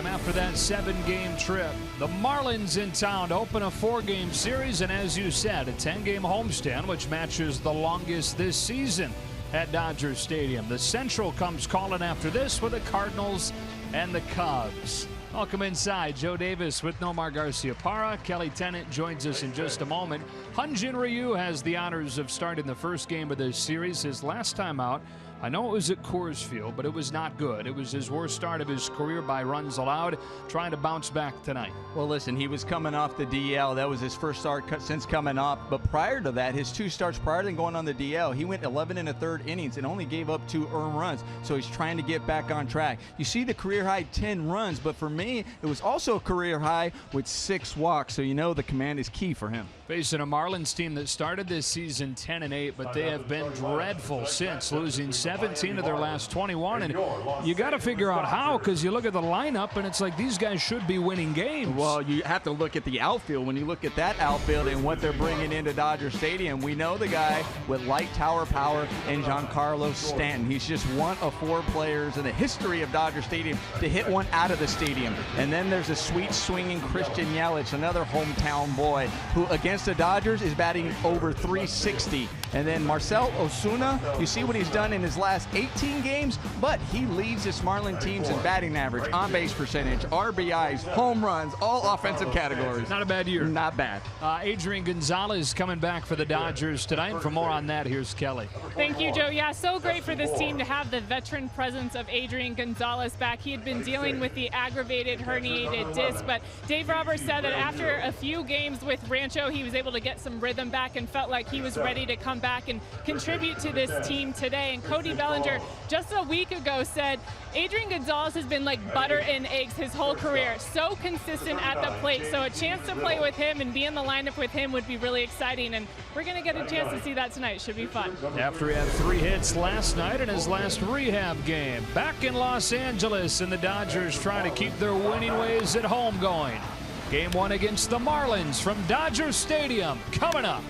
Stadium after that 7-game trip. The Marlins in town to open a 4-game series, and as you said, a 10-game homestand, which matches the longest this season at Dodger Stadium. The Central comes calling after this with the Cardinals and the Cubs. Welcome inside. Joe Davis with Nomar Garciaparra. Kelly Tennant joins us in just a moment. Hyun-Jin Ryu has the honors of starting the first game of this series. His last time out, I know it was at Coors Field, but it was not good. It was his worst start of his career by runs allowed, trying to bounce back tonight. Well, listen, he was coming off the DL. That was his first start since coming off. But prior to that, his 2 starts prior to going on the DL, he went 11 1/3 innings and only gave up 2 earned runs. So he's trying to get back on track. You see the career high 10 runs, but for me, it was also a career high with 6 walks. So you know the command is key for him. Facing a Marlins team that started this season 10-8, but they have been dreadful since, losing 17 of their last 21. And you got to figure out how, because you look at the lineup and it's like these guys should be winning games. Well, you have to look at the outfield. When you look at that outfield and what they're bringing into Dodger Stadium, we know the guy with light tower power and Giancarlo Stanton. He's just one of 4 players in the history of Dodger Stadium to hit one out of the stadium. And then there's a sweet swinging Christian Yelich, another hometown boy, who against the Dodgers is batting over 360. And then Marcell Ozuna, you see what he's done in his last 18 games, but he leads this Marlin teams in batting average, on-base percentage, RBIs, home runs, all offensive categories. Not a bad year. Not bad. Adrian Gonzalez coming back for the Dodgers tonight. For more on that, here's Kelly. Thank you, Joe. Yeah, so great for this team to have the veteran presence of Adrian Gonzalez back. He had been dealing with the aggravated herniated disc, but Dave Roberts said that after a few games with Rancho, he was able to get some rhythm back and felt like he was ready to come back and contribute to this team today. And Cody Bellinger just a week ago said Adrian Gonzalez has been like butter and eggs his whole career, so consistent at the plate. So a chance to play with him and be in the lineup with him would be really exciting, and we're going to get a chance to see that tonight. Should be fun. After he had 3 hits last night in his last rehab game, back in Los Angeles, and the Dodgers trying to keep their winning ways at home going. Game 1 against the Marlins from Dodger Stadium coming up.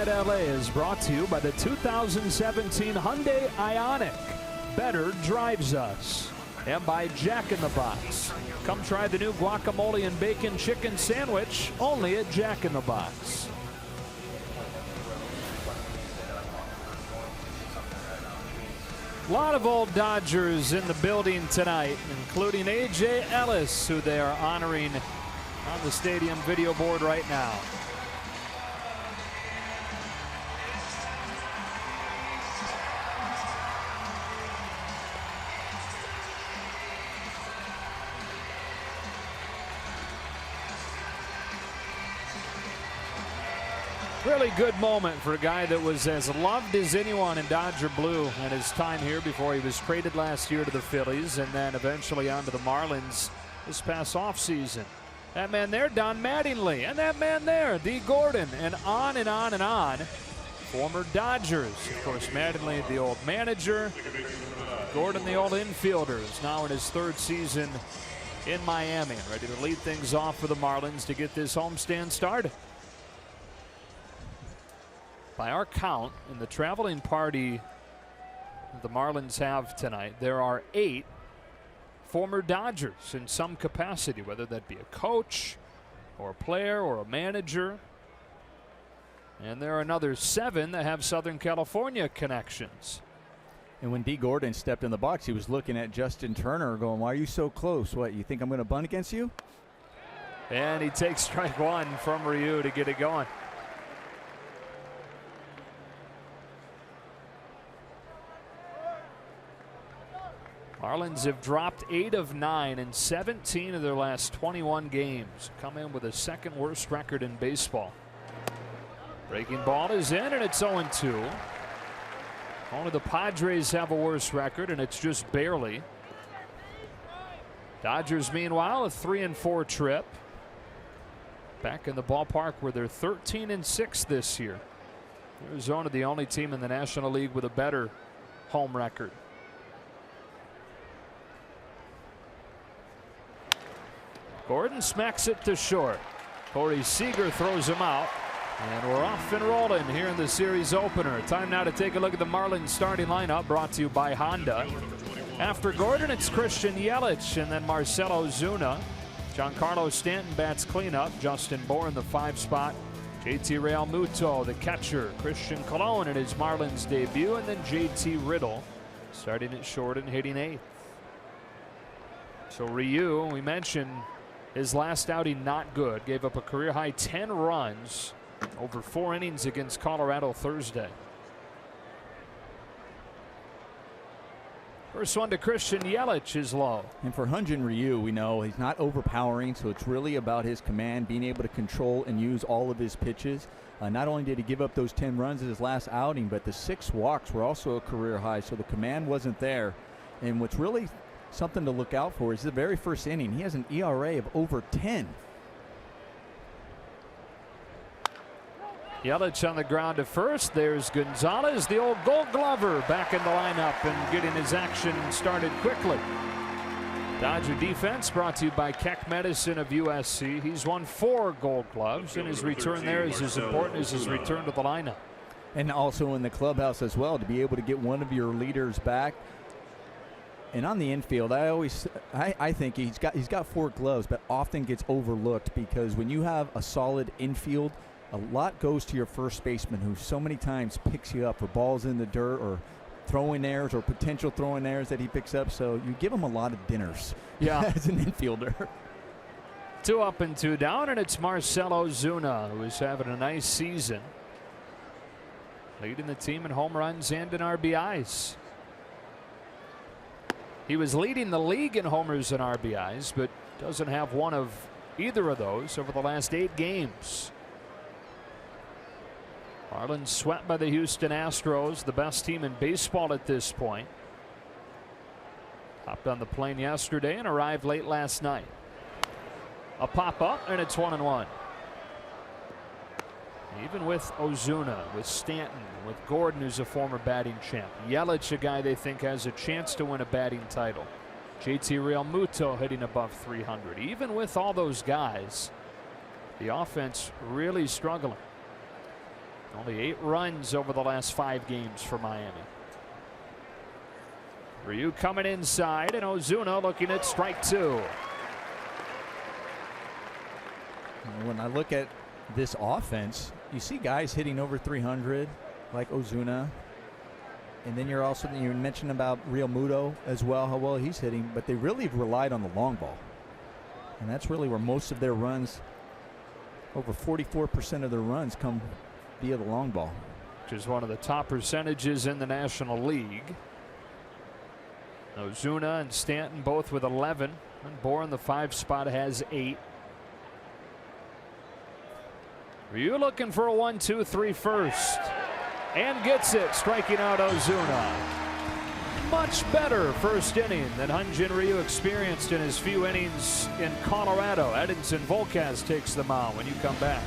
At LA is brought to you by the 2017 Hyundai Ioniq. Better drives us. And by Jack in the Box. Come try the new guacamole and bacon chicken sandwich only at Jack in the Box. A lot of old Dodgers in the building tonight, including A.J. Ellis, who they are honoring on the stadium video board right now. Really good moment for a guy that was as loved as anyone in Dodger blue in his time here before he was traded last year to the Phillies and then eventually on to the Marlins this past offseason. That man there, Don Mattingly, and that man there, Dee Gordon, and on and on and on. Former Dodgers. Of course, Mattingly, the old manager. Gordon, the old infielder, is now in his third season in Miami, ready to lead things off for the Marlins to get this homestand started. By our count, in the traveling party the Marlins have tonight, there are 8 former Dodgers in some capacity, whether that be a coach or a player or a manager. And there are another 7 that have Southern California connections. And when Dee Gordon stepped in the box, he was looking at Justin Turner going, why are you so close? What, you think I'm going to bunt against you? And he takes strike 1 from Ryu to get it going. Marlins have dropped 8 of 9 in 17 of their last 21 games. Come in with a second worst record in baseball. Breaking ball is in, and it's 0-2. Only the Padres have a worse record, and it's just barely. Dodgers, meanwhile, a 3-4 trip. Back in the ballpark where they're 13-6 this year. Arizona, the only team in the National League with a better home record. Gordon smacks it to short. Corey Seager throws him out. And we're off and rolling here in the series opener. Time now to take a look at the Marlins starting lineup, brought to you by Honda. After Gordon, it's Christian Yelich and then Marcell Ozuna. Giancarlo Stanton bats cleanup. Justin Bour in the 5 spot. JT Realmuto, the catcher. Christian Colon in his Marlins debut. And then JT Riddle starting at short and hitting 8th. So Ryu, we mentioned his last outing not good. Gave up a career high 10 runs over 4 innings against Colorado Thursday. First one to Christian Yelich is low. And for Hyun-Jin Ryu, we know he's not overpowering, so it's really about his command, being able to control and use all of his pitches. Not only did he give up those 10 runs in his last outing, but the 6 walks were also a career high, so the command wasn't there. And what's really something to look out for is the very first inning. He has an ERA of over 10. Yelich on the ground to first. There's Gonzalez, the old Gold Glover, back in the lineup and getting his action started quickly. Dodger defense brought to you by Keck Medicine of USC. He's won 4 Gold Gloves, and his return there is as important as his return to the lineup. And also in the clubhouse as well, to be able to get one of your leaders back. And on the infield, I think he's got 4 gloves, but often gets overlooked because when you have a solid infield, a lot goes to your first baseman, who so many times picks you up for balls in the dirt or throwing errors or potential throwing errors that he picks up. So you give him a lot of dinners, as an infielder. 2 up and 2 down, and it's Marcell Ozuna, who is having a nice season, leading the team in home runs and in RBIs. He was leading the league in homers and RBIs, but doesn't have one of either of those over the last 8 games. Marlins swept by the Houston Astros, the best team in baseball at this point. Hopped on the plane yesterday and arrived late last night. A pop up, and it's 1-1. Even with Ozuna, with Stanton, with Gordon, who's a former batting champ, Yelich, a guy they think has a chance to win a batting title, JT Realmuto hitting above 300. Even with all those guys, the offense really struggling. Only 8 runs over the last 5 games for Miami. Ryu coming inside, and Ozuna looking at strike 2. When I look at this offense, you see guys hitting over 300 like Ozuna, and then you mentioned about Real Muto as well, how well he's hitting, but they really have relied on the long ball, and that's really where most of their runs, over 44% of their runs, come via the long ball, which is one of the top percentages in the National League. Ozuna and Stanton both with 11, and Bour in the 5 spot has 8. Ryu looking for a 1-2-3 first, and gets it, striking out Ozuna. Much better first inning than Hyun-Jin Ryu experienced in his few innings in Colorado. Edinson Volquez takes the mound when you come back.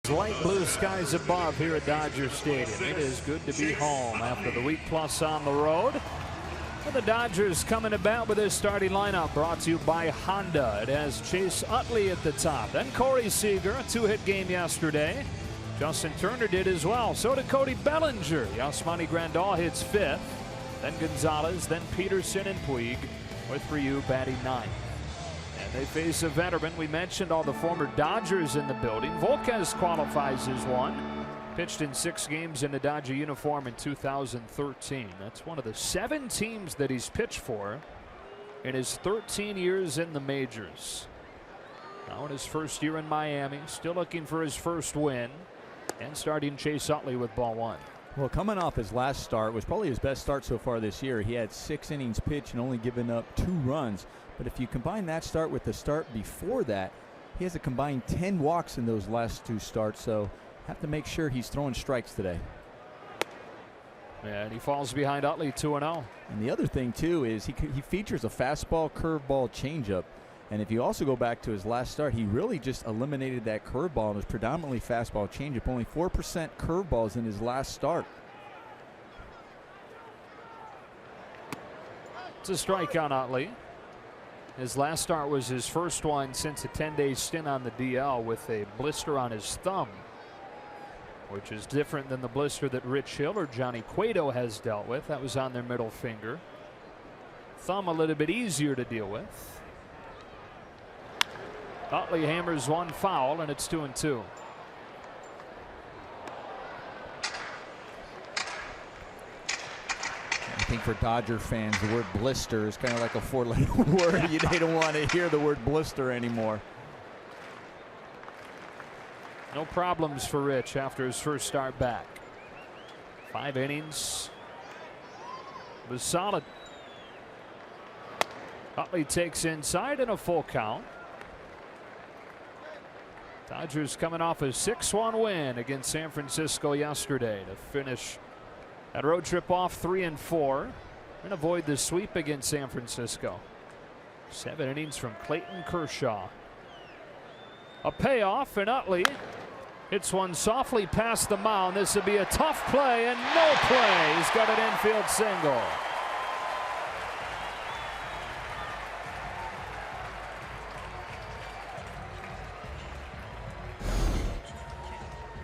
Light blue skies above here at Dodger Stadium. It is good to be home after the week plus on the road. And the Dodgers coming to bat with their starting lineup, brought to you by Honda. It has Chase Utley at the top, then Corey Seager, a 2-hit game yesterday. Justin Turner did as well. So did Cody Bellinger. Yasmani Grandal hits 5th. Then Gonzalez, then Peterson and Puig, with Ryu batting 9th. And they face a veteran. We mentioned all the former Dodgers in the building. Volquez qualifies as one. Pitched in 6 games in a Dodger uniform in 2013. That's one of the 7 teams that he's pitched for in his 13 years in the majors. Now in his first year in Miami, still looking for his first win, and starting Chase Utley with ball 1. Well, coming off his last start was probably his best start so far this year. He had 6 innings pitched and only given up 2 runs. But if you combine that start with the start before that, he has a combined 10 walks in those last 2 starts. So have to make sure he's throwing strikes today. Yeah, and he falls behind Utley 2-0. And the other thing too is he features a fastball, curveball, changeup. And if you also go back to his last start, he really just eliminated that curveball and was predominantly fastball, changeup. Only 4% curveballs in his last start. It's a strike on Utley. His last start was his first one since a 10-day stint on the DL with a blister on his thumb, which is different than the blister that Rich Hill or Johnny Cueto has dealt with. That was on their middle finger. Thumb a little bit easier to deal with. Utley hammers one foul, and it's 2-2. I think for Dodger fans, the word blister is kind of like a 4-letter word. They don't want to hear the word blister anymore. No problems for Rich after his first start back. 5 innings. Was solid. Utley takes inside and a full count. Dodgers coming off a 6-1 win against San Francisco yesterday to finish that road trip off 3-4 and avoid the sweep against San Francisco. 7 innings from Clayton Kershaw. A payoff, and Utley hits one softly past the mound. This would be a tough play, and no play. He's got an infield single.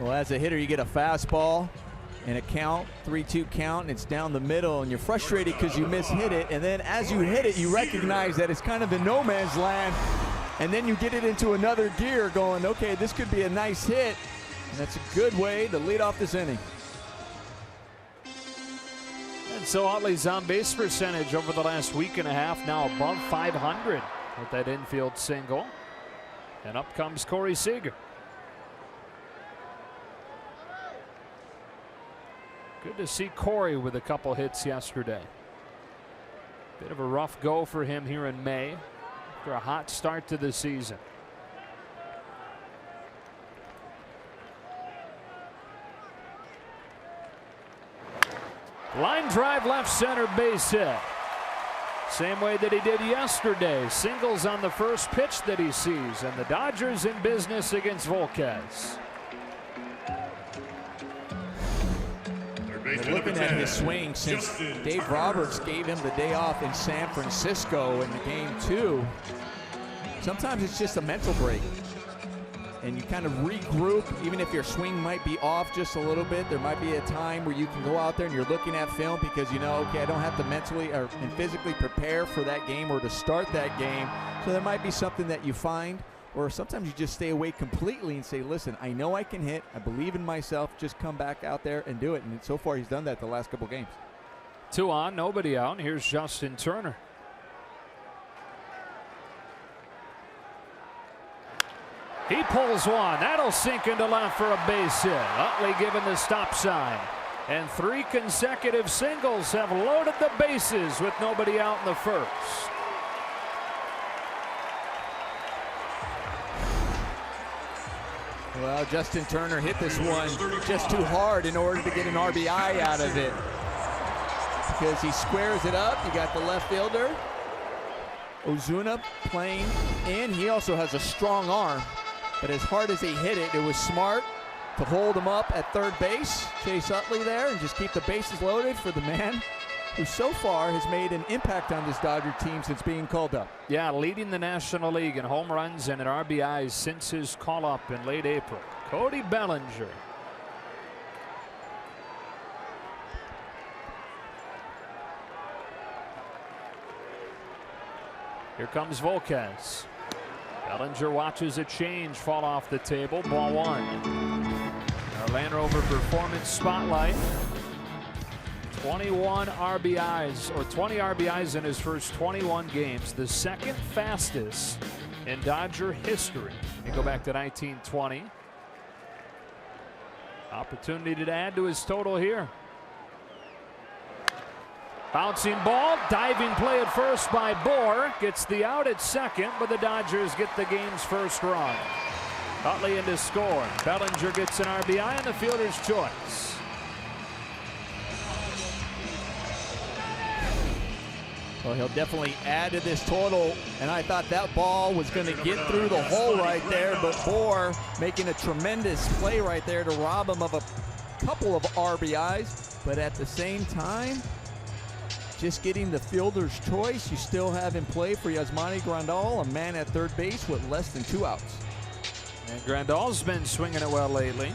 Well, as a hitter, you get a fastball and a count, 3-2 count, and it's down the middle, and you're frustrated because you mishit it. And then as you hit it, you recognize that it's kind of in no man's land, and then you get it into another gear going, okay, this could be a nice hit. And that's a good way to lead off this inning. And so Utley's on-base percentage over the last week and a half now above 500 with that infield single. And up comes Corey Seager. Good to see Corey with a couple hits yesterday. Bit of a rough go for him here in May after a hot start to the season. Line drive left center base hit. Same way that he did yesterday. Singles on the first pitch that he sees, and the Dodgers in business against Volquez. And looking at his swing since Dave Roberts gave him the day off in San Francisco in the game 2, sometimes it's just a mental break. And you kind of regroup, even if your swing might be off just a little bit. There might be a time where you can go out there and you're looking at film because you know, okay, I don't have to mentally and physically prepare for that game or to start that game. So there might be something that you find, or sometimes you just stay away completely and say, listen, I know I can hit. I believe in myself. Just come back out there and do it. And so far, he's done that the last couple games. 2 on, nobody out. Here's Justin Turner. He pulls one. That'll sink into left for a base hit. Utley given the stop sign. And 3 consecutive singles have loaded the bases with nobody out in the first. Well, Justin Turner hit this one just too hard in order to get an RBI out of it. Because he squares it up. You got the left fielder, Ozuna, playing in. He also has a strong arm. But as hard as he hit it, it was smart to hold him up at third base, Chase Utley there, and just keep the bases loaded for the man who so far has made an impact on this Dodger team since being called up. Yeah, leading the National League in home runs and in RBIs since his call-up in late April. Cody Bellinger. Here comes Volquez. Bellinger watches a change fall off the table. Ball 1. Our Land Rover Performance Spotlight. 21 RBIs, or 20 RBIs in his first 21 games. The second fastest in Dodger history. You go back to 1920. Opportunity to add to his total here. Bouncing ball, diving play at first by Bohr. Gets the out at second, but the Dodgers get the game's first run. Utley in to score. Bellinger gets an RBI and the fielder's choice. Well, he'll definitely add to this total, and I thought that ball was going to get through the hole right there, but Bohr making a tremendous play right there to rob him of a couple of RBIs, but at the same time, just getting the fielder's choice. You still have in play for Yasmani Grandal, a man at third base with less than 2 outs. And Grandal's been swinging it well lately.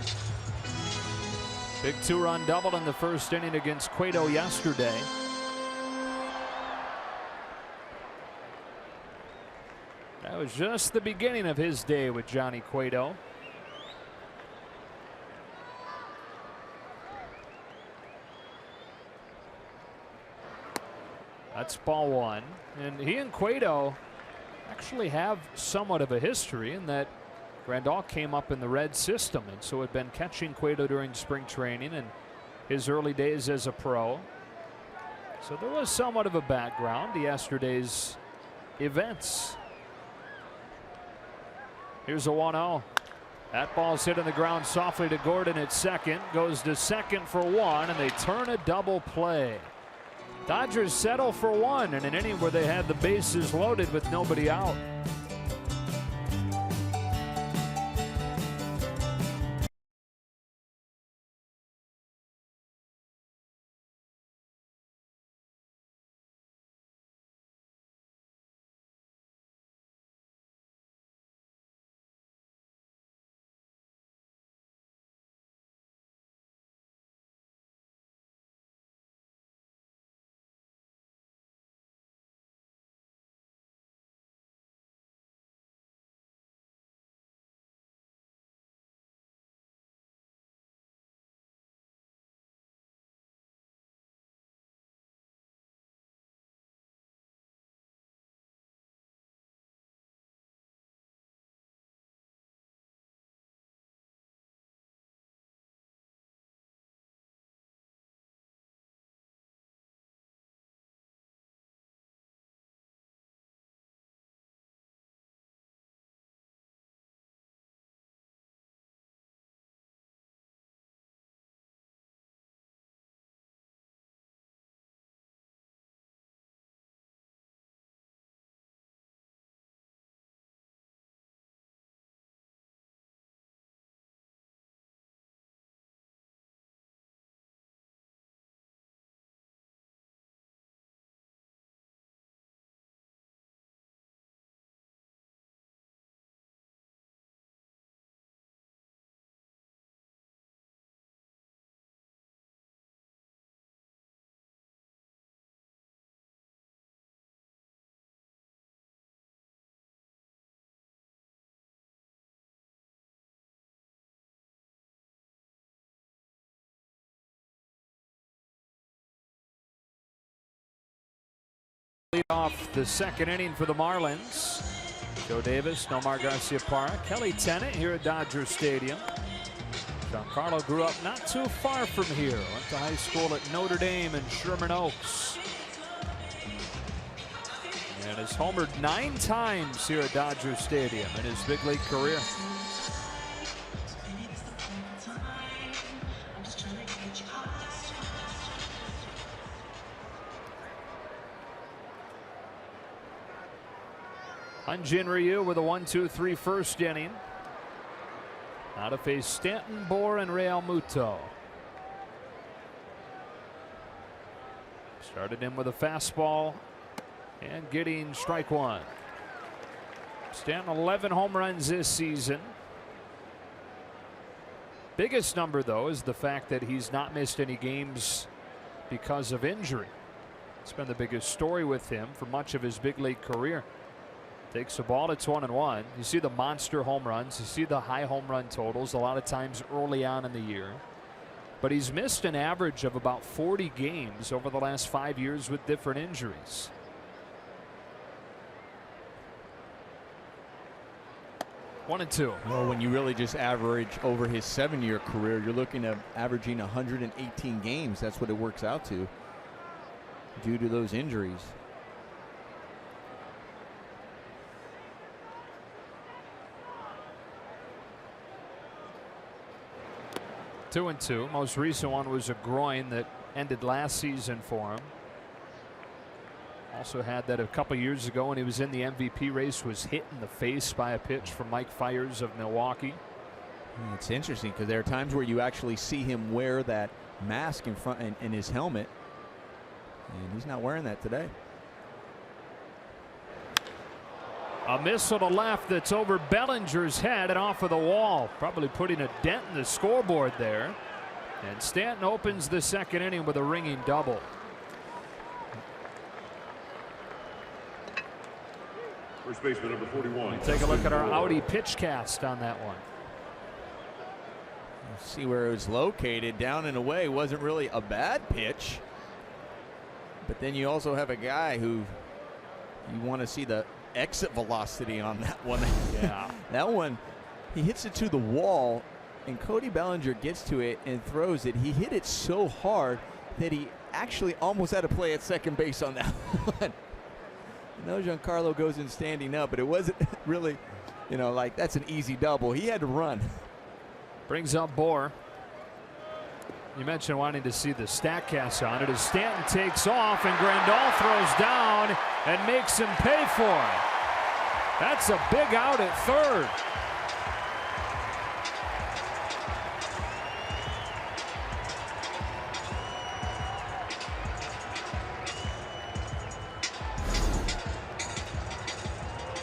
Big 2-run double in the first inning against Cueto yesterday. That was just the beginning of his day with Johnny Cueto. That's ball 1. And he and Cueto actually have somewhat of a history in that Grandal came up in the red system, and so had been catching Cueto during spring training and his early days as a pro. So there was somewhat of a background to yesterday's events. Here's a 1-0. That ball's hit on the ground softly to Gordon at second. Goes to second for 1, and they turn a double play. Dodgers settle for one in an inning where they had the bases loaded with nobody out. Lead off the second inning for the Marlins. Joe Davis, Nomar Garciaparra, Kelly Tennant here at Dodger Stadium. Giancarlo grew up not too far from here. Went to high school at Notre Dame in Sherman Oaks. And has homered 9 times here at Dodger Stadium in his big league career. Hyun-Jin Ryu with a 1-2-3 first inning. Now to face Stanton, Bour, and Real Muto. Started in with a fastball and getting strike one. Stanton 11 home runs this season. Biggest number though is the fact that he's not missed any games because of injury. It's been the biggest story with him for much of his big league career. Takes the ball, it's 1-1. You see the monster home runs, you see the high home run totals a lot of times early on in the year. But he's missed an average of about 40 games over the last 5 years with different injuries. One and two. Well, when you really just average over his 7-year career, you're looking at averaging 118 games. That's what it works out to due to those injuries. 2-2. Most recent one was a groin that ended last season for him. Also had that a couple years ago when he was in the MVP race, was hit in the face by a pitch from Mike Fiers of Milwaukee. It's interesting because there are times where you actually see him wear that mask in front in his helmet, and he's not wearing that today. A missile to left that's over Bellinger's head and off of the wall, probably putting a dent in the scoreboard there. And Stanton opens the second inning with a ringing double. First baseman number 41. Take a look at our Audi pitch cast on that one. See where it was located, down and away. Wasn't really a bad pitch, but then you also have a guy who you want to see the exit velocity on that one. Yeah. That one, he hits it to the wall, and Cody Bellinger gets to it and throws it. He hit it so hard that he actually almost had to play at second base on that one. I know Giancarlo goes in standing up, but it wasn't really, you know, like that's an easy double. He had to run. Brings up Bour. You mentioned wanting to see the StatCast on it as Stanton takes off and Grandal throws down and makes him pay for it. That's a big out at third.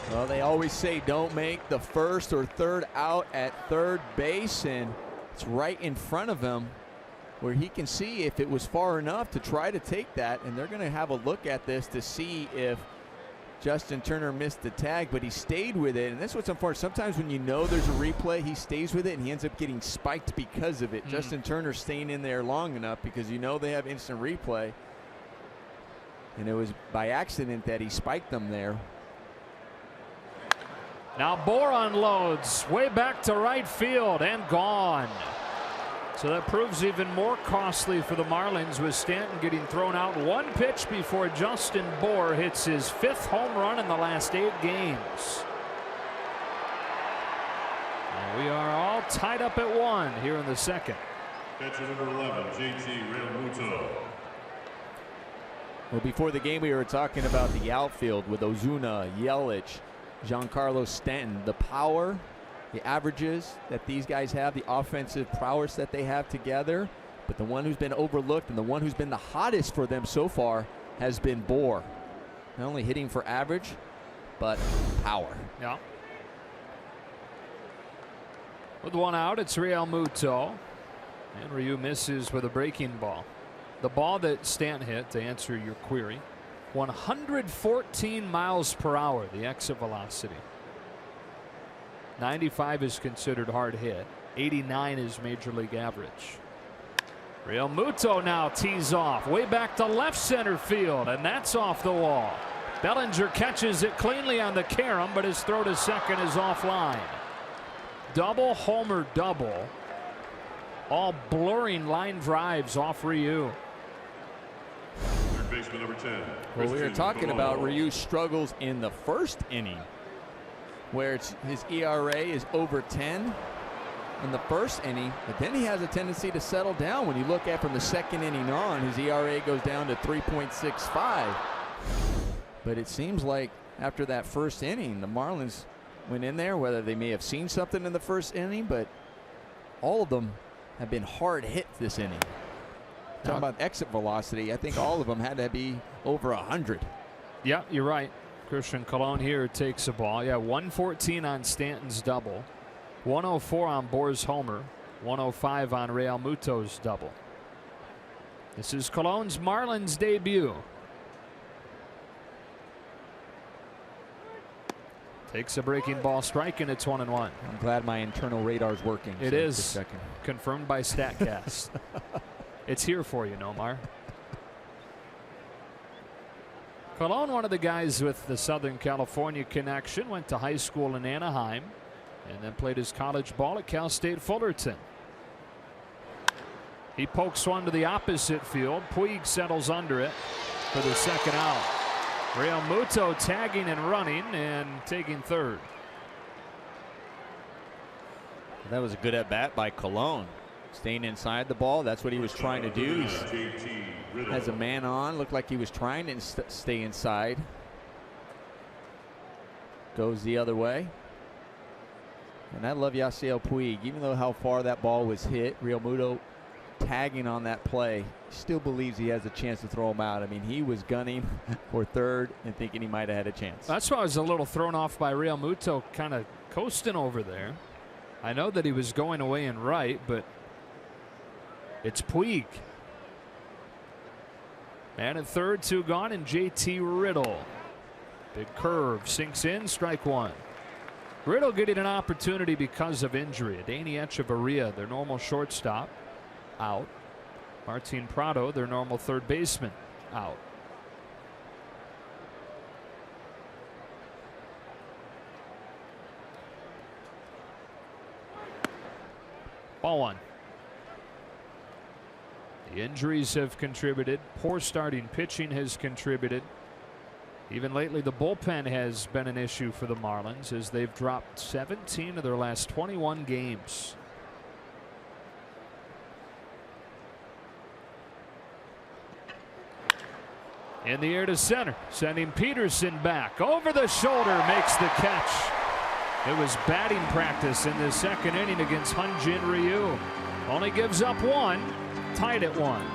Well, they always say don't make the first or third out at third base, and it's right in front of him where he can see if it was far enough to try to take that, and they're going to have a look at this to see if Justin Turner missed the tag, but he stayed with it, and that's what's unfortunate. Sometimes when you know there's a replay, he stays with it, and he ends up getting spiked because of it. Justin Turner staying in there long enough because you know they have instant replay, and it was by accident that he spiked them there. Now Bohr unloads way back to right field and gone. So that proves even more costly for the Marlins with Stanton getting thrown out one pitch before Justin Bohr hits his 5th home run in the last 8 games. And we are all tied up at 1 here in the second. Catcher number 11, JT Realmuto. Well, before the game we were talking about the outfield with Ozuna, Yelich, Giancarlo Stanton, the power, the averages that these guys have, the offensive prowess that they have together. But the one who's been overlooked and the one who's been the hottest for them so far has been Bohr. Not only hitting for average, but power. Yeah. With 1 out, it's Realmuto. And Ryu misses with a breaking ball. The ball that Stanton hit, to answer your query, 114 miles per hour, the exit velocity. 95 is considered hard hit. 89 is major league average. Realmuto now tees off way back to left center field, and that's off the wall. Bellinger catches it cleanly on the carom, but his throw to second is offline. Double homer double. All blurring line drives off Ryu. Third baseman number 10. Well, we were talking about Ryu's struggles in the first inning, where his ERA is over 10 in the first inning, but then he has a tendency to settle down. When you look at from the second inning on, his ERA goes down to 3.65. But it seems like after that first inning, the Marlins went in there, whether they may have seen something in the first inning, but all of them have been hard hit this inning. Talking about exit velocity, I think all of them had to be over 100. Yeah, you're right. Christian Colon here takes a ball. Yeah, 114 on Stanton's double, 104 on Bohr's homer, 105 on Realmuto's double. This is Colon's Marlins debut. Takes a breaking ball strike, and it's 1-1. I'm glad my internal radar's working. It is confirmed by StatCast. It's here for you, Nomar. Colon, one of the guys with the Southern California connection, went to high school in Anaheim and then played his college ball at Cal State Fullerton. He pokes one to the opposite field. Puig settles under it for the second out. Realmuto tagging and running and taking third. That was a good at bat by Colon. Staying inside the ball, that's what he was trying to do. He has a man on, looked like he was trying to stay inside. Goes the other way. And I love Yasiel Puig, even though how far that ball was hit. Realmuto tagging on that play, still believes he has a chance to throw him out. I mean, he was gunning for third and thinking he might have had a chance. That's why I was a little thrown off by Realmuto kind of coasting over there. I know that he was going away in right, but it's Puig. Man at third, 2 gone, and JT Riddle. Big curve, sinks in, strike 1. Riddle getting an opportunity because of injury. Danny Echeverria, their normal shortstop, out. Martin Prado, their normal third baseman, out. Ball 1. The injuries have contributed. Poor starting pitching has contributed. Even lately, the bullpen has been an issue for the Marlins as they've dropped 17 of their last 21 games. In the air to center, sending Peterson back. Over the shoulder, makes the catch. It was batting practice in the second inning against Hyun-Jin Ryu. Only gives up one, tied at 1.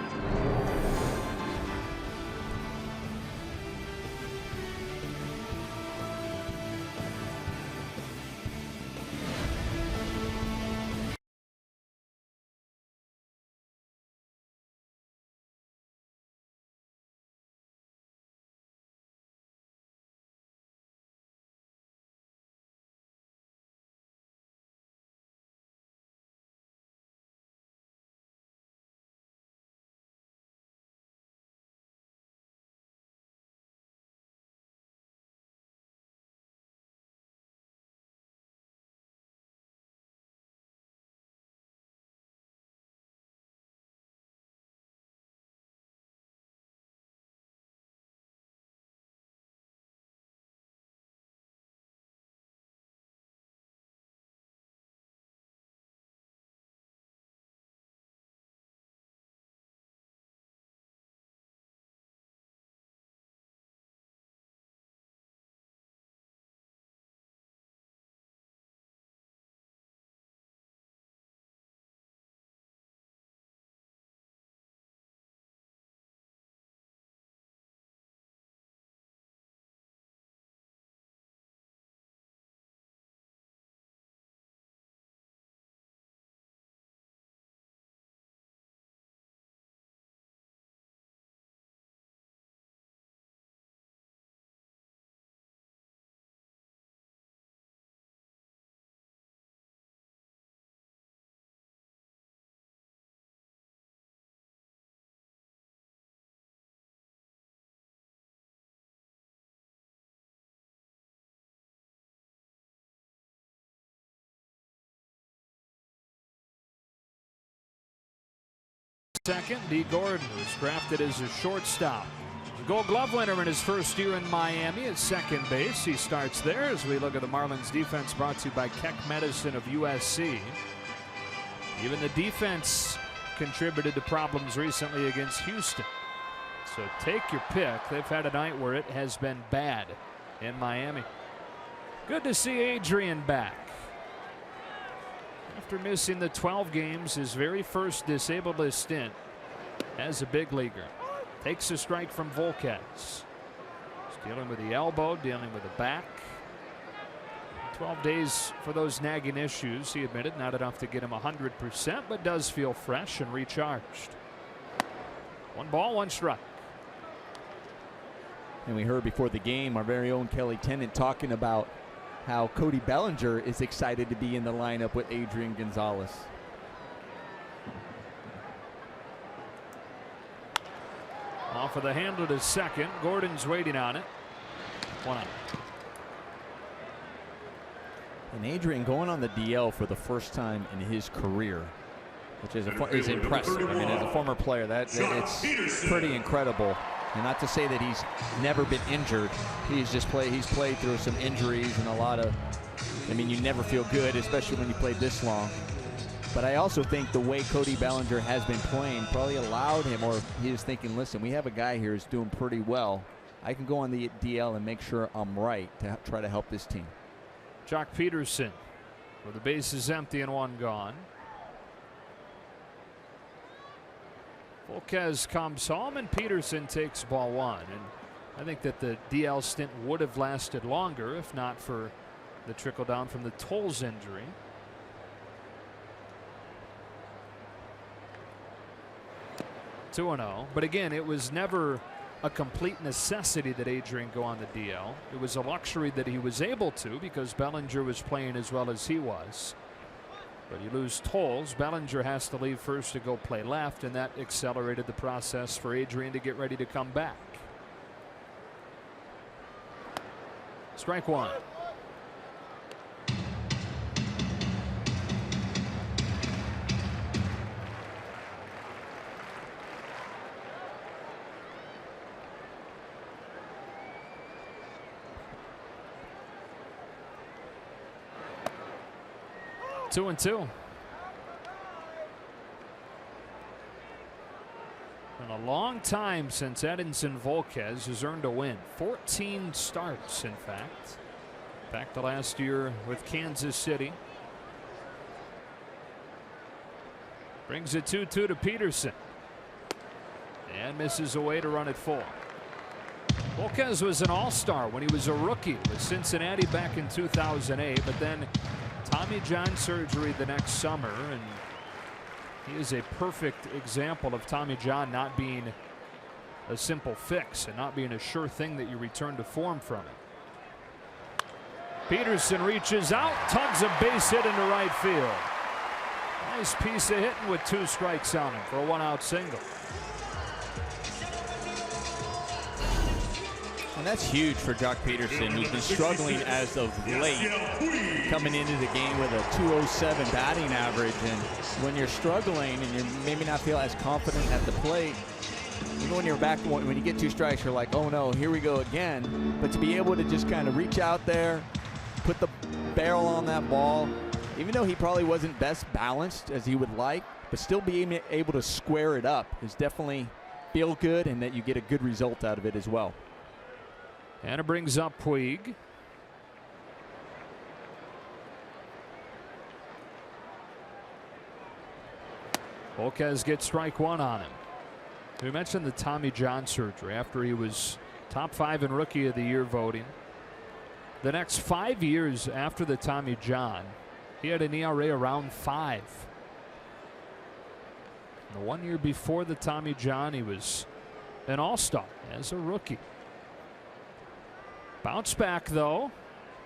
Second, D. Gordon was drafted as a shortstop. Gold Glove winner in his first year in Miami at second base. He starts there as we look at the Marlins defense, brought to you by Keck Medicine of USC. Even the defense contributed to problems recently against Houston. So take your pick. They've had a night where it has been bad in Miami. Good to see Adrian back. After missing the 12 games, his very first disabled list stint as a big leaguer. Takes a strike from Volquez. He's dealing with the elbow, dealing with the back. 12 days for those nagging issues, he admitted. Not enough to get him 100%, but does feel fresh and recharged. 1 ball, 1 strike. And we heard before the game our very own Kelly Tennant talking about how Cody Bellinger is excited to be in the lineup with Adrian Gonzalez. Off of the handle to second. Gordon's waiting on it. 1 out. And Adrian going on the DL for the first time in his career, which is impressive. I mean, as a former player, it's pretty incredible. And not to say that he's never been injured. He's played through some injuries and a lot of, I mean, you never feel good, especially when you play this long. But I also think the way Cody Bellinger has been playing probably allowed him, or he was thinking, listen, we have a guy here who's doing pretty well. I can go on the DL and make sure I'm right to try to help this team. Jock Peterson with the bases empty and 1 gone. Volquez comes home and Peterson takes ball 1. And I think that the DL stint would have lasted longer if not for the trickle down from the Tolles injury. Two 2-0. But again, it was never a complete necessity that Adrian go on the DL. It was a luxury that he was able to because Bellinger was playing as well as he was. But you lose Tolles. Bellinger has to leave first to go play left, and that accelerated the process for Adrian to get ready to come back. Strike 1. Two and 2. A long time since Edinson Volquez has earned a win. 14 starts, in fact. Back to last year with Kansas City. Brings it 2-2 to Peterson. And misses away to run it full. Volquez was an all-star when he was a rookie with Cincinnati back in 2008, but then Tommy John surgery the next summer, and he is a perfect example of Tommy John not being a simple fix and not being a sure thing that you return to form from it. Peterson reaches out, tugs a base hit into right field. Nice piece of hitting with 2 strikes on him for a 1-out single. And that's huge for Jock Peterson, who's been struggling as of late, coming into the game with a 207 batting average. And when you're struggling and you maybe not feel as confident at the plate, even when you're back, when you get 2 strikes, you're like, oh no, here we go again. But to be able to just kind of reach out there, put the barrel on that ball, even though he probably wasn't best balanced as he would like, but still being able to square it up is definitely feel good, and that you get a good result out of it as well. And it brings up Puig. Volquez gets strike 1 on him. We mentioned the Tommy John surgery after he was top 5 in Rookie of the Year voting. The next 5 years after the Tommy John, he had an ERA around 5. And the 1 year before the Tommy John, he was an all-star as a rookie. Bounce back though,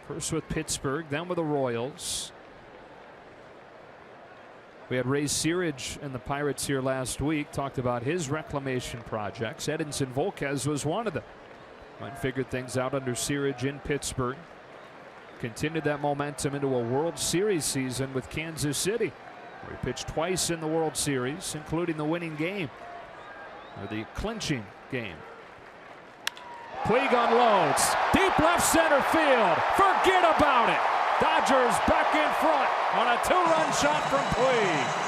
first with Pittsburgh, then with the Royals. We had Ray Searage and the Pirates here last week, talked about his reclamation projects. Edinson Volquez was one of them. Went and figured things out under Searage in Pittsburgh. Continued that momentum into a World Series season with Kansas City, where he pitched twice in the World Series, including the winning game, or the clinching game. Puig unloads, deep left center field. Forget about it. Dodgers back in front on a 2-run shot from Puig.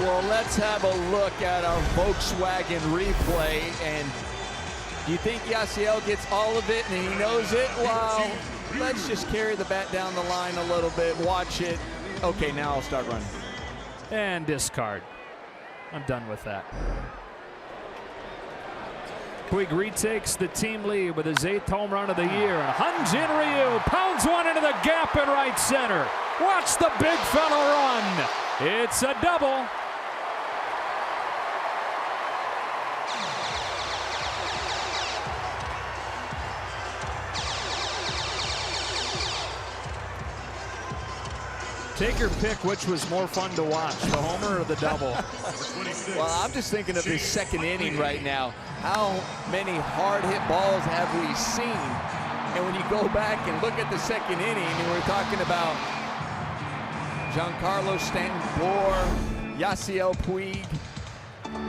Well, let's have a look at our Volkswagen replay. And do you think Yasiel gets all of it and he knows it? Well, let's just carry the bat down the line a little bit. Watch it. Okay, now I'll start running. And discard. I'm done with that. Puig retakes the team lead with his 8th home run of the year. And Hyun-Jin Ryu pounds one into the gap in right center. Watch the big fella run. It's a double. Take your pick, which was more fun to watch, the homer or the double? Well, I'm just thinking of this second inning right now. How many hard hit balls have we seen? And when you go back and look at the second inning, and we're talking about Giancarlo Stanton, Yasiel Puig,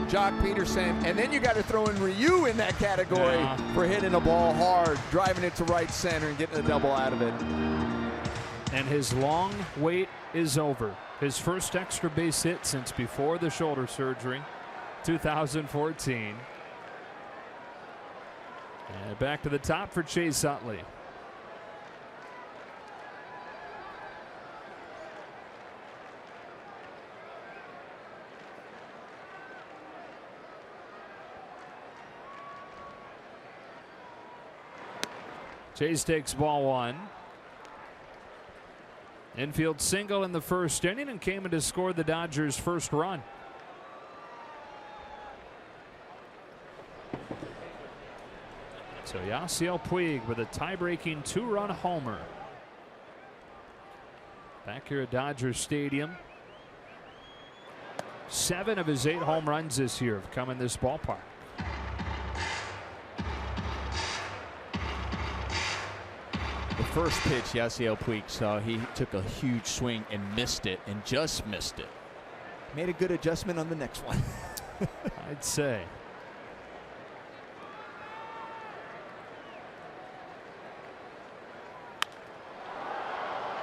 Jock Peterson, and then you got to throw in Ryu in that category for hitting a ball hard, driving it to right center and getting a double out of it. And his long wait is over. His first extra base hit since before the shoulder surgery, 2014. And back to the top for Chase Utley. Chase takes ball 1. Infield single in the first inning and came in to score the Dodgers' first run. So Yasiel Puig with a tie-breaking 2-run homer. Back here at Dodger Stadium. 7 of his 8 home runs this year have come in this ballpark. The first pitch Yasiel Puig saw, he took a huge swing and missed it, and just missed it. Made a good adjustment on the next one. I'd say.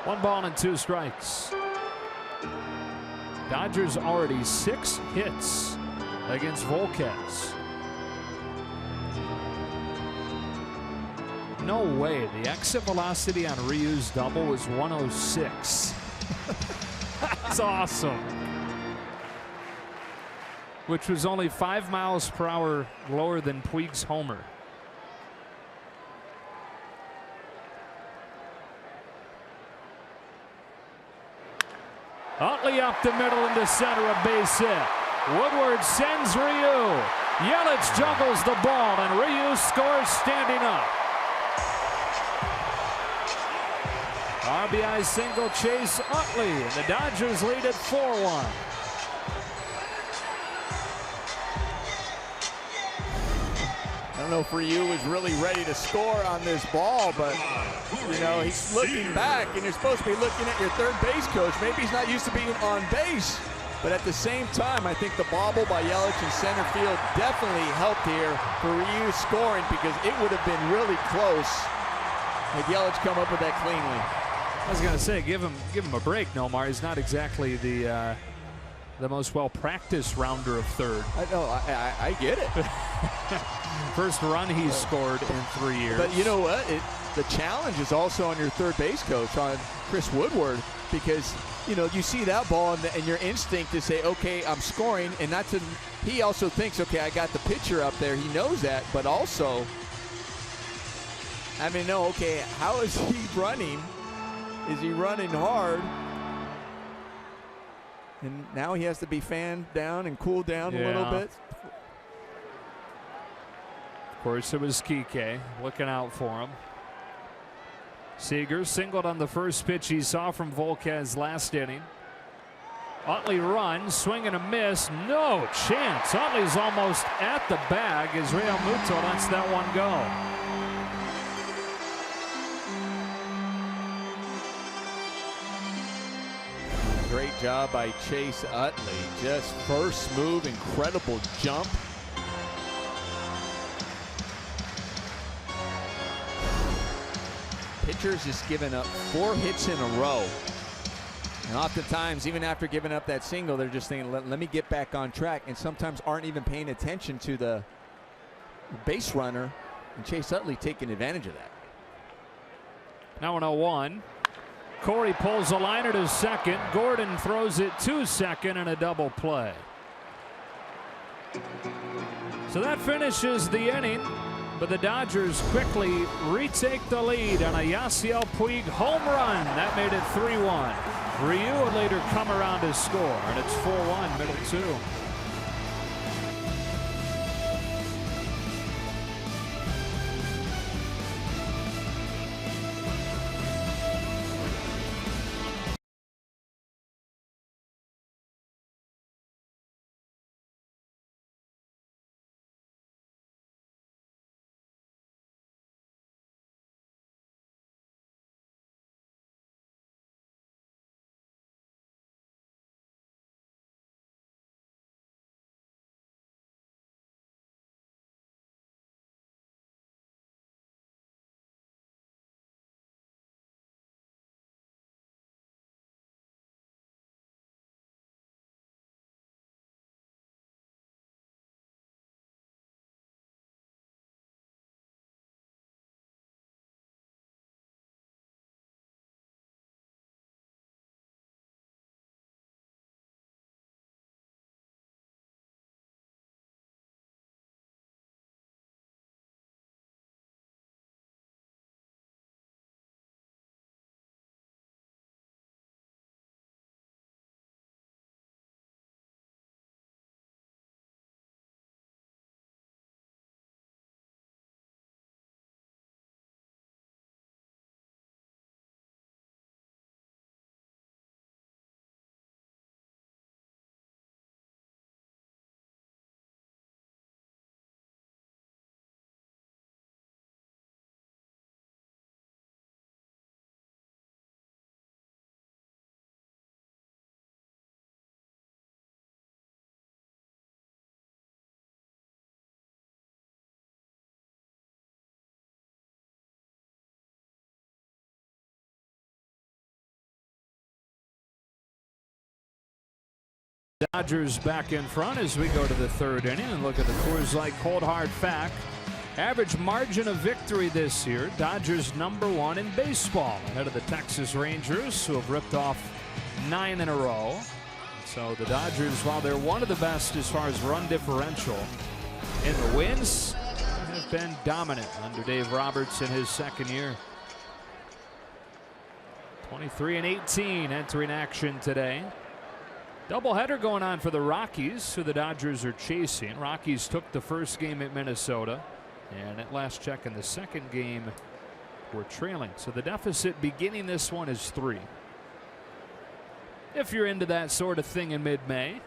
One ball and 2 strikes. Dodgers already 6 hits against Volquez. No way. The exit velocity on Ryu's double was 106. That's awesome. Which was only 5 miles per hour lower than Puig's homer. Utley up the middle into center, a base hit. Woodward sends Ryu. Yelich juggles the ball, and Ryu scores standing up. RBI single Chase Utley, and the Dodgers lead at 4-1. I don't know if Ryu was really ready to score on this ball, but you know, he's looking back, and you're supposed to be looking at your third base coach. Maybe he's not used to being on base, but at the same time, I think the bobble by Yelich in center field definitely helped here for Ryu scoring, because it would have been really close had Yelich come up with that cleanly. I was going to say, give him a break, Nomar. He's not exactly the most well-practiced rounder of third. I get it. First run he's scored in 3 years. But you know what? The challenge is also on your third base coach, on Chris Woodward, because you know you see that ball and your instinct to say, okay, I'm scoring, and not to. He also thinks, okay, I got the pitcher up there. He knows that, but also, I mean, no, okay, how is he running? Is he running hard? And now he has to be fanned down and cooled down a little bit. Of course, it was Kike looking out for him. Seager singled on the first pitch he saw from Volquez last inning. Utley runs, swing and a miss. No chance. Utley's almost at the bag as Real Muto lets that one go. Great job by Chase Utley. Just first move, incredible jump. Pitchers just giving up 4 hits in a row. And oftentimes, even after giving up that single, they're just thinking, let me get back on track, and sometimes aren't even paying attention to the base runner. And Chase Utley taking advantage of that. Now an 0-1. Corey pulls a liner to second. Gordon throws it to second in a double play. So that finishes the inning, but the Dodgers quickly retake the lead on a Yasiel Puig home run. That made it 3-1. Ryu would later come around to score, and it's 4-1, middle 2. Dodgers back in front as we go to the third inning and look at the Coors Light cold hard fact. Average margin of victory this year, Dodgers #1 in baseball, ahead of the Texas Rangers, who have ripped off 9 in a row. So the Dodgers, while they're one of the best as far as run differential in the wins, have been dominant under Dave Roberts in his second year. 23-18 entering action today. Doubleheader going on for the Rockies, who the Dodgers are chasing. Rockies took the first game at Minnesota, and at last check in the second game we're trailing. So the deficit beginning this one is 3. If you're into that sort of thing in mid-May.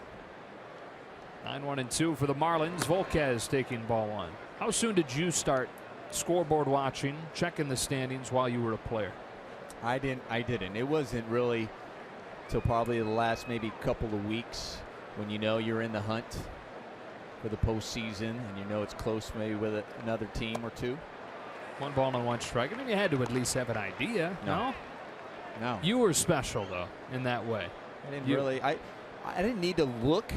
9-1-2 for the Marlins. Volquez taking ball 1. How soon did you start scoreboard watching, checking the standings while you were a player? I didn't. It wasn't really till probably the last maybe couple of weeks when you know you're in the hunt for the postseason and you know it's close maybe with another team or two. 1 ball and 1 strike. I mean, you had to at least have an idea. No. You were special though in that way. I didn't really. I didn't need to look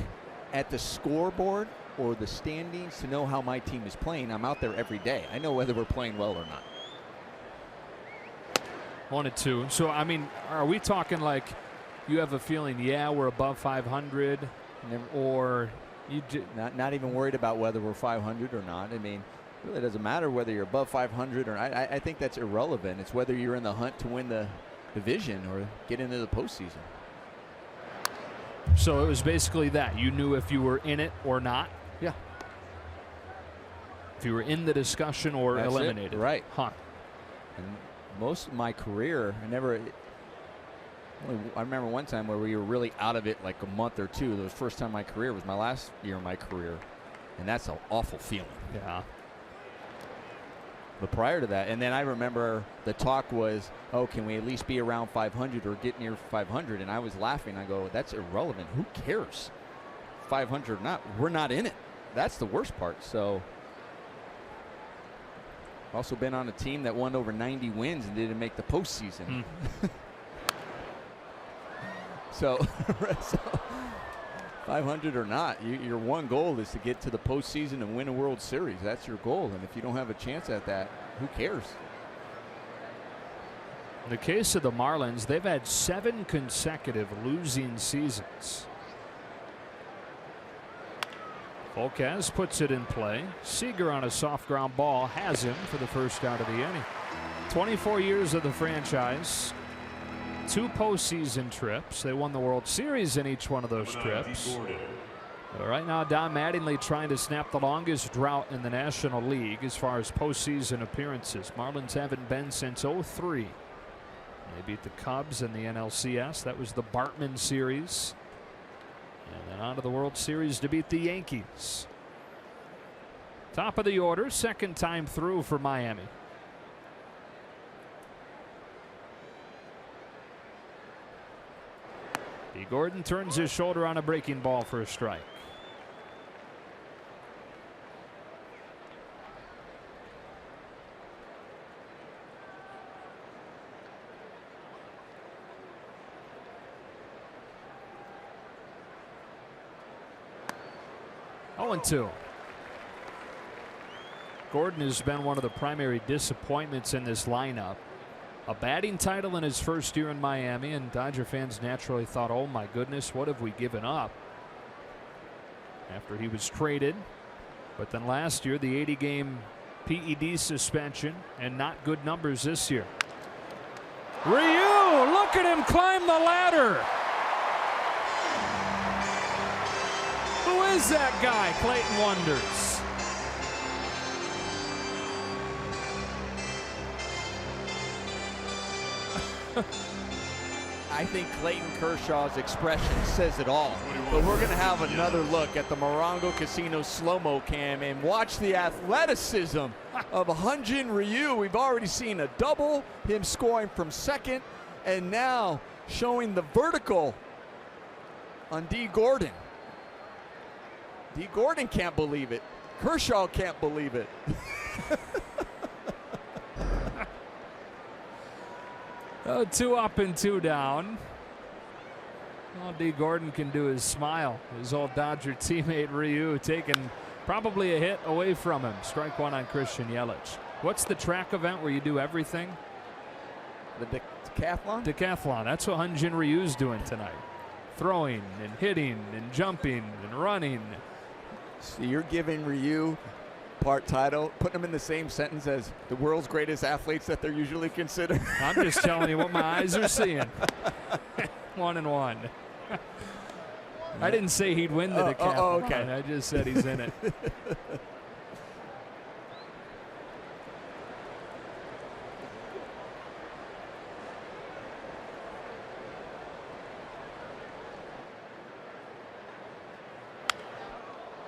at the scoreboard or the standings to know how my team is playing. I'm out there every day. I know whether we're playing well or not. 1-2. So I mean, are we talking like you have a feeling, yeah, we're above 500, or you not even worried about whether we're 500 or not? I mean, it really doesn't matter whether you're above 500 or not. I think that's irrelevant. It's whether you're in the hunt to win the division or get into the postseason. So it was basically that you knew if you were in it or not. Yeah. If you were in the discussion or that's eliminated. It. Right. Huh. And most of my career, I remember one time where we were really out of it like a month or two. The first time in my career was my last year of my career, and that's an awful feeling. Yeah. But prior to that, and then I remember the talk was, oh, can we at least be around 500 or get near 500? And I was laughing. I go, that's irrelevant. Who cares? 500 or not, we're not in it. That's the worst part. So also been on a team that won over 90 wins and didn't make the postseason. So 500 or not, your one goal is to get to the postseason and win a World Series. That's your goal. And if you don't have a chance at that, who cares? In the case of the Marlins, they've had 7 consecutive losing seasons. Volquez puts it in play. Seager on a soft ground ball has him for the first out of the inning. 24 years of the franchise. 2 postseason trips. They won the World Series in each one of those trips. But right now, Don Mattingly trying to snap the longest drought in the National League as far as postseason appearances. Marlins haven't been since '03. They beat the Cubs in the NLCS. That was the Bartman series. And then on to the World Series to beat the Yankees. Top of the order, second time through for Miami. D. Gordon turns his shoulder on a breaking ball for a strike. Oh, 0-2. Gordon has been one of the primary disappointments in this lineup. A batting title in his first year in Miami, and Dodger fans naturally thought, oh my goodness, what have we given up? After he was traded. But then last year, the 80-game PED suspension and not good numbers this year. Ryu, look at him climb the ladder. Who is that guy? Clayton wonders. I think Clayton Kershaw's expression says it all. But we're going to have another look at the Morongo Casino slow-mo cam and watch the athleticism of Hyun-Jin Ryu. We've already seen a double, him scoring from second, and now showing the vertical on D. Gordon. D. Gordon can't believe it. Kershaw can't believe it. 2 up and 2 down. All D. Gordon can do is smile. His old Dodger teammate Ryu taking probably a hit away from him. Strike one on Christian Yelich. What's the track event where you do everything? The decathlon? Decathlon. That's what Hyun-Jin Ryu's doing tonight. Throwing and hitting and jumping and running. So you're giving Ryu part title, putting him in the same sentence as the world's greatest athletes that they're usually considered. I'm just telling you what my eyes are seeing. 1-1. I didn't say he'd win the decathlon. Oh, okay. I just said he's in it.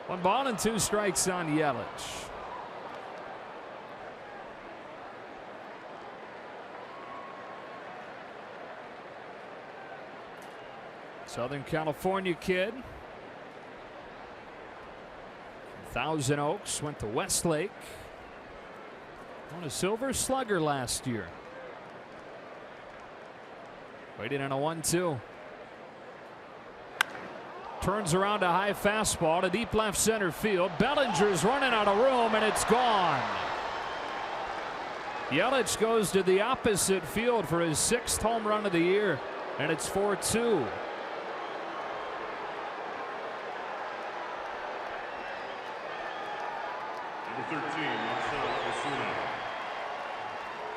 One ball and two strikes on Yelich. Southern California kid. Thousand Oaks, went to Westlake. Won a Silver Slugger last year. Waiting on a 1-2. Turns around a high fastball to deep left center field. Bellinger's running out of room and it's gone. Yelich goes to the opposite field for his 6th home run of the year, and it's 4-2.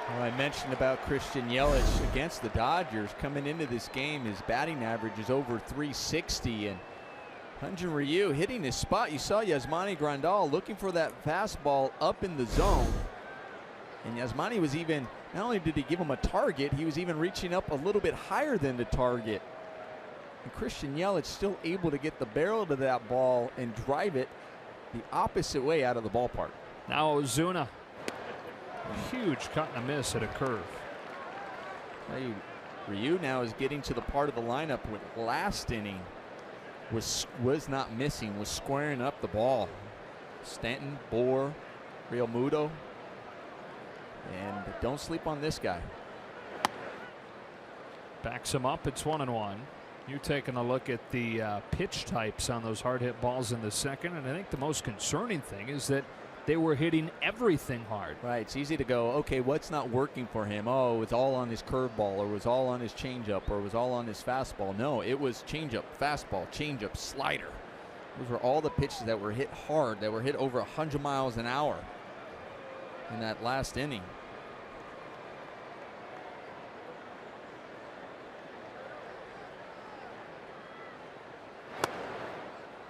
Well, I mentioned about Christian Yelich against the Dodgers. Coming into this game, his batting average is over 360, and Hyun-Jin Ryu hitting his spot. You saw Yasmani Grandal looking for that fastball up in the zone, and Yasmani was even, not only did he give him a target, he was even reaching up a little bit higher than the target. And Christian Yelich still able to get the barrel to that ball and drive it the opposite way out of the ballpark. Now Ozuna. Huge cut and a miss at a curve. Ryu now is getting to the part of the lineup with last inning was not missing, was squaring up the ball. Stanton, Bohr, Real Muto, and don't sleep on this guy. Backs him up. It's 1-1. You're taking a look at the pitch types on those hard hit balls in the second, and I think the most concerning thing is that they were hitting everything hard. Right. It's easy to go, okay, what's not working for him? Oh, it was all on his curveball, or it was all on his changeup, or it was all on his fastball. No, it was changeup, fastball, changeup, slider. Those were all the pitches that were hit hard, that were hit over 100 miles an hour in that last inning.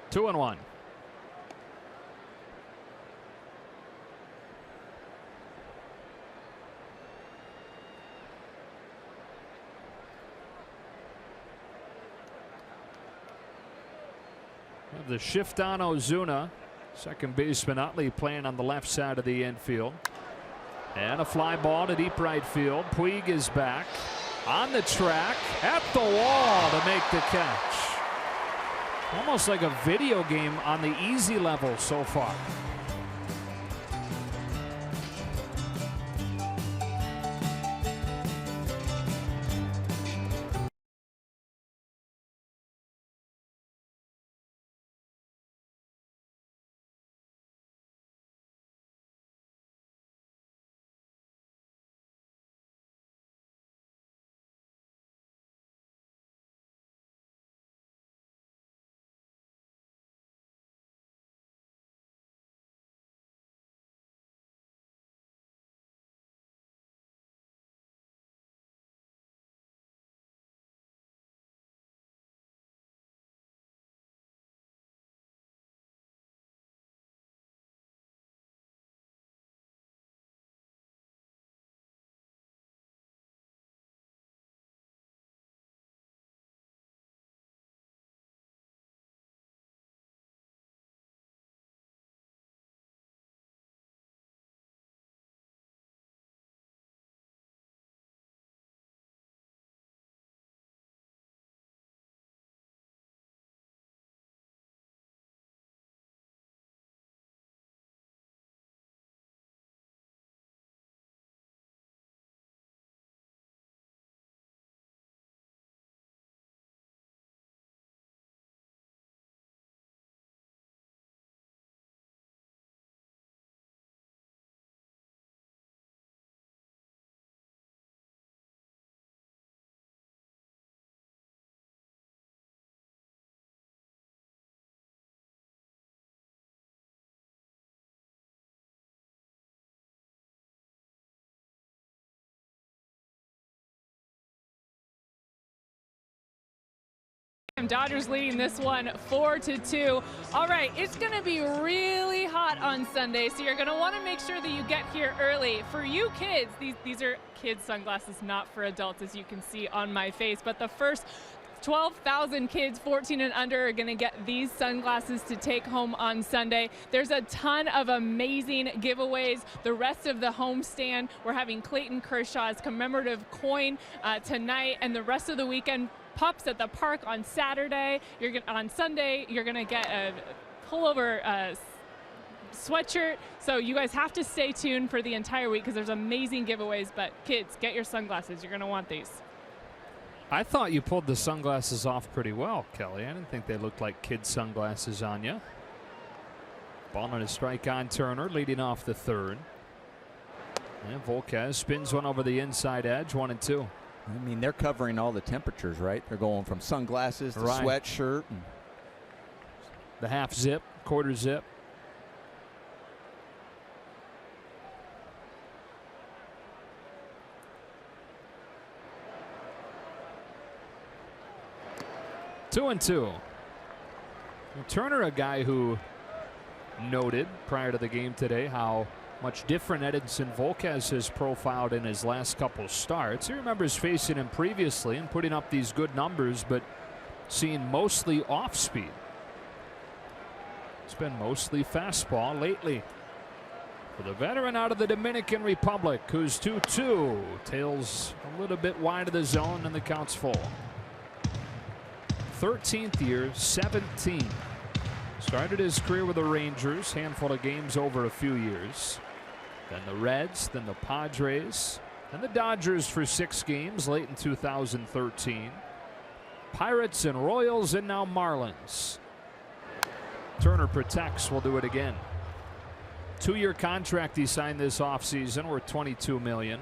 Two and one. The shift on Ozuna. Second baseman Utley playing on the left side of the infield. And a fly ball to deep right field. Puig is back on the track at the wall to make the catch. Almost like a video game on the easy level so far. Dodgers leading this one 4-2. All right, it's going to be really hot on Sunday, so you're going to want to make sure that you get here early. For you kids, these are kids' sunglasses, not for adults, as you can see on my face, but the first 12,000 kids 14 and under are going to get these sunglasses to take home on Sunday. There's a ton of amazing giveaways. The rest of the homestand, we're having Clayton Kershaw's commemorative coin tonight, and the rest of the weekend, pups at the park on Saturday. On Sunday, you're going to get a pullover sweatshirt. So you guys have to stay tuned for the entire week because there's amazing giveaways. But kids, get your sunglasses. You're going to want these. I thought you pulled the sunglasses off pretty well, Kelly. I didn't think they looked like kid sunglasses on you. Ball on a strike on Turner, leading off the third. And Volquez spins one over the inside edge, 1-2. I mean, they're covering all the temperatures, right? They're going from sunglasses to sweatshirt. And the half zip, quarter zip. Two and two. Turner, a guy who noted prior to the game today how much different Edinson Volquez has profiled in his last couple starts. He remembers facing him previously and putting up these good numbers, but seeing mostly off speed. It's been mostly fastball lately for the veteran out of the Dominican Republic, who's 2-2. Tails a little bit wide of the zone, and the count's full. 13th year, 17. Started his career with the Rangers, handful of games over a few years. Then the Reds, then the Padres, then the Dodgers for 6 games late in 2013. Pirates and Royals, and now Marlins. Turner protects, will do it again. 2-year contract he signed this offseason worth $22 million.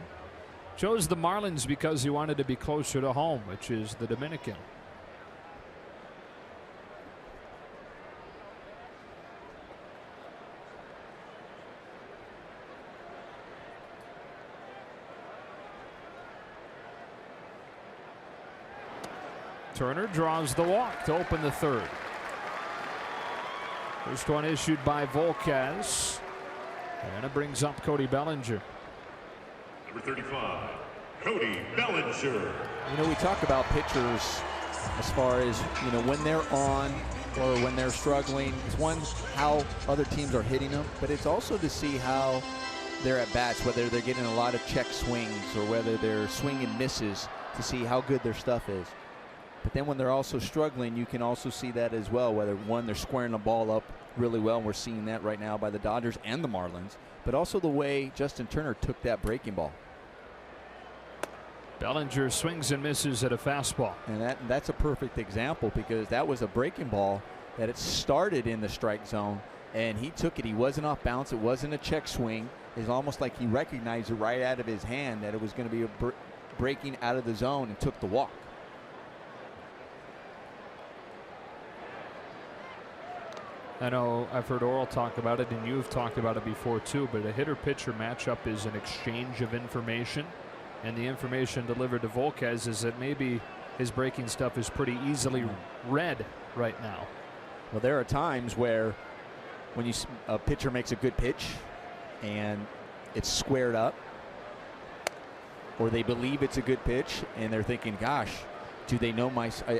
Chose the Marlins because he wanted to be closer to home, which is the Dominican. Turner draws the walk to open the third. First one issued by Volquez, and it brings up Cody Bellinger. Number 35, Cody Bellinger. You know, we talk about pitchers as far as, you know, when they're on or when they're struggling. It's one, how other teams are hitting them, but it's also to see how they're at bats, whether they're getting a lot of check swings or whether they're swinging misses, to see how good their stuff is. But then when they're also struggling, you can also see that as well, whether one, they're squaring the ball up really well, and we're seeing that right now by the Dodgers and the Marlins, but also the way Justin Turner took that breaking ball. Bellinger swings and misses at a fastball. And that's a perfect example, because that was a breaking ball that it started in the strike zone, and he took it. He wasn't off balance. It wasn't a check swing. It's almost like he recognized it right out of his hand that it was going to be a breaking out of the zone, and took the walk. I know I've heard Oral talk about it, and you've talked about it before too, but a hitter-pitcher matchup is an exchange of information, and the information delivered to Volquez is that maybe his breaking stuff is pretty easily read right now. Well, there are times where when a pitcher makes a good pitch and it's squared up, or they believe it's a good pitch and they're thinking, gosh, do they know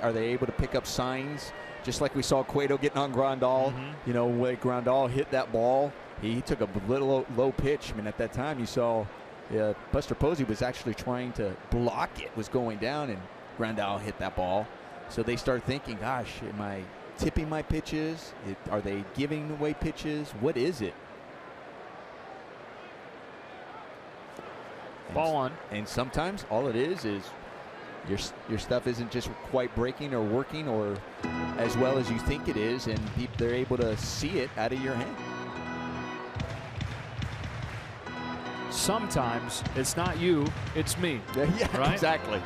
are they able to pick up signs? Just like we saw Cueto getting on Grandal, you know, when Grandal hit that ball, he took a little low pitch. I mean, at that time you saw Buster Posey was actually trying to block it, was going down, and Grandal hit that ball. So they start thinking, gosh, am I tipping my pitches? Are they giving away pitches? What is it? Ball on. And sometimes all it is your stuff isn't just quite breaking or working or as well as you think it is, and they're able to see it out of your hand. Sometimes it's not you, it's me. Yeah, right? Exactly.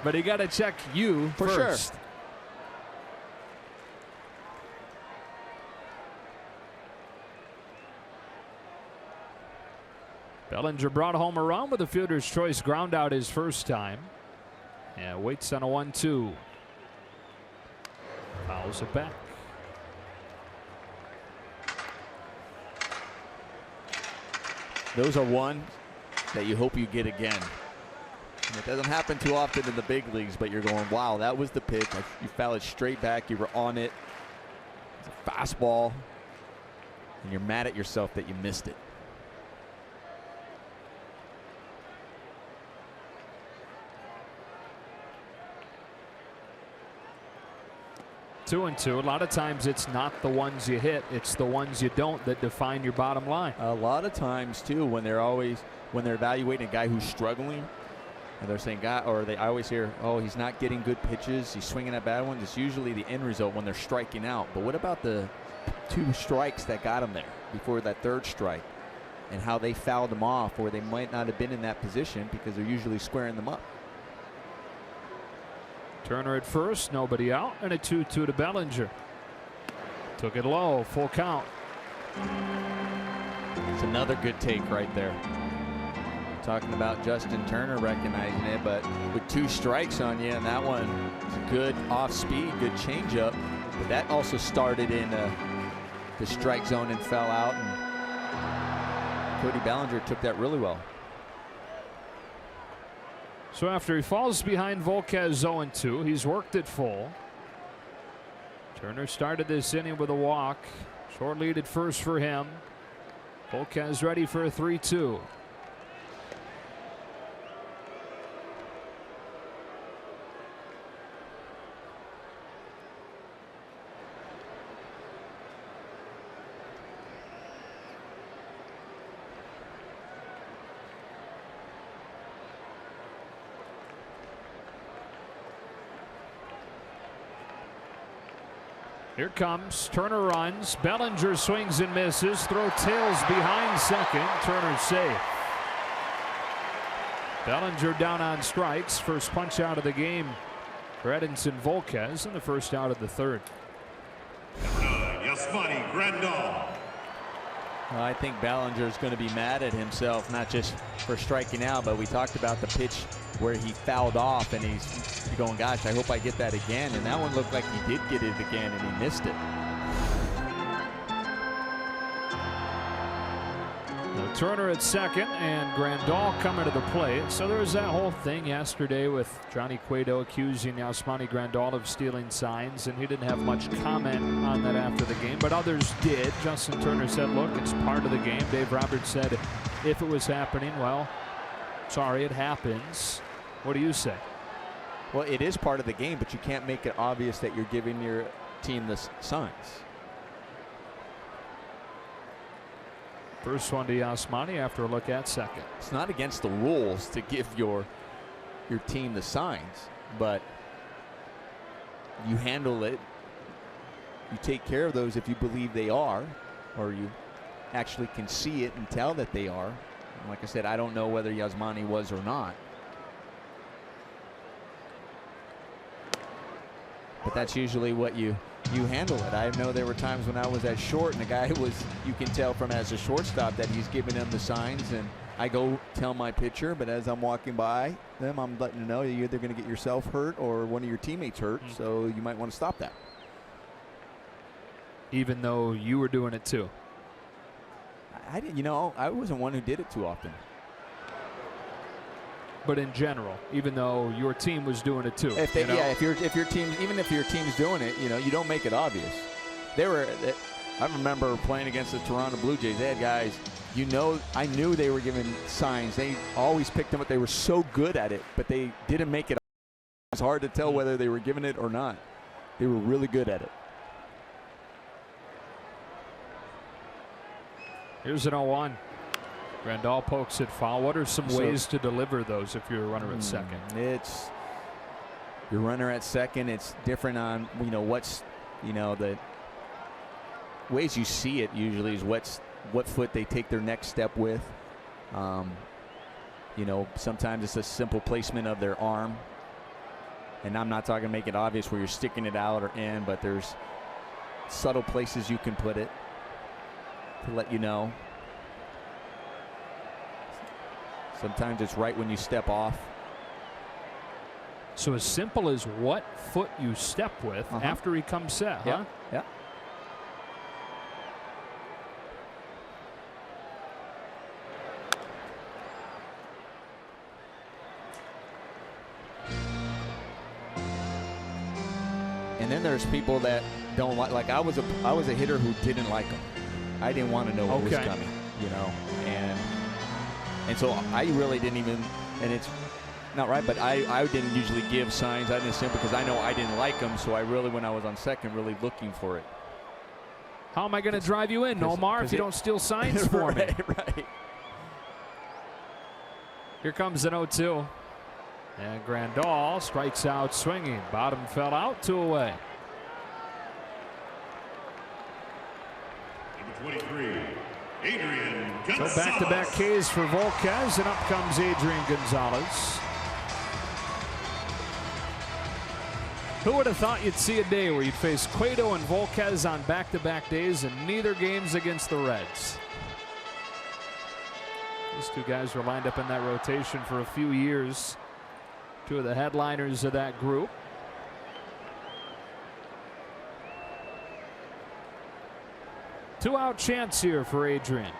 But you got to check you for first. Sure. Bellinger brought home a run with a fielder's choice ground out his first time. Yeah, waits on a 1-2. Fouls it back. Those are ones that you hope you get again. And it doesn't happen too often in the big leagues, but you're going, wow, that was the pitch. You foul it straight back. You were on it. It's a fastball. And you're mad at yourself that you missed it. Two and two. A lot of times it's not the ones you hit, it's the ones you don't that define your bottom line. A lot of times too, when they're evaluating a guy who's struggling, and they're saying, I always hear, oh, he's not getting good pitches, he's swinging at bad ones. It's usually the end result when they're striking out. But what about the 2 strikes that got him there before that 3rd strike, and how they fouled him off, or they might not have been in that position because they're usually squaring them up. Turner at first, nobody out, and a 2-2 to Bellinger. Took it low, full count. It's another good take right there. Talking about Justin Turner recognizing it, but with 2 strikes on you, and that one is a good off speed, good changeup. But that also started in the strike zone and fell out, and Cody Bellinger took that really well. So after he falls behind Volquez 0-2, he's worked it full. Turner started this inning with a walk. Short lead at first for him. Volquez ready for a 3-2. Here comes Turner, runs. Bellinger swings and misses. Throw tails behind second. Turner safe. Bellinger down on strikes. First punch out of the game for Edinson Volquez in the first out of the 3rd. Yasmani Grandal. Well, I think Bellinger is going to be mad at himself, not just for striking out, but we talked about the pitch where he fouled off, and he's going, gosh, I hope I get that again. And that one looked like he did get it again, and he missed it. Now Turner at second, and Grandal coming to the plate. So there was that whole thing yesterday with Johnny Cueto accusing Yasmani Grandal of stealing signs, and he didn't have much comment on that after the game, but others did. Justin Turner said, look, it's part of the game. Dave Roberts said if it was happening, well, sorry, it happens. What do you say? Well, it is part of the game, but you can't make it obvious that you're giving your team the signs. First one to Yasmani after a look at second. It's not against the rules to give your team the signs, but you handle it. You take care of those if you believe they are, or you actually can see it and tell that they are. And like I said, I don't know whether Yasmani was or not. But that's usually what you handle it. I know there were times when I was at short and the guy was, you can tell from as a shortstop that he's giving them the signs, and I go tell my pitcher, but as I'm walking by them, I'm letting them know you're either going to get yourself hurt or one of your teammates hurt, so you might want to stop that. Even though you were doing it too. I didn't, I wasn't one who did it too often. But in general, even though your team was doing it too. If your team, even if your team's doing it, you don't make it obvious. I remember playing against the Toronto Blue Jays. They had guys, I knew they were giving signs. They always picked them up. They were so good at it, but they didn't make it. It was hard to tell whether they were giving it or not. They were really good at it. Here's an 0-1. Grandal pokes it foul. What are some ways to deliver those if you're a runner at second? It's your runner at second. It's different on what's the ways you see it usually is what foot they take their next step with. Sometimes it's a simple placement of their arm, and I'm not talking make it obvious where you're sticking it out or in, but there's subtle places you can put it to let you know. Sometimes it's right when you step off. So as simple as what foot you step with after he comes set, huh? Yeah. And then there's people that don't like I was a hitter who didn't like him. I didn't want to know what was coming, you know, and so I really didn't even, and it's not right, but I didn't usually give signs. I didn't simply because I know I didn't like him, so I really, when I was on second, really looking for it. How am I going to drive you in, Nomar, if you don't steal signs for me? Right. Here comes an 0-2. And Grandal strikes out swinging. Bottom fell out, 2 away. Number 23, Adrian Gonzalez. So back-to-back Ks for Volquez, and up comes Adrian Gonzalez. Who would have thought you'd see a day where you'd face Cueto and Volquez on back-to-back days, and neither games against the Reds? These two guys were lined up in that rotation for a few years. Two of the headliners of that group. Two-out chance here for Adrian.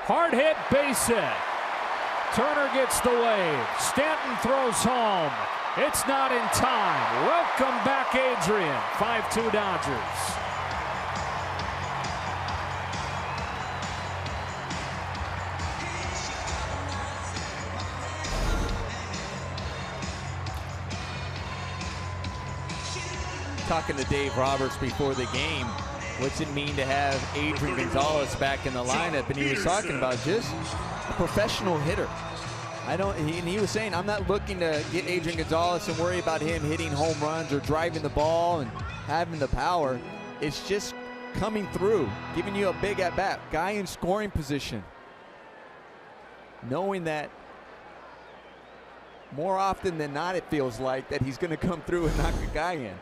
Hard hit, base hit. Turner gets the wave. Stanton throws home. It's not in time. Welcome back, Adrian. 5-2 Dodgers. Talking to Dave Roberts before the game, what's it mean to have Adrian Gonzalez back in the lineup? And he was talking about just a professional hitter. He was saying, I'm not looking to get Adrian Gonzalez and worry about him hitting home runs or driving the ball and having the power. It's just coming through, giving you a big at-bat, guy in scoring position. Knowing that more often than not, it feels like that he's going to come through and knock a guy in.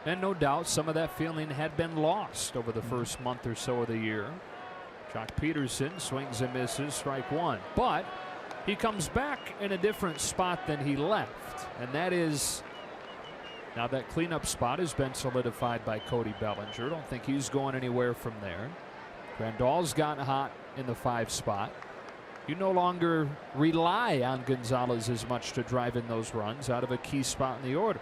And no doubt some of that feeling had been lost over the first month or so of the year. Jock Peterson swings and misses, strike one. But he comes back in a different spot than he left. And that is, now that cleanup spot has been solidified by Cody Bellinger. Don't think he's going anywhere from there. Grandal's gotten hot in the 5 spot. You no longer rely on Gonzalez as much to drive in those runs out of a key spot in the order.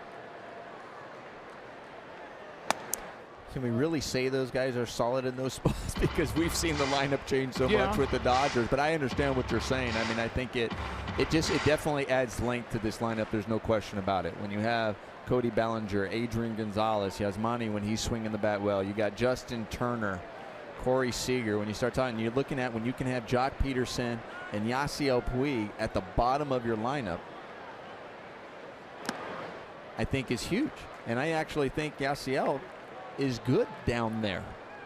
Can we really say those guys are solid in those spots? Because we've seen the lineup change so much with the Dodgers. But I understand what you're saying. I mean, I think it definitely adds length to this lineup. There's no question about it. When you have Cody Bellinger, Adrian Gonzalez, Yasmani when he's swinging the bat well. You got Justin Turner, Corey Seager. When you start talking, you're looking at when you can have Jock Peterson and Yasiel Puig at the bottom of your lineup, I think is huge. And I actually think Yasiel is good down there.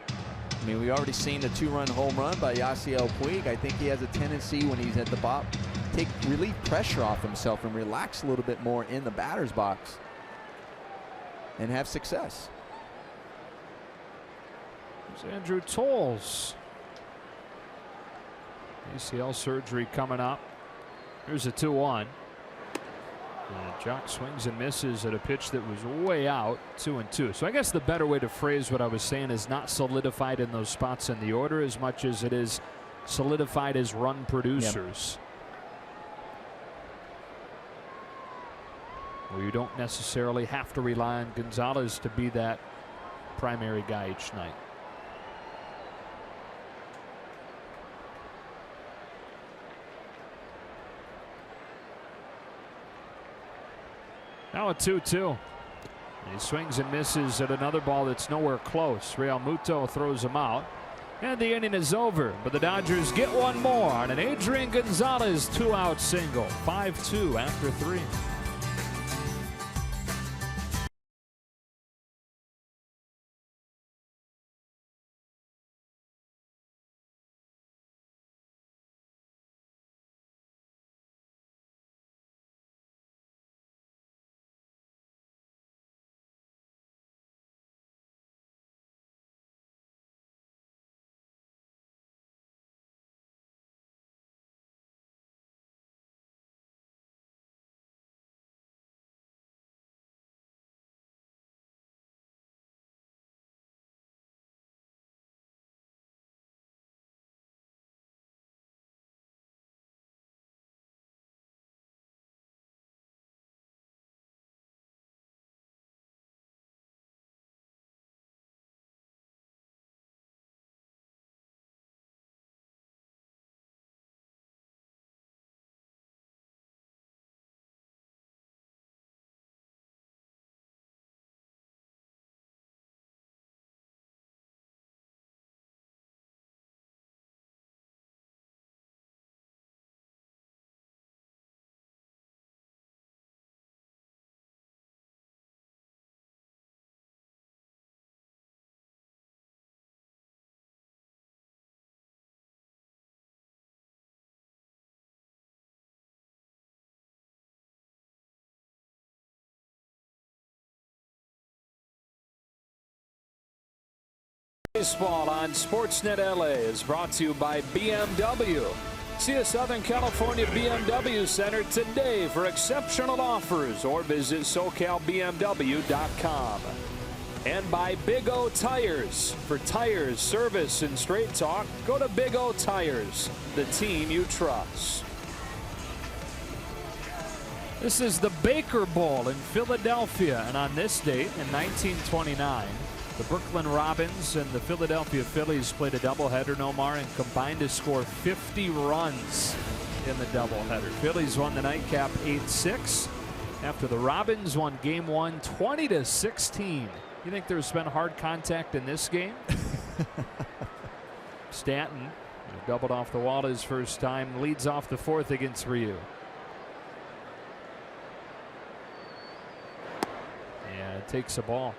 I mean, we've already seen the 2-run home run by Yasiel Puig. I think he has a tendency when he's at the bottom, take relief pressure off himself and relax a little bit more in the batter's box and have success. There's Andrew Tolles. ACL surgery coming up. Here's a 2-1. Jock swings and misses at a pitch that was way out, 2-2. So I guess the better way to phrase what I was saying is not solidified in those spots in the order as much as it is solidified as run producers. Where you don't necessarily have to rely on Gonzalez to be that primary guy each night. Now a 2-2. He swings and misses at another ball that's nowhere close. Real Muto throws him out. And the inning is over. But the Dodgers get one more on an Adrian Gonzalez 2-out single. 5-2 after 3. Baseball on Sportsnet LA is brought to you by BMW. See a Southern California BMW Center today for exceptional offers or visit SoCalBMW.com. And by Big O Tires. For tires, service, and straight talk, go to Big O Tires, the team you trust. This is the Baker Bowl in Philadelphia, and on this date in 1929, the Brooklyn Robins and the Philadelphia Phillies played a doubleheader, Nomar, and combined to score 50 runs in the doubleheader. Phillies won the nightcap 8-6 after the Robins won game 1 20-16. You think there's been hard contact in this game? Stanton doubled off the wall his first time, leads off the fourth against Ryu. And it takes a ball.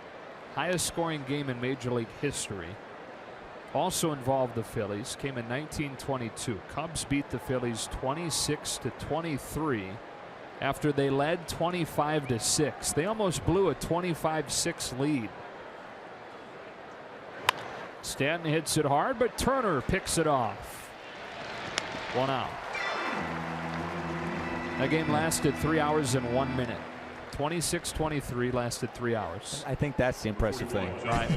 Highest scoring game in Major League history. Also involved the Phillies. Came in 1922. Cubs beat the Phillies 26-23 after they led 25-6. They almost blew a 25-6 lead. Stanton hits it hard, but Turner picks it off. 1 out. That game lasted 3 hours and 1 minute. 26-23, lasted 3 hours. I think that's the impressive thing. Right.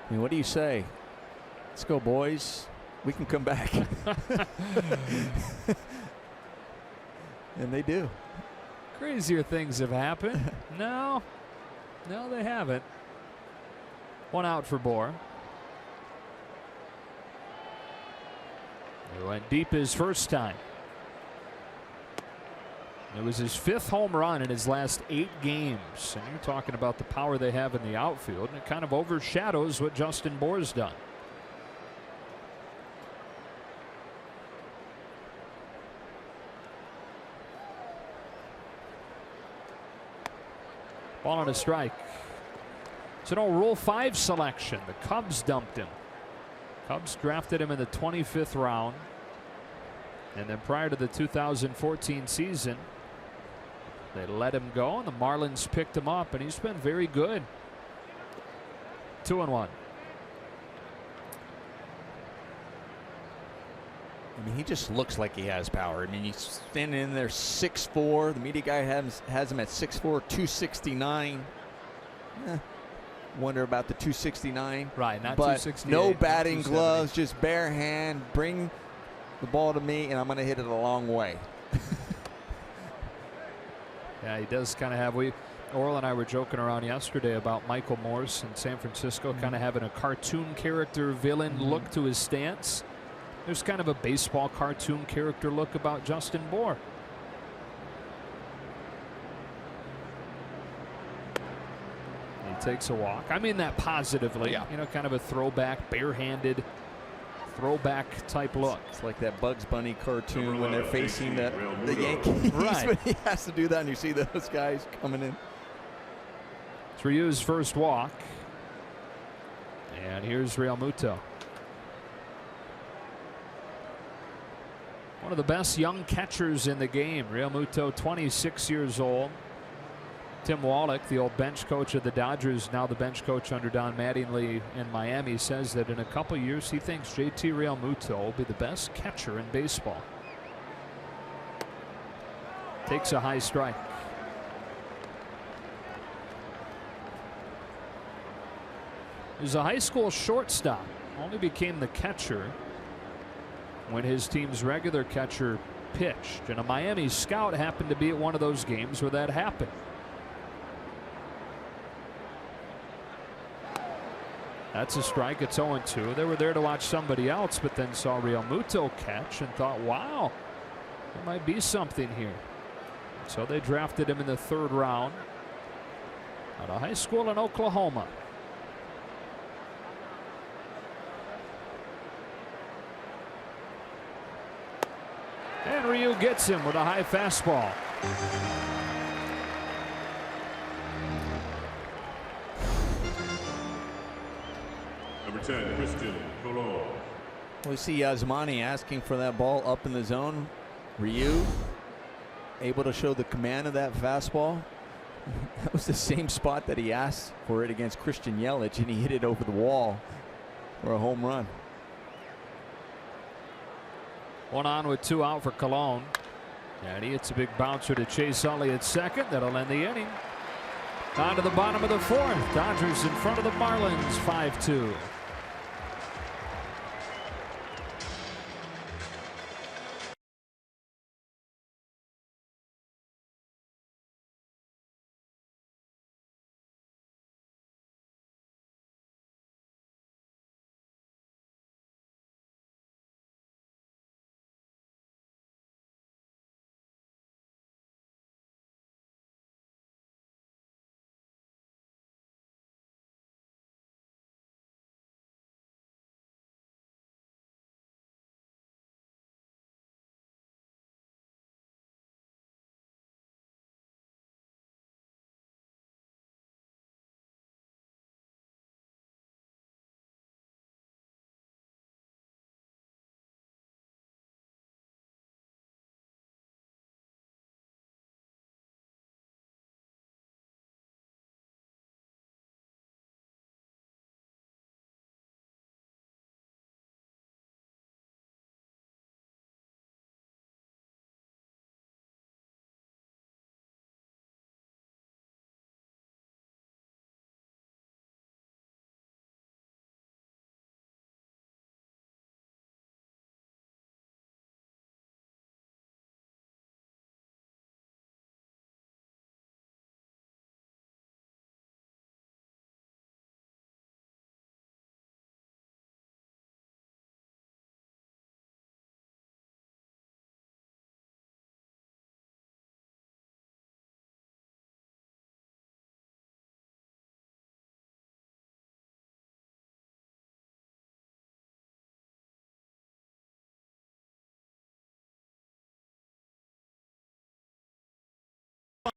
I mean, what do you say? Let's go, boys. We can come back. And they do. Crazier things have happened. No, they haven't. 1 out for Bohr. He went deep his first time. It was his 5th home run in his last 8 games. And you're talking about the power they have in the outfield, and it kind of overshadows what Justin Bohr's done. Ball on a strike. It's an old Rule 5 selection. The Cubs dumped him. Cubs drafted him in the 25th round. And then prior to the 2014 season, they let him go, and the Marlins picked him up, and he's been very good. 2-1. I mean, he just looks like he has power. I mean, he's standing in there 6'4". The media guy has him at 6'4", 269. Wonder about the 269. Right, not but 268. no batting gloves, just bare hand. Bring the ball to me, and I'm going to hit it a long way. Yeah, he does kind of have. Orel and I were joking around yesterday about Michael Morse in San Francisco kind of having a cartoon character villain look to his stance. There's kind of a baseball cartoon character look about Justin Bohr. He takes a walk. I mean that positively. Yeah. You know, kind of a throwback, barehanded throwback type look. It's like that Bugs Bunny cartoon when they're facing the Yankees. Right. But he has to do that, and you see those guys coming in. It's Ryu's first walk. And here's Real Muto. One of the best young catchers in the game. Real Muto, 26 years old. Tim Wallach, the old bench coach of the Dodgers, now the bench coach under Don Mattingly in Miami, says that in a couple years he thinks JT Real Muto will be the best catcher in baseball. Takes a high strike. He's a high school shortstop. Only became the catcher when his team's regular catcher pitched. And a Miami scout happened to be at one of those games where that happened. That's a strike. It's 0-2. They were there to watch somebody else, but then saw Real Muto catch and thought, wow, there might be something here. So they drafted him in the 3rd round out of high school in Oklahoma. And Ryu gets him with a high fastball. Number 10, Christian Colon. We see Yasmani asking for that ball up in the zone. Ryu able to show the command of that fastball. That was the same spot that he asked for it against Christian Yelich, and he hit it over the wall for a home run. 1 on with 2 out for Colon. And he hits a big bouncer to Chase Utley at second. That'll end the inning. On to the bottom of the 4th. Dodgers in front of the Marlins 5-2.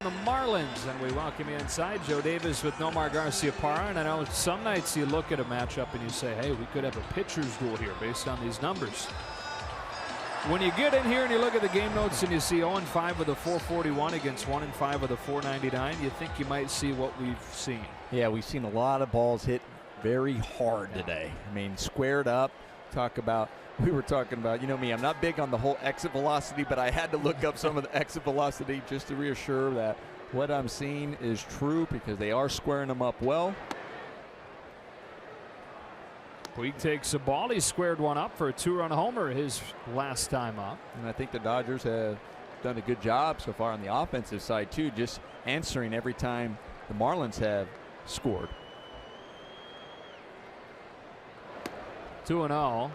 The Marlins, and we welcome you inside. Joe Davis with Nomar Garciaparra, and I know some nights you look at a matchup and you say, hey, we could have a pitcher's duel here based on these numbers. When you get in here and you look at the game notes and you see 0-5 with a 441 against 1-5 with a 499, you think you might see what we've seen. Yeah, we've seen a lot of balls hit very hard today. I mean, squared up. We were talking about, you know me, I'm not big on the whole exit velocity, but I had to look up some of the exit velocity just to reassure that what I'm seeing is true, because they are squaring them up well. Puig takes a ball. He squared one up for a 2-run homer his last time up. And I think the Dodgers have done a good job so far on the offensive side too, just answering every time the Marlins have scored. 2-0.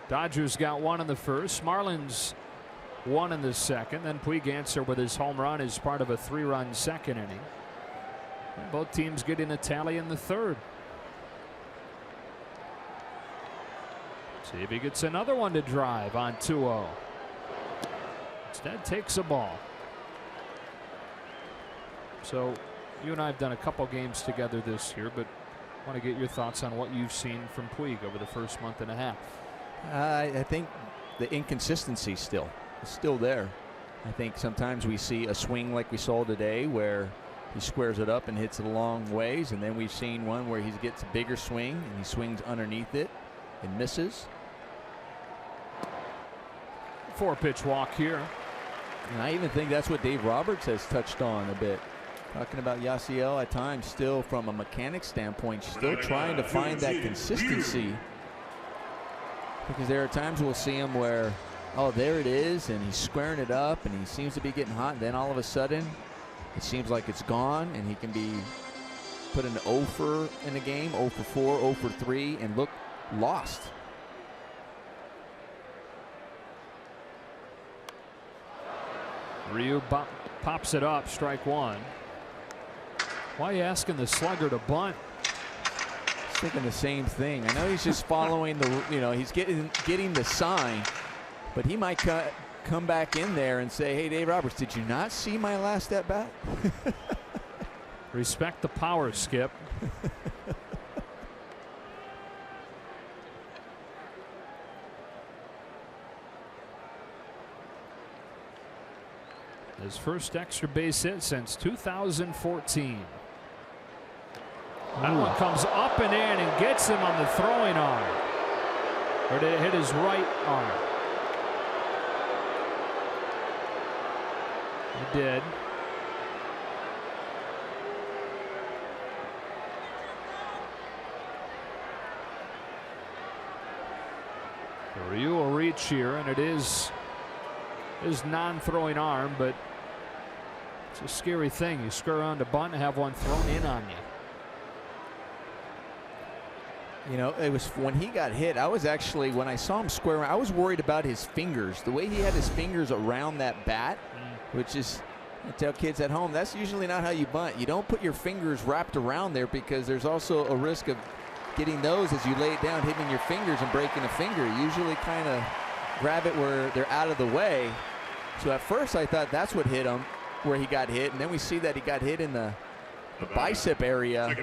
Dodgers got 1 in the first. Marlins 1 in the second. Then Puig answered with his home run as part of a 3-run second inning. And both teams getting a tally in the third. See if he gets another one to drive on 2-0. Instead takes a ball. So you and I have done a couple games together this year, but I want to get your thoughts on what you've seen from Puig over the first month and a half. I think the inconsistency is still there. I think sometimes we see a swing like we saw today where he squares it up and hits it a long ways, and then we've seen one where he gets a bigger swing and he swings underneath it and misses. 4-pitch walk here. And I even think that's what Dave Roberts has touched on a bit. Talking about Yasiel at times still from a mechanics standpoint, still trying to find that consistency. Because there are times we'll see him where, oh, there it is, and he's squaring it up, and he seems to be getting hot, and then all of a sudden, it seems like it's gone, and he can be put into 0 for in a game, 0 for 4, 0 for 3, and look lost. Ryu pops it up, strike 1. Why are you asking the slugger to bunt? Thinking the same thing. I know he's just following the, he's getting the sign, but he might come back in there and say, hey, Dave Roberts, did you not see my last at bat? Respect the power, Skip. As His first extra base hit since 2014. That one comes up and in and gets him on the throwing arm. Or did it hit his right arm? It did. Ryu will reach here, and it is his non-throwing arm, but it's a scary thing. You screw around a bunt and have one thrown in on you. You know, it was when he got hit, I was actually, when I saw him square around, I was worried about his fingers. The way he had his fingers around that bat, which is, I tell kids at home, that's usually not how you bunt. You don't put your fingers wrapped around there because there's also a risk of getting those as you lay it down, hitting your fingers and breaking a finger. You usually kind of grab it where they're out of the way. So at first I thought that's what hit him, where he got hit. And then we see that he got hit in the bicep area.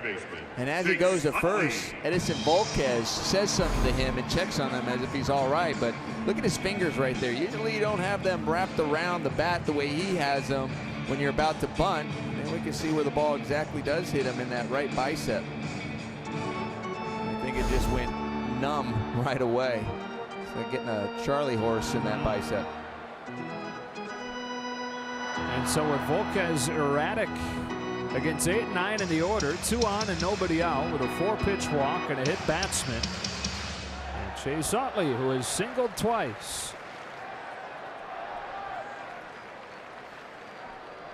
And as he goes to first, Edison Volquez says something to him and checks on him as if he's all right. But look at his fingers right there. Usually you don't have them wrapped around the bat the way he has them when you're about to bunt. And we can see where the ball exactly does hit him in that right bicep. I think it just went numb right away. It's like getting a Charlie horse in that bicep. And so with Volquez erratic against 8 and 9 in the order, 2 on and nobody out with a 4-pitch walk and a hit batsman. And Chase Utley, who has singled twice.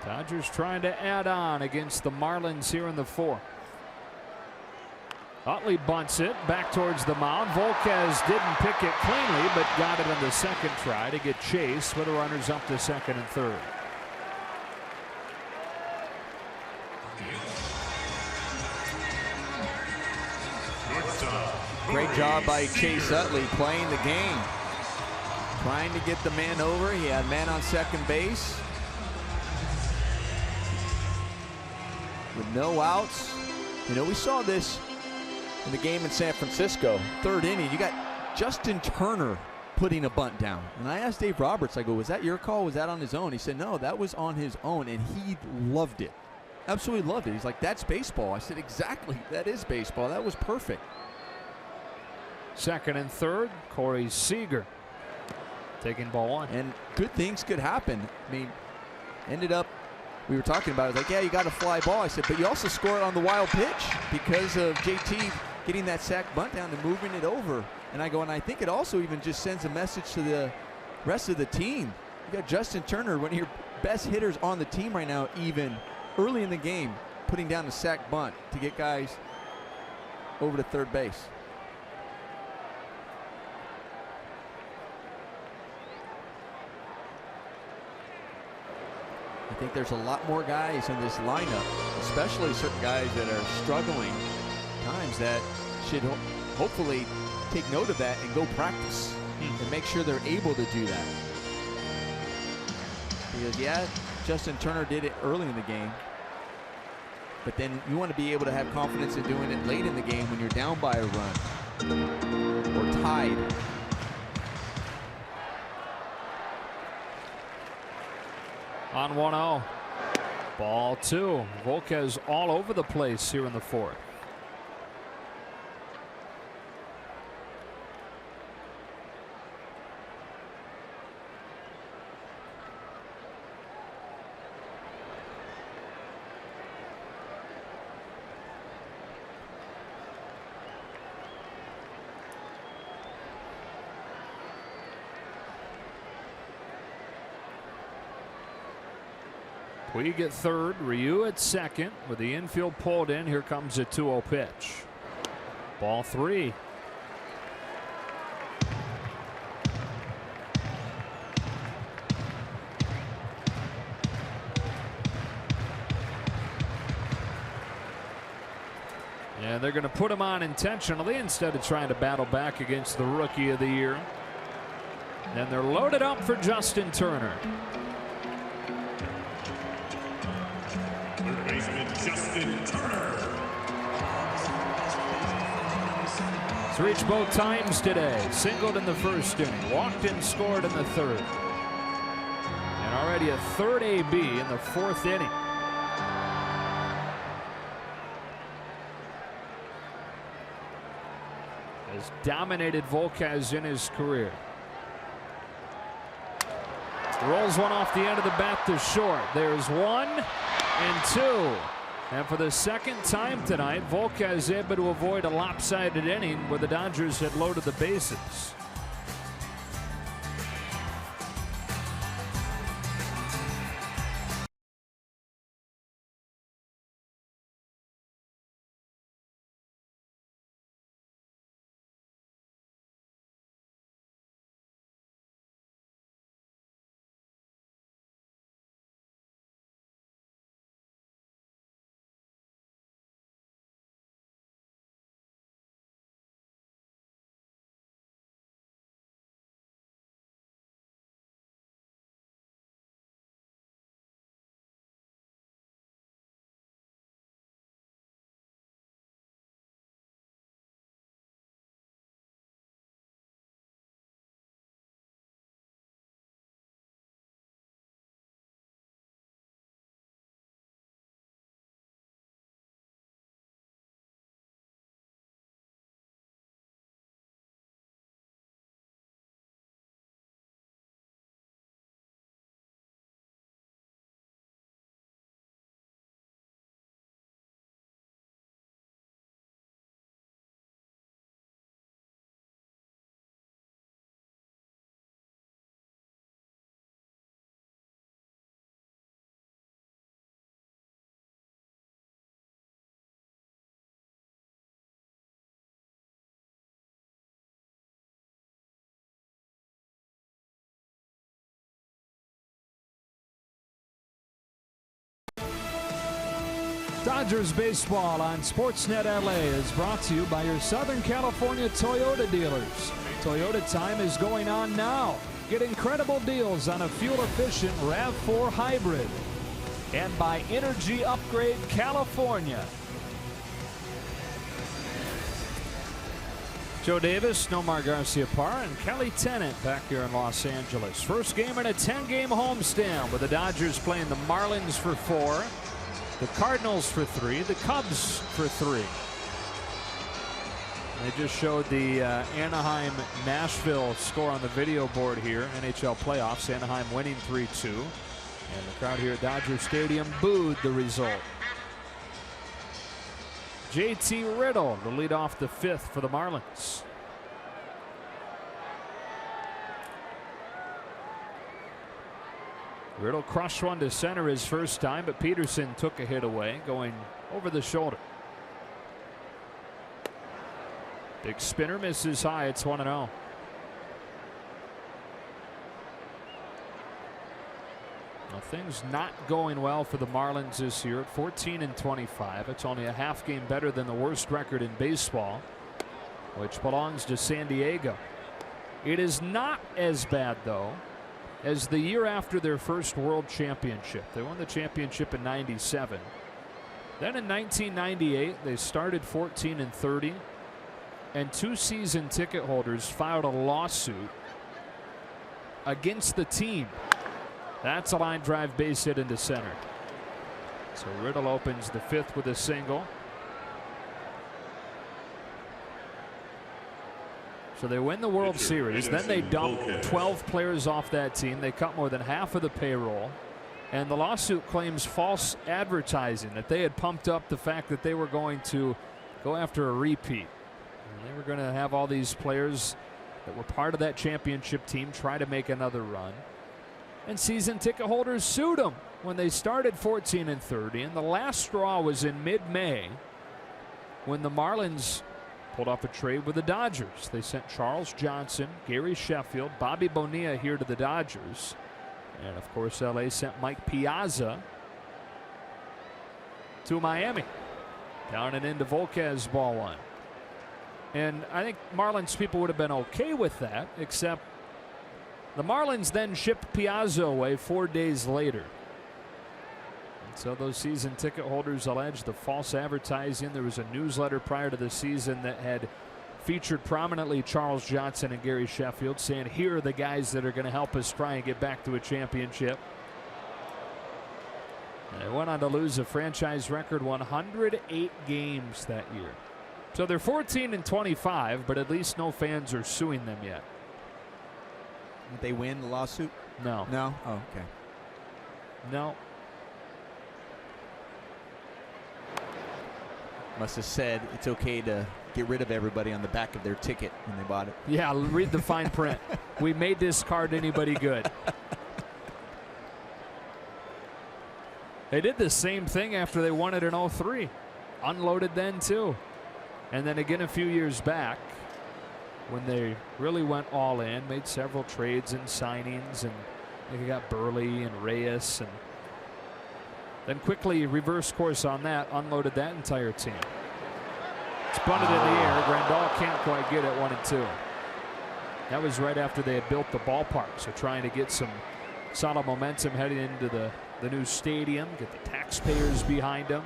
Dodgers trying to add on against the Marlins here in the 4th. Utley bunts it back towards the mound. Volquez didn't pick it cleanly, but got it on the second try to get Chase with the runners up to second and third. Great job by Chase Utley playing the game. Trying to get the man over. He had man on second base. With no outs. You know, we saw this in the game in San Francisco. 3rd inning, you got Justin Turner putting a bunt down. And I asked Dave Roberts, I go, was that your call? Was that on his own? He said, no, that was on his own. And he loved it. Absolutely loved it. He's like, that's baseball. I said, exactly. That is baseball. That was perfect. Second and third, Corey Seager taking ball 1. And good things could happen. I mean, ended up, we were talking about it, like, yeah, you got a fly ball. I said, but you also score it on the wild pitch because of JT getting that sac bunt down and moving it over. And I go, and I think it also even just sends a message to the rest of the team. You got Justin Turner, one of your best hitters on the team right now, even early in the game, putting down the sac bunt to get guys over to third base. I think there's a lot more guys in this lineup, especially certain guys that are struggling times, that should hopefully take note of that and go practice and make sure they're able to do that. Because, yeah, Justin Turner did it early in the game, but then you want to be able to have confidence in doing it late in the game when you're down by a run or tied. On 1-0. Ball 2. Volquez all over the place here in the 4th. Puig at third, Ryu at second with the infield pulled in. Here comes a 2-0 pitch. Ball 3. And they're going to put him on intentionally instead of trying to battle back against the Rookie of the Year. And they're loaded up for Justin Turner. Justin Turner. He's reached both times today. Singled in the first inning, walked and scored in the third. And already already a third AB in the fourth inning. Has dominated Volquez in his career. Rolls one off the end of the bat to short. There's 1 and 2. And for the second time tonight, Volquez able to avoid a lopsided inning where the Dodgers had loaded the bases. Dodgers baseball on Sportsnet LA is brought to you by your Southern California Toyota dealers. Toyota time is going on now. Get incredible deals on a fuel-efficient RAV4 hybrid. And by Energy Upgrade California. Joe Davis, Nomar Garciaparra, and Kelly Tennant back here in Los Angeles. First game in a 10-game homestand with the Dodgers playing the Marlins for 4. The Cardinals for 3, the Cubs for 3. They just showed the Anaheim-Nashville score on the video board here. NHL playoffs, Anaheim winning 3-2. And the crowd here at Dodger Stadium booed the result. JT Riddle to lead off the 5th for the Marlins. Riddle crushed one to center his first time, but Peterson took a hit away, going over the shoulder. Big spinner misses high. It's 1-0. Now, things not going well for the Marlins this year at 14-25. It's only a half game better than the worst record in baseball, which belongs to San Diego. It is not as bad, though, as the year after their first World Championship. They won the championship in '97. Then in 1998, they started 14-30, and 2 season ticket holders filed a lawsuit against the team. That's a line drive base hit into center. So Riddle opens the 5th with a single. So they win the World Series. Then they dump 12 players off that team. They cut more than half of the payroll. And the lawsuit claims false advertising, that they had pumped up the fact that they were going to go after a repeat. And they were going to have all these players that were part of that championship team try to make another run. And season ticket holders sued them when they started 14-30. And the last straw was in mid-May when the Marlins pulled off a trade with the Dodgers. They sent Charles Johnson, Gary Sheffield, Bobby Bonilla here to the Dodgers. And of course, LA sent Mike Piazza to Miami. Down and into Volquez, ball 1. And I think Marlins people would have been okay with that, except the Marlins then shipped Piazza away 4 days later. So those season ticket holders allege the false advertising. There was a newsletter prior to the season that had featured prominently Charles Johnson and Gary Sheffield, saying here are the guys that are going to help us try and get back to a championship. They went on to lose a franchise record 108 games that year. So they're 14-25, but at least no fans are suing them yet. Did they win the lawsuit? No. No? Oh, okay. No. Must have said it's okay to get rid of everybody on the back of their ticket when they bought it. Yeah, read the fine print. We made this card anybody good. They did the same thing after they won it in 03. Unloaded then too. And then again a few years back when they really went all in, made several trades and signings, and they got Burley and Reyes, and then quickly reversed course on that, unloaded that entire team. It's bunted in the air. Grandal can't quite get it, 1-2. That was right after they had built the ballpark, so trying to get some solid momentum heading into the new stadium, get the taxpayers behind them.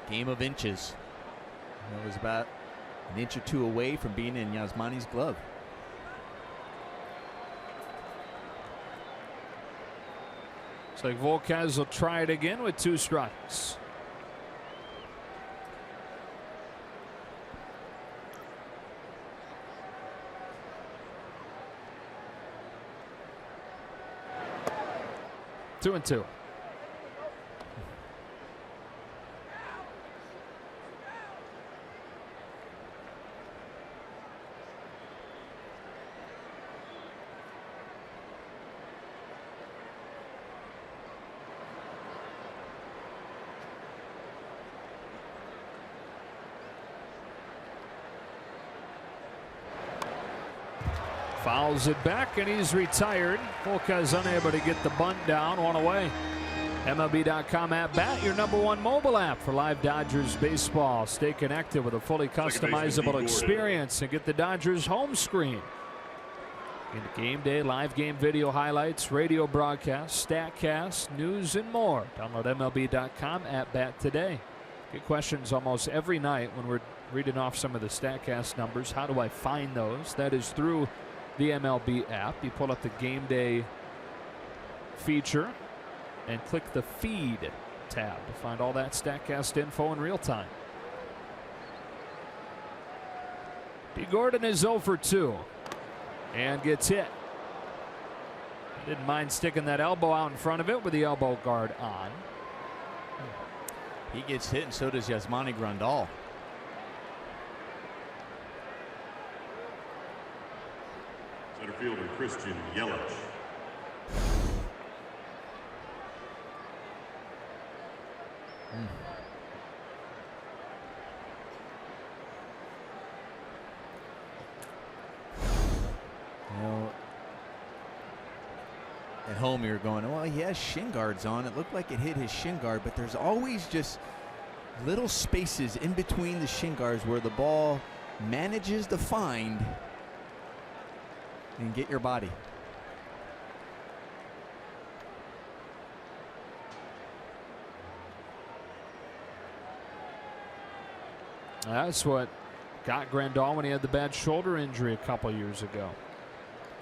Game of inches. That was about an inch or two away from being in Yasmani's glove. Looks like Volquez will try it again with 2 strikes. Two and two. Fouls it back, and he's retired. Volquez unable to get the bunt down, 1 away. MLB.com at bat, your #1 mobile app for live Dodgers baseball. Stay connected with a fully customizable experience and get the Dodgers home screen. In game day, live game video highlights, radio broadcasts, StatCast, news, and more. Download MLB.com at bat today. Get questions almost every night when we're reading off some of the StatCast numbers. How do I find those? That is through the MLB app. You pull up the game day feature and click the feed tab to find all that StatCast info in real time. B. Gordon is 0 for 2 and gets hit. Didn't mind sticking that elbow out in front of it with the elbow guard on. He gets hit, and so does Yasmani Grandal. Center fielder Christian Yelich. You know, at home you're going, well, he has shin guards on. It looked like it hit his shin guard, but there's always just little spaces in between the shin guards where the ball manages to find and get your body. That's what got Grandal when he had the bad shoulder injury a couple years ago.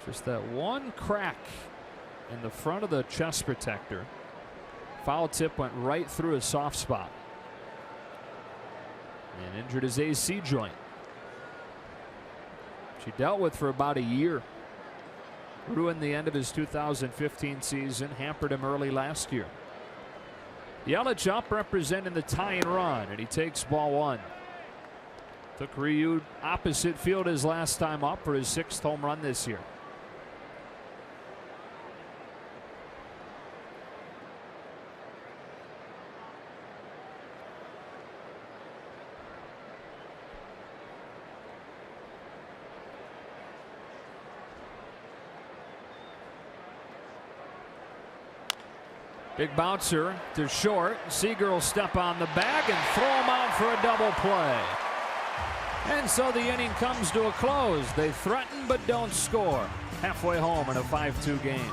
Just that one crack in the front of the chest protector. Foul tip went right through his soft spot and injured his AC joint. She dealt with for about a year. Ruined the end of his 2015 season, hampered him early last year. Yelich up representing the tying run, and he takes ball 1. Took Ryu opposite field his last time up for his 6th home run this year. Big bouncer to short. Seager will step on the bag and throw him out for a double play. And so the inning comes to a close. They threaten but don't score. Halfway home in a 5-2 game.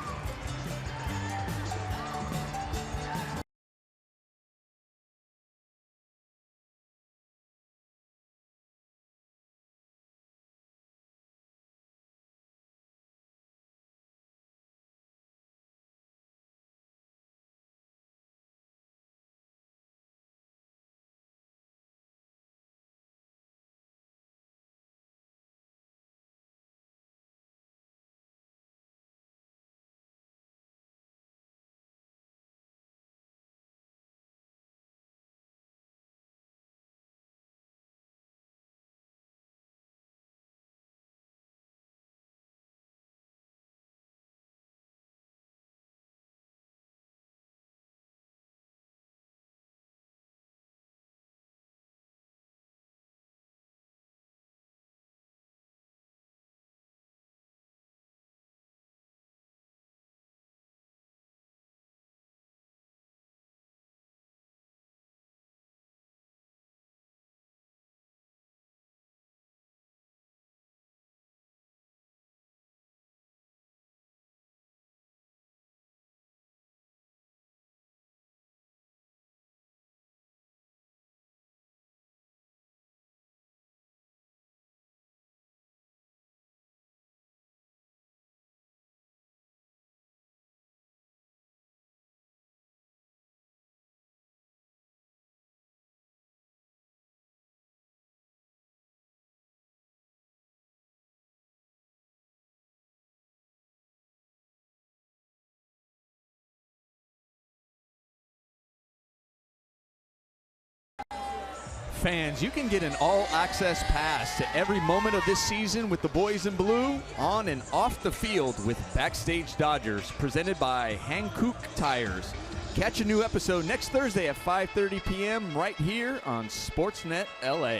fans, you can get an all-access pass to every moment of this season with the boys in blue, on and off the field with Backstage Dodgers, presented by Hankook Tires. Catch a new episode next Thursday at 5:30 p.m. right here on Sportsnet LA.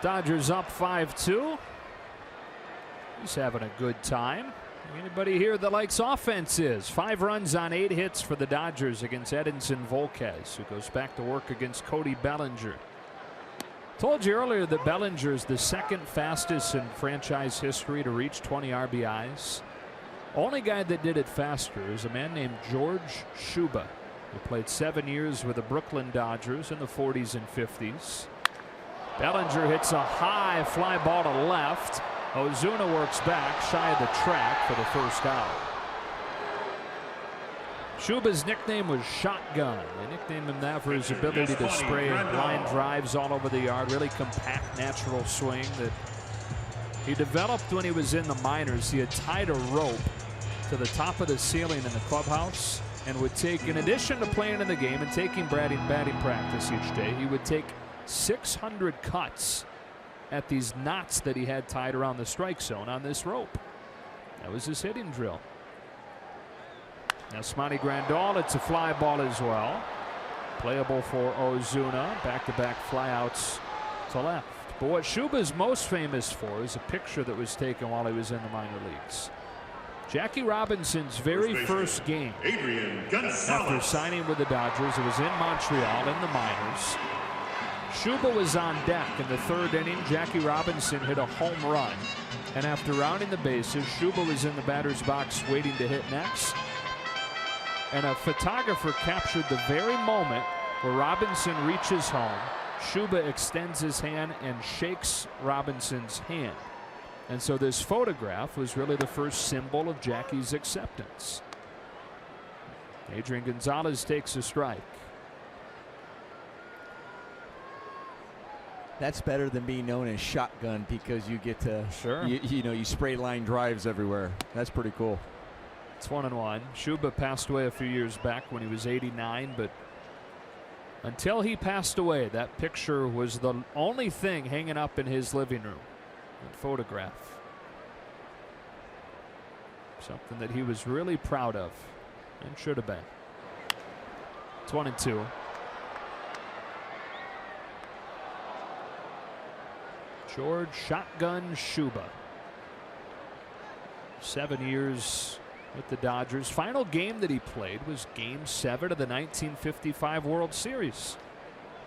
Dodgers up 5-2. He's having a good time. Anybody here that likes offenses? 5 runs on 8 hits for the Dodgers against Edinson Volquez, who goes back to work against Cody Bellinger. Told you earlier that Bellinger is the second fastest in franchise history to reach 20 RBIs. Only guy that did it faster is a man named George Shuba, who played 7 years with the Brooklyn Dodgers in the 40s and 50s. Bellinger hits a high fly ball to left. Ozuna works back shy of the track for the first out. Shuba's nickname was Shotgun. They nicknamed him that for his ability to spray line drives all over the yard. Really compact, natural swing that he developed when he was in the minors. He had tied a rope to the top of the ceiling in the clubhouse and would take, in addition to playing in the game and taking batting practice each day, he would take 600 cuts at these knots that he had tied around the strike zone on this rope. That was his hitting drill. Now Smiley Grandal, it's a fly ball as well. Playable for Ozuna. Back-to-back flyouts to left. But what Shuba's most famous for is a picture that was taken while he was in the minor leagues. Jackie Robinson's very first game after signing with the Dodgers, it was in Montreal in the minors. Shuba was on deck in the 3rd inning. Jackie Robinson hit a home run. And after rounding the bases, Shuba was in the batter's box waiting to hit next. And a photographer captured the very moment where Robinson reaches home. Shuba extends his hand and shakes Robinson's hand. And so this photograph was really the first symbol of Jackie's acceptance. Adrian Gonzalez takes a strike. That's better than being known as Shotgun because you get to, sure, you spray line drives everywhere. That's pretty cool. It's 1-1. Shuba passed away a few years back when he was 89, but until he passed away, that picture was the only thing hanging up in his living room. That photograph. Something that he was really proud of and should have been. It's 1-2. George Shotgun Shuba. 7 years with the Dodgers. Final game that he played was Game 7 of the 1955 World Series,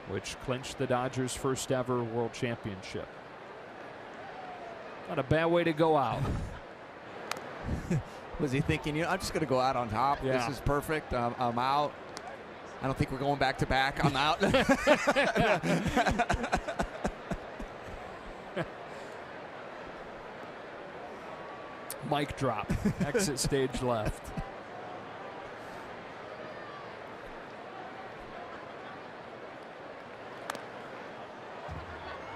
which clinched the Dodgers' first ever World Championship. Not a bad way to go out. Was he thinking, I'm just going to go out on top. Yeah. This is perfect. I'm out. I don't think we're going back to back. I'm out. Mic drop. Exit stage left.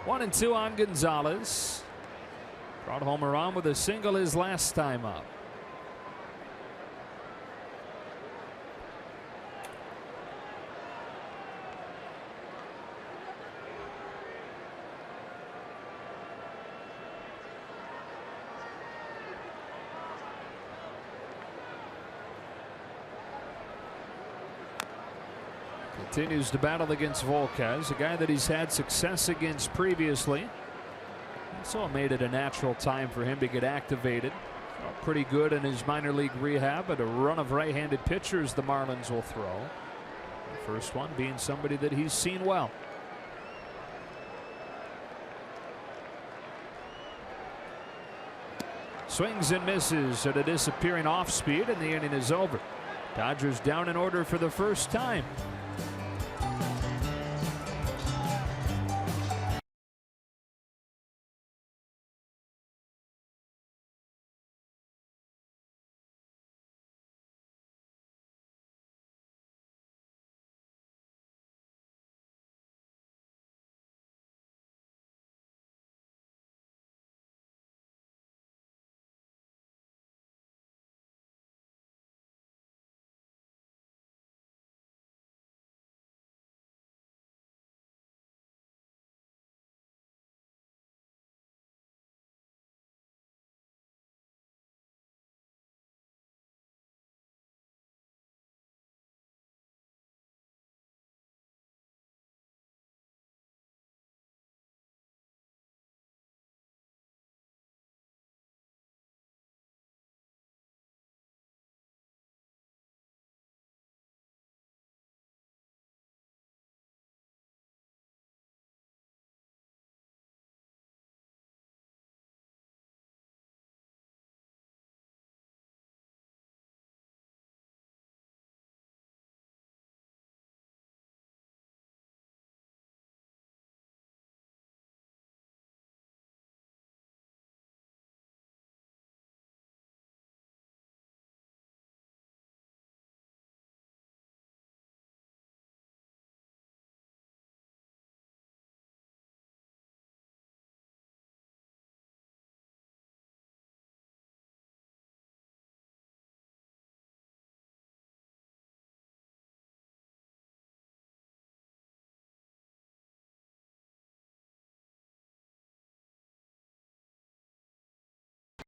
One and two on Gonzalez. Brought home a run with a single his last time up. Continues to battle against Volquez, a guy that he's had success against previously. So it made it a natural time for him to get activated. Felt pretty good in his minor league rehab, but a run of right-handed pitchers the Marlins will throw. The first one being somebody that he's seen well. Swings and misses at a disappearing off speed, and the inning is over. Dodgers down in order for the first time.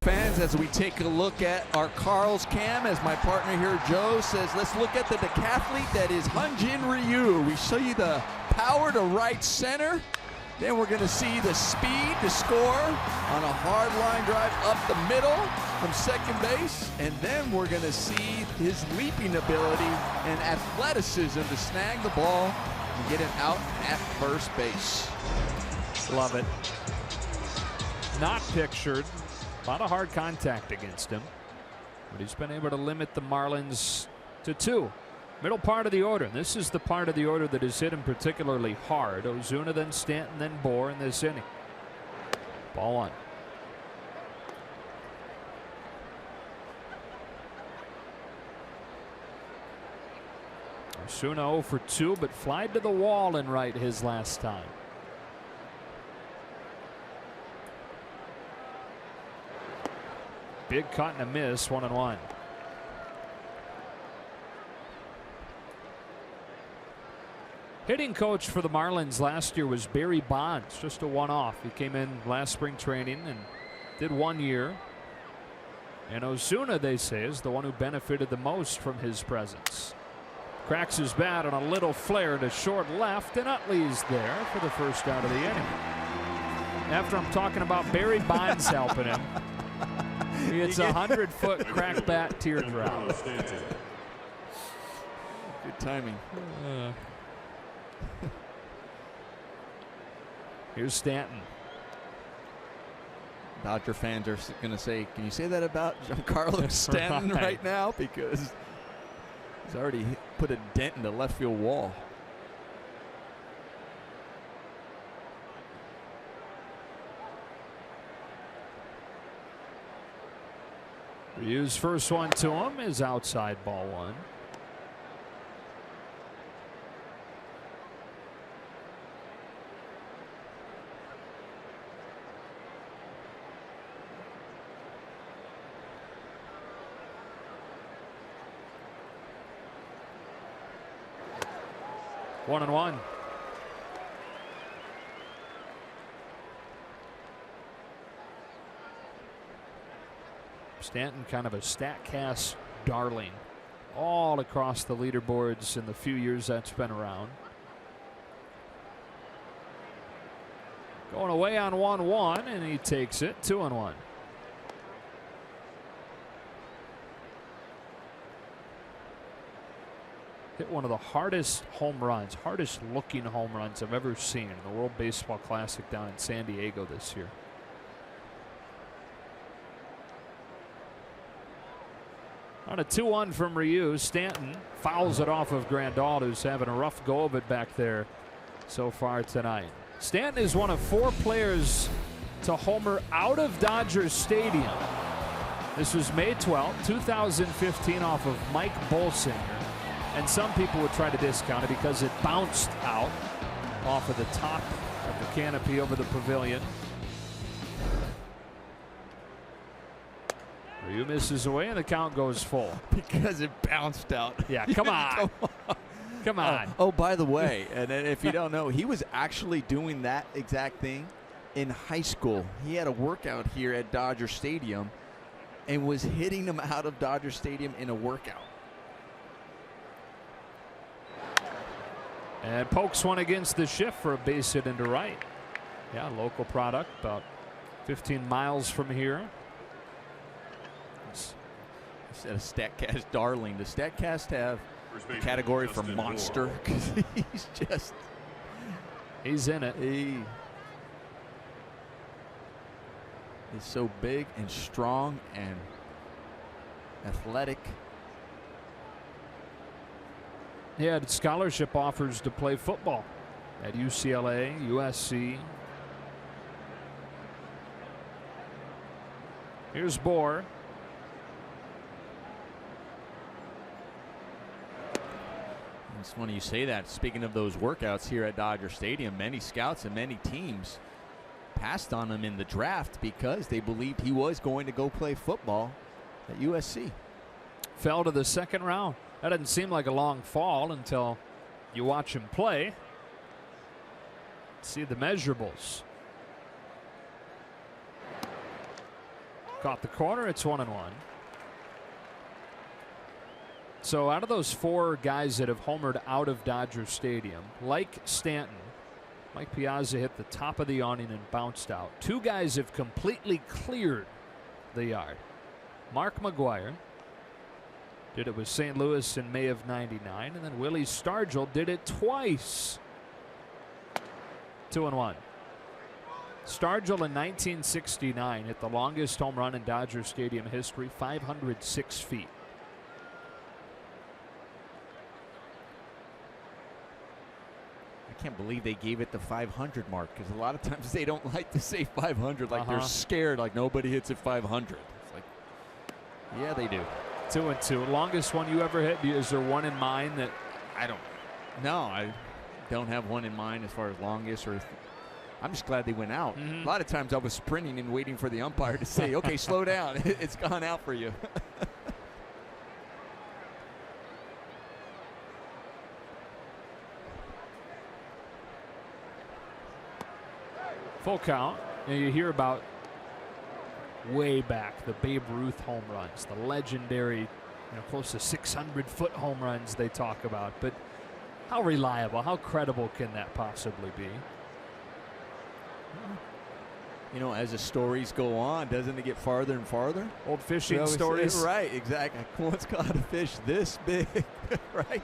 fans, as we take a look at our Carl's cam, as my partner here, Joe, says, let's look at the decathlete that is Hyunjin Ryu. We show you the power to right center. Then we're going to see the speed to score on a hard line drive up the middle from second base. And then we're going to see his leaping ability and athleticism to snag the ball and get it out at first base. Love it. Not pictured. A lot of hard contact against him. But he's been able to limit the Marlins to 2. Middle part of the order. This is the part of the order that has hit him particularly hard. Ozuna, then Stanton, then Bohr in this inning. Ball 1. Ozuna 0 for 2, but flied to the wall in right his last time. Big cut and a miss, 1-1. Hitting coach for the Marlins last year was Barry Bonds, just a one-off. He came in last spring training and did 1 year. And Ozuna, they say, is the one who benefited the most from his presence. Cracks his bat on a little flare to short left, and Utley's there for the first out of the inning. After I'm talking about Barry Bonds helping him, it's a 100-foot crack bat teardrop. Good timing. Here's Stanton. Dodger fans are going to say, can you say that about Giancarlo Stanton right now? Because he's already put a dent in the left field wall. Ryu's first one to him is outside, ball 1. One and one. Stanton, kind of a StatCast darling all across the leaderboards in the few years that's been around. Going away on 1-1, and he takes it. 2-1. Hit one of the hardest home runs, hardest looking home runs I've ever seen in the World Baseball Classic down in San Diego this year. On a 2-1 from Ryu, Stanton fouls it off of Grandal, who's having a rough go of it back there so far tonight. Stanton is one of 4 players to homer out of Dodger Stadium. This was May 12, 2015, off of Mike Bolsinger. And some people would try to discount it because it bounced out off of the top of the canopy over the pavilion. Ryu misses away and the count goes full. Because it bounced out. Yeah, come on. Come on. Oh, by the way, and if you don't know, he was actually doing that exact thing in high school. He had a workout here at Dodger Stadium and was hitting them out of Dodger Stadium in a workout. And pokes one against the shift for a base hit into right. Yeah, local product, about 15 miles from here. Instead of StatCast darling, does StatCast have a category for monster? Because he's in it. He is so big and strong and athletic. He had scholarship offers to play football at UCLA, USC. Here's Bohr. It's funny you say that. Speaking of those workouts here at Dodger Stadium, many scouts and many teams passed on him in the draft because they believed he was going to go play football at USC. Fell to the second round. That doesn't seem like a long fall until you watch him play. See the measurables. Caught the corner. It's 1-1. So out of those 4 guys that have homered out of Dodger Stadium, like Stanton, Mike Piazza hit the top of the awning and bounced out. 2 guys have completely cleared the yard. Mark McGwire did it with St. Louis in May of '99, and then Willie Stargell did it twice. 2-1. Stargell in 1969 hit the longest home run in Dodger Stadium history, 506 feet. I can't believe they gave it the 500 mark, because a lot of times they don't like to say 500, like they're scared, like nobody hits at 500. It's like, yeah, they do. 2-2. Longest one you ever hit? Is there one in mind that? No, I don't have one in mind as far as longest, or I'm just glad they went out. A lot of times I was sprinting and waiting for the umpire to say, okay, slow down. It's gone out for you. Full count. You hear about way back the Babe Ruth home runs, the legendary, close to 600-foot home runs they talk about. But how reliable, how credible can that possibly be? As the stories go on, doesn't it get farther and farther? Old fishing stories. Right, exactly. Once caught a fish this big, right?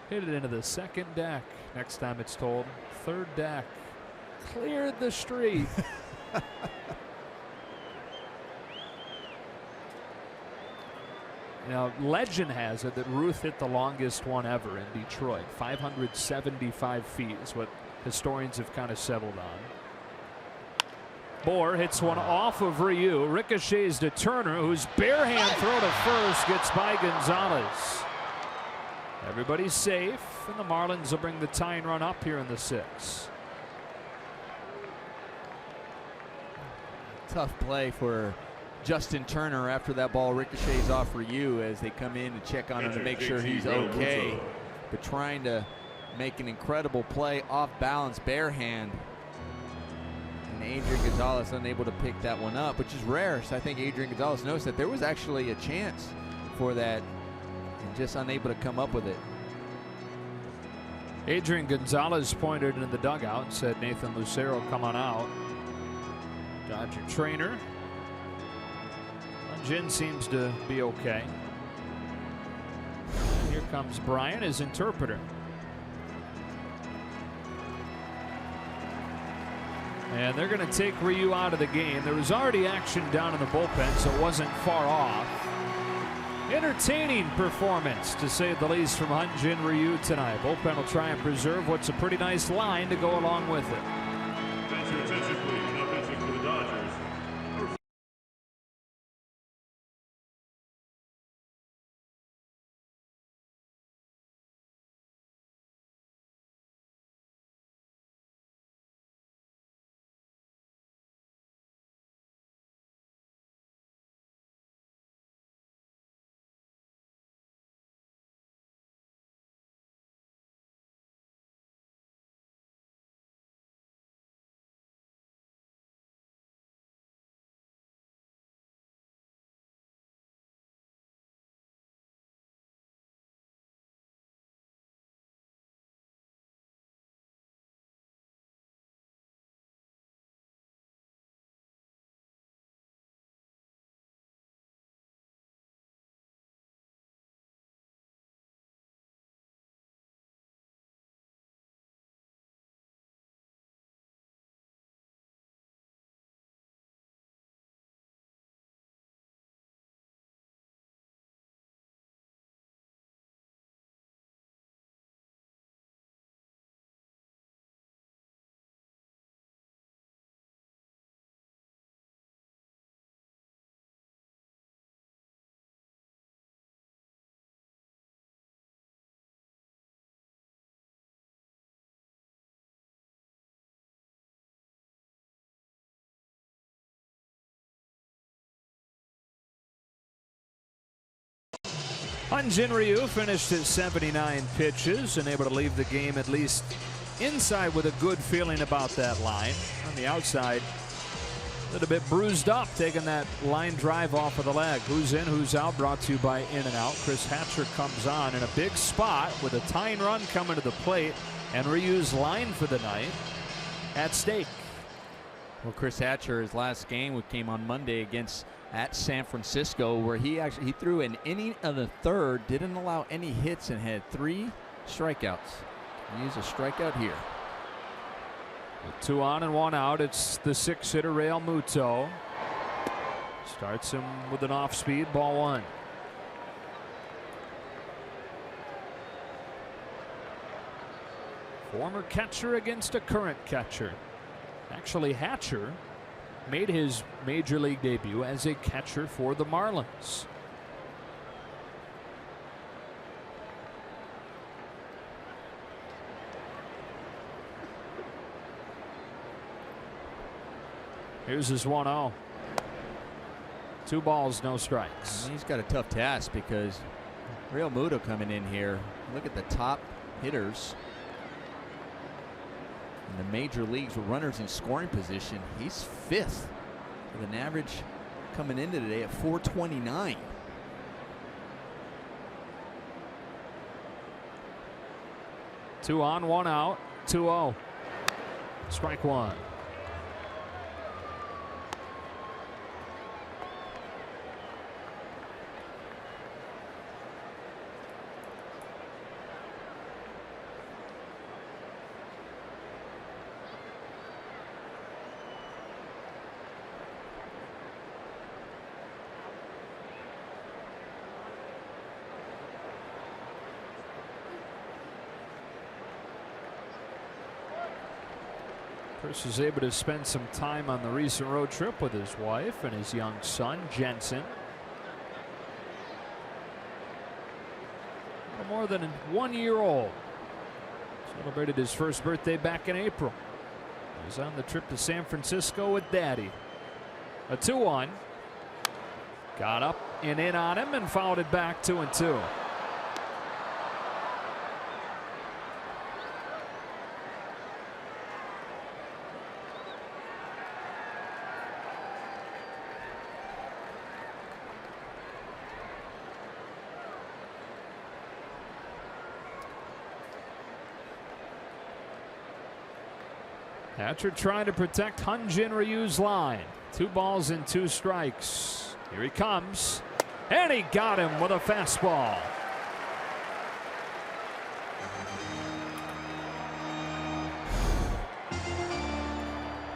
Hit it into the second deck. Next time it's told, third deck. Cleared the street. Legend has it that Ruth hit the longest one ever in Detroit. 575 feet is what historians have kind of settled on. Bohr hits one off of Ryu. Ricochets to Turner, whose bare hand throw to first gets by Gonzalez. Everybody's safe, and the Marlins will bring the tying run up here in the 6th. Tough play for Justin Turner after that ball ricochets off Ryu as they come in to check on him to make sure he's okay. But trying to make an incredible play off balance, bare hand. And Adrian Gonzalez unable to pick that one up, which is rare. So I think Adrian Gonzalez noticed that there was actually a chance for that and just unable to come up with it. Adrian Gonzalez pointed in the dugout and said, Nathan Lucero, come on out. Dodger trainer. Jin seems to be okay. And here comes Brian, his interpreter. And they're going to take Ryu out of the game. There was already action down in the bullpen, so it wasn't far off. Entertaining performance, to say the least, from Hyun-Jin Ryu tonight. Bullpen will try and preserve what's a pretty nice line to go along with it. Attention, please. Now pitching for the Dodgers. Hyun-Jin Ryu finished his 79 pitches and able to leave the game at least inside with a good feeling about that line. On the outside, little bit bruised up, taking that line drive off of the leg. Who's in, who's out, brought to you by In-N-Out. Chris Hatcher comes on in a big spot with a tying run coming to the plate, and Ryu's line for the night at stake. Well, Chris Hatcher, his last game came on Monday at San Francisco, where he threw an inning of the third, didn't allow any hits, and had 3 strikeouts. He used a strikeout here. With 2 on and 1 out, it's the 6-hitter Real Muto. Starts him with an off-speed, ball 1. Former catcher against a current catcher. Actually, Hatcher made his major league debut as a catcher for the Marlins. Here's his 1-0. 2 balls, no strikes. And he's got a tough task because Real Muto coming in here. Look at the top hitters in the major leagues with runners in scoring position. He's 5th with an average coming into today at 429. Two on, 1 out, 2-0. Strike 1. Chris was able to spend some time on the recent road trip with his wife and his young son, Jansen. More than 1 year old. Celebrated his first birthday back in April. He was on the trip to San Francisco with Daddy. A 2-1. Got up and in on him and fouled it back 2-2. Hatcher trying to protect Hyun-Jin Ryu's line. 2 balls and 2 strikes. Here he comes. And he got him with a fastball.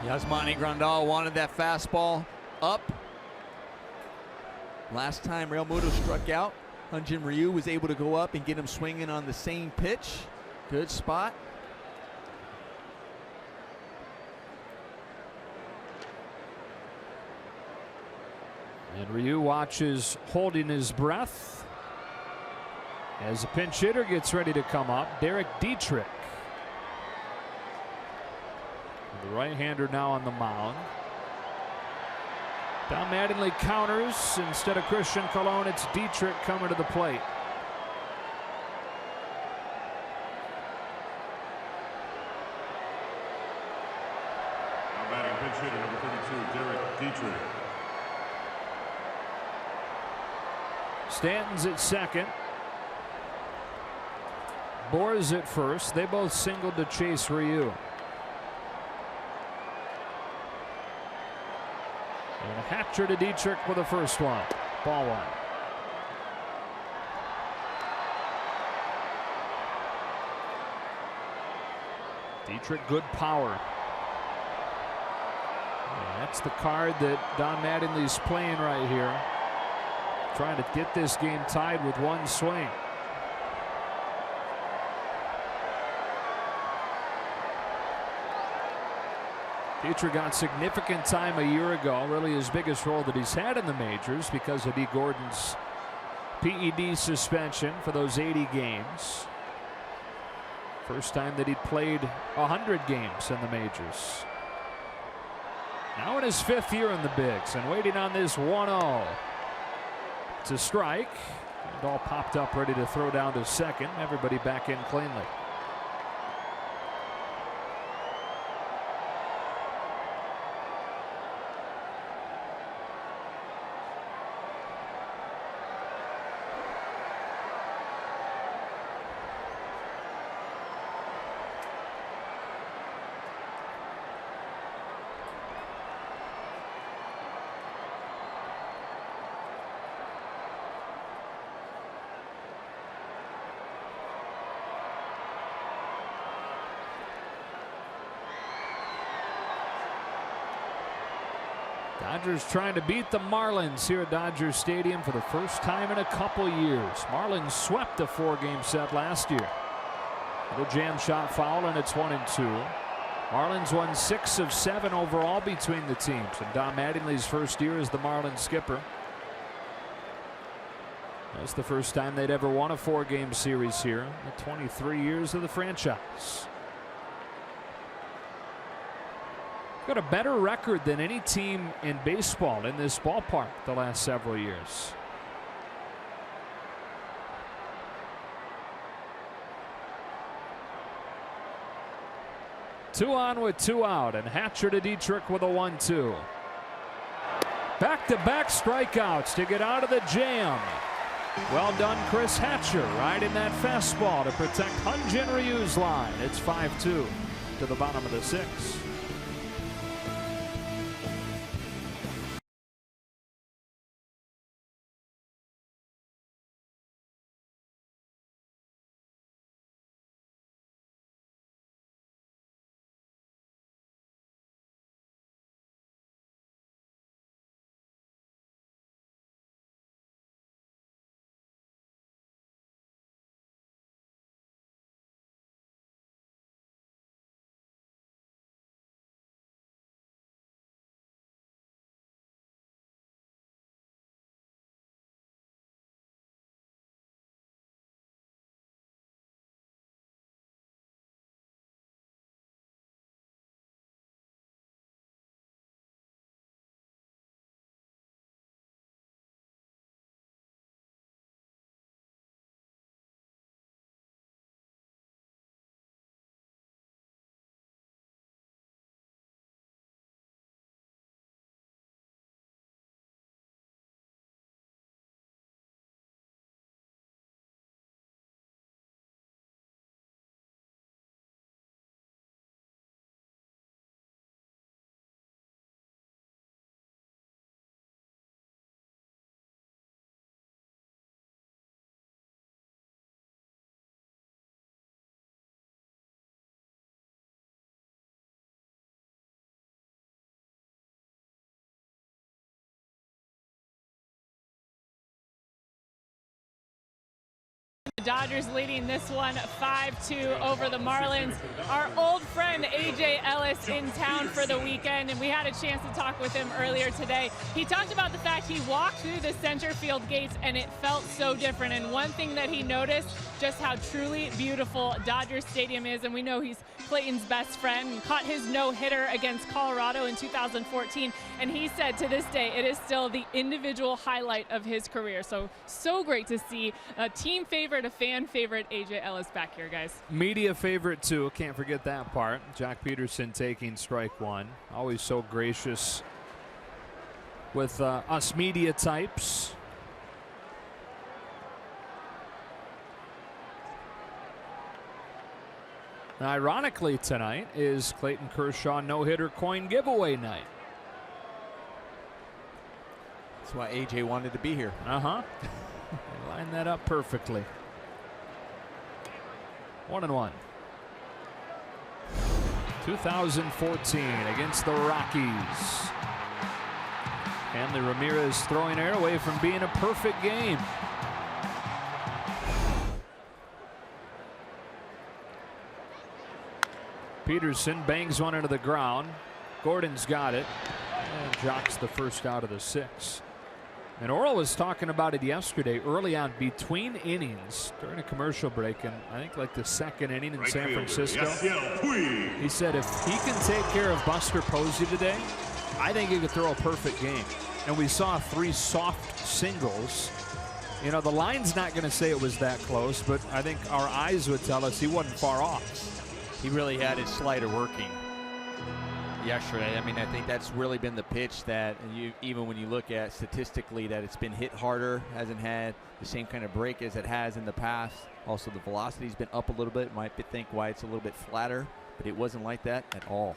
Yasmani Grandal wanted that fastball up. Last time Real Muto struck out, Hyun-Jin Ryu was able to go up and get him swinging on the same pitch. Good spot. And Ryu watches, holding his breath as the pinch hitter gets ready to come up. Derek Dietrich, the right-hander now on the mound. Don Mattingly counters. Instead of Christian Colon, it's Dietrich coming to the plate. Now batting pinch hitter number 32, Derek Dietrich. Stanton's at second. Boers at first. They both singled to chase Ryu. And a Hatcher to Dietrich with the first one. Ball 1. Dietrich, good power. And that's the card that Don Mattingly's playing right here. Trying to get this game tied with 1 swing. Dietrich got significant time a year ago, really his biggest role that he's had in the majors because of D. Gordon's PED suspension for those 80 games. First time that he'd played 100 games in the majors. Now in his 5th year in the bigs and waiting on this 1-0. It's a strike. And all popped up ready to throw down to second. Everybody back in cleanly. Dodgers trying to beat the Marlins here at Dodger Stadium for the first time in a couple years. Marlins swept a 4-game set last year. The jam shot foul, and it's 1-2. Marlins won 6 of 7 overall between the teams, and Don Mattingly's first year as the Marlins skipper. That's the first time they'd ever won a 4-game series here in the 23 years of the franchise. Got a better record than any team in baseball in this ballpark the last several years. Two on with 2 out, and Hatcher to Dietrich with a 1-2. Back-to-back strikeouts to get out of the jam. Well done, Chris Hatcher, riding that fastball to protect Hyun-Jin Ryu's line. It's 5-2 to the bottom of the 6th. The Dodgers leading this one 5-2 over the Marlins. Our old friend AJ Ellis in town for the weekend, and we had a chance to talk with him earlier today. He talked about the fact he walked through the center field gates and it felt so different. And one thing that he noticed, just how truly beautiful Dodger Stadium is. And we know he's Clayton's best friend and caught his no-hitter against Colorado in 2014. And he said to this day, it is still the individual highlight of his career. So great to see a team favorite, a fan favorite, AJ Ellis back here, guys. Media favorite too, can't forget that part. Jack Peterson taking strike 1. Always so gracious with us media types. And ironically, tonight is Clayton Kershaw no-hitter coin giveaway night. That's why AJ wanted to be here. Line that up perfectly. 1-1. 2014 against the Rockies. Kenley Ramirez throwing air away from being a perfect game. Peterson bangs one into the ground. Gordon's got it and jocks the first out of the 6th. And Orel was talking about it yesterday early on between innings during a commercial break, and I think like the 2nd inning in San Francisco. He said if he can take care of Buster Posey today, I think he could throw a perfect game. And we saw 3 soft singles. You know, the line's not going to say it was that close, but I think our eyes would tell us he wasn't far off. He really had his slider working yesterday. I mean, I think that's really been the pitch that even when you look at statistically that it's been hit harder, hasn't had the same kind of break as it has in the past. Also, the velocity's been up a little bit. Might think why it's a little bit flatter, but it wasn't like that at all.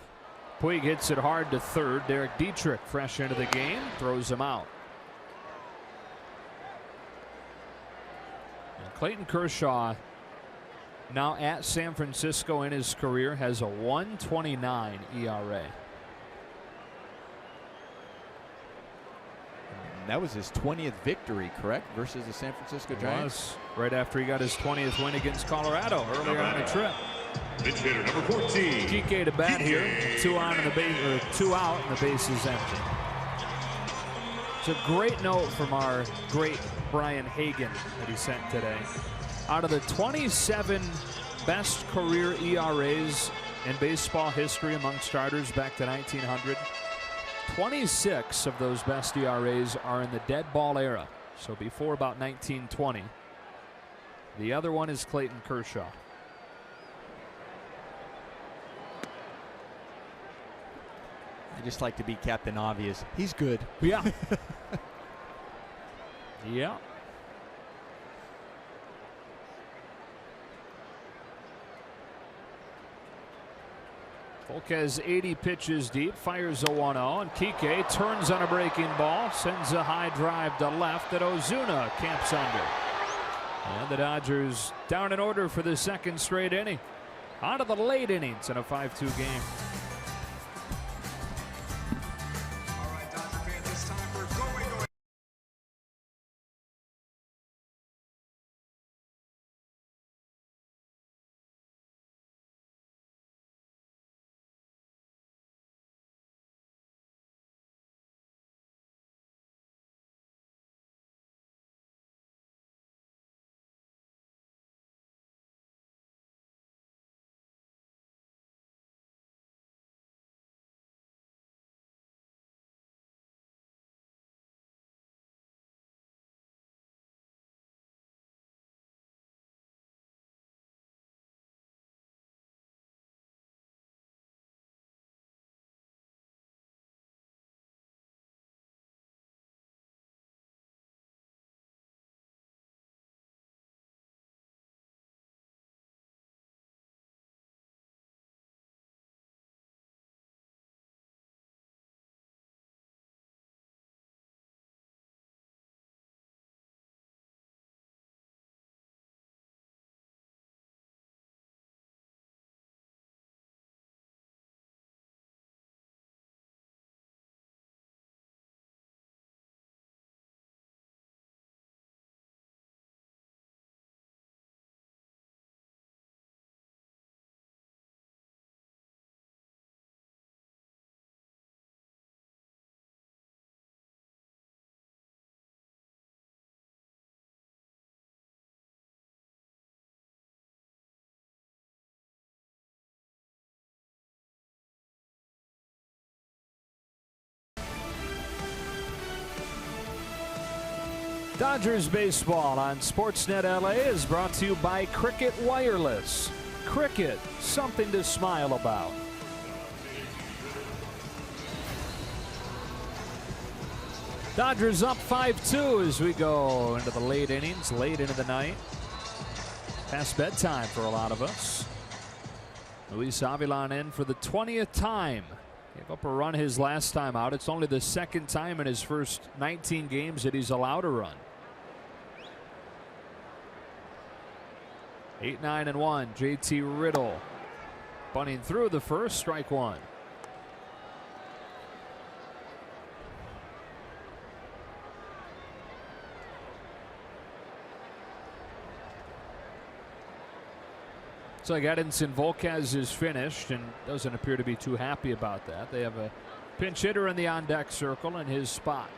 Puig hits it hard to third. Derek Dietrich fresh into the game, throws him out. And Clayton Kershaw, now at San Francisco in his career, has a 1.29 ERA. That was his 20th victory, correct, versus the San Francisco Giants? Right after he got his 20th win against Colorado earlier on the trip. Pitch hitter number 14. Kike to bat here. 2 out and the base is empty. It's a great note from our great Brian Hagan that he sent today. Out of the 27 best career ERAs in baseball history among starters back to 1900, 26 of those best ERAs are in the dead ball era, so before about 1920. The other one is Clayton Kershaw. I just like to be Captain Obvious. He's good. Yeah. Yeah. Volquez 80 pitches deep, fires a 1-0, and Kike turns on a breaking ball, sends a high drive to left that Ozuna camps under. And the Dodgers down in order for the second straight inning. On to the late innings in a 5-2 game. Dodgers baseball on Sportsnet LA is brought to you by Cricket Wireless. Cricket, something to smile about. Dodgers up 5-2 as we go into the late innings, late into the night. Past bedtime for a lot of us. Luis Avilan in for the 20th time. Gave up a run his last time out. It's only the second time in his first 19 games that he's allowed a run. 8-9-1. JT Riddle bunting through the first, strike one. So Edinson Volquez is finished and doesn't appear to be too happy about that. They have a pinch hitter in the on deck circle in his spot.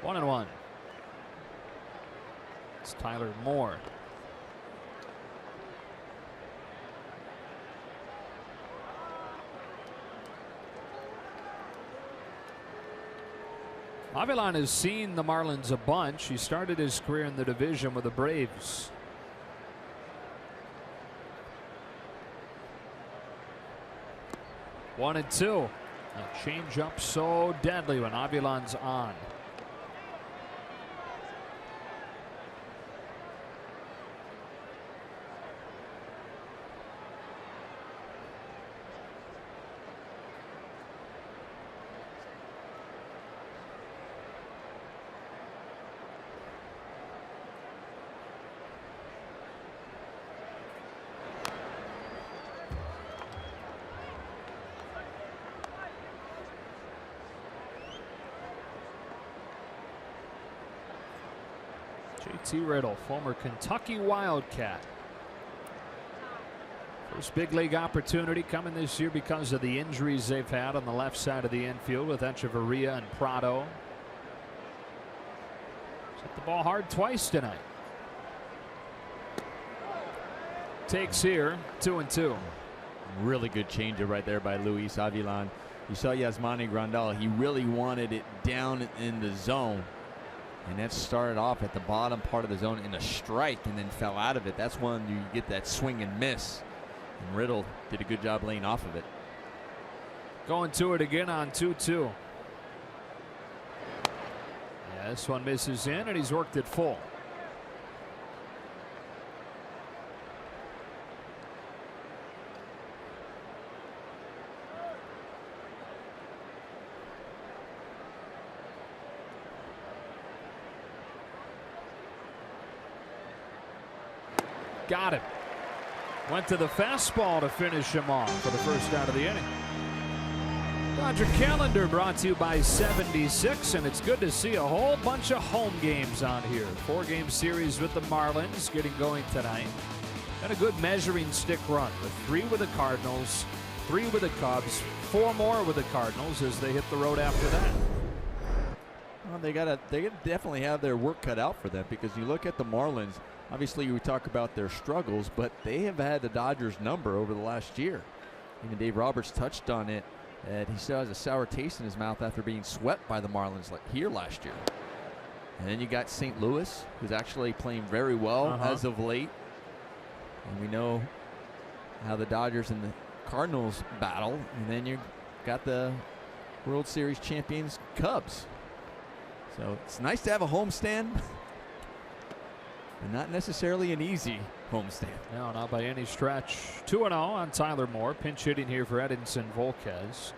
1-1. It's Tyler Moore. Avilan has seen the Marlins a bunch. He started his career in the division with the Braves. One and two. A change up so deadly when Avilan's on. JT Riddle, former Kentucky Wildcat. First big league opportunity coming this year because of the injuries they've had on the left side of the infield with Echeverria and Prado. Hit the ball hard twice tonight. Takes here, 2-2. Really good changeup right there by Luis Avilan. You saw Yasmani Grandal. He really wanted it down in the zone. And that started off at the bottom part of the zone in a strike and then fell out of it. That's when you get that swing and miss. And Riddle did a good job laying off of it. Going to it again on 2-2. Yeah, this one misses in, and he's worked it full. Got him. Went to the fastball to finish him off for the first out of the inning. Dodger calendar brought to you by 76, and it's good to see a whole bunch of home games on here. 4-game series with the Marlins getting going tonight. And a good measuring stick run with 3 with the Cardinals, 3 with the Cubs, 4 more with the Cardinals as they hit the road after that. Well, they definitely have their work cut out for them, because you look at the Marlins. Obviously, we talk about their struggles, but they have had the Dodgers' number over the last year. Even Dave Roberts touched on it. And he still has a sour taste in his mouth after being swept by the Marlins here last year. And then you got St. Louis, who's actually playing very well as of late. And we know how the Dodgers and the Cardinals battle. And then you got the World Series champions Cubs. So it's nice to have a homestand, but not necessarily an easy homestand. No, not by any stretch. 2-0 on Tyler Moore. Pinch hitting here for Edinson Volquez.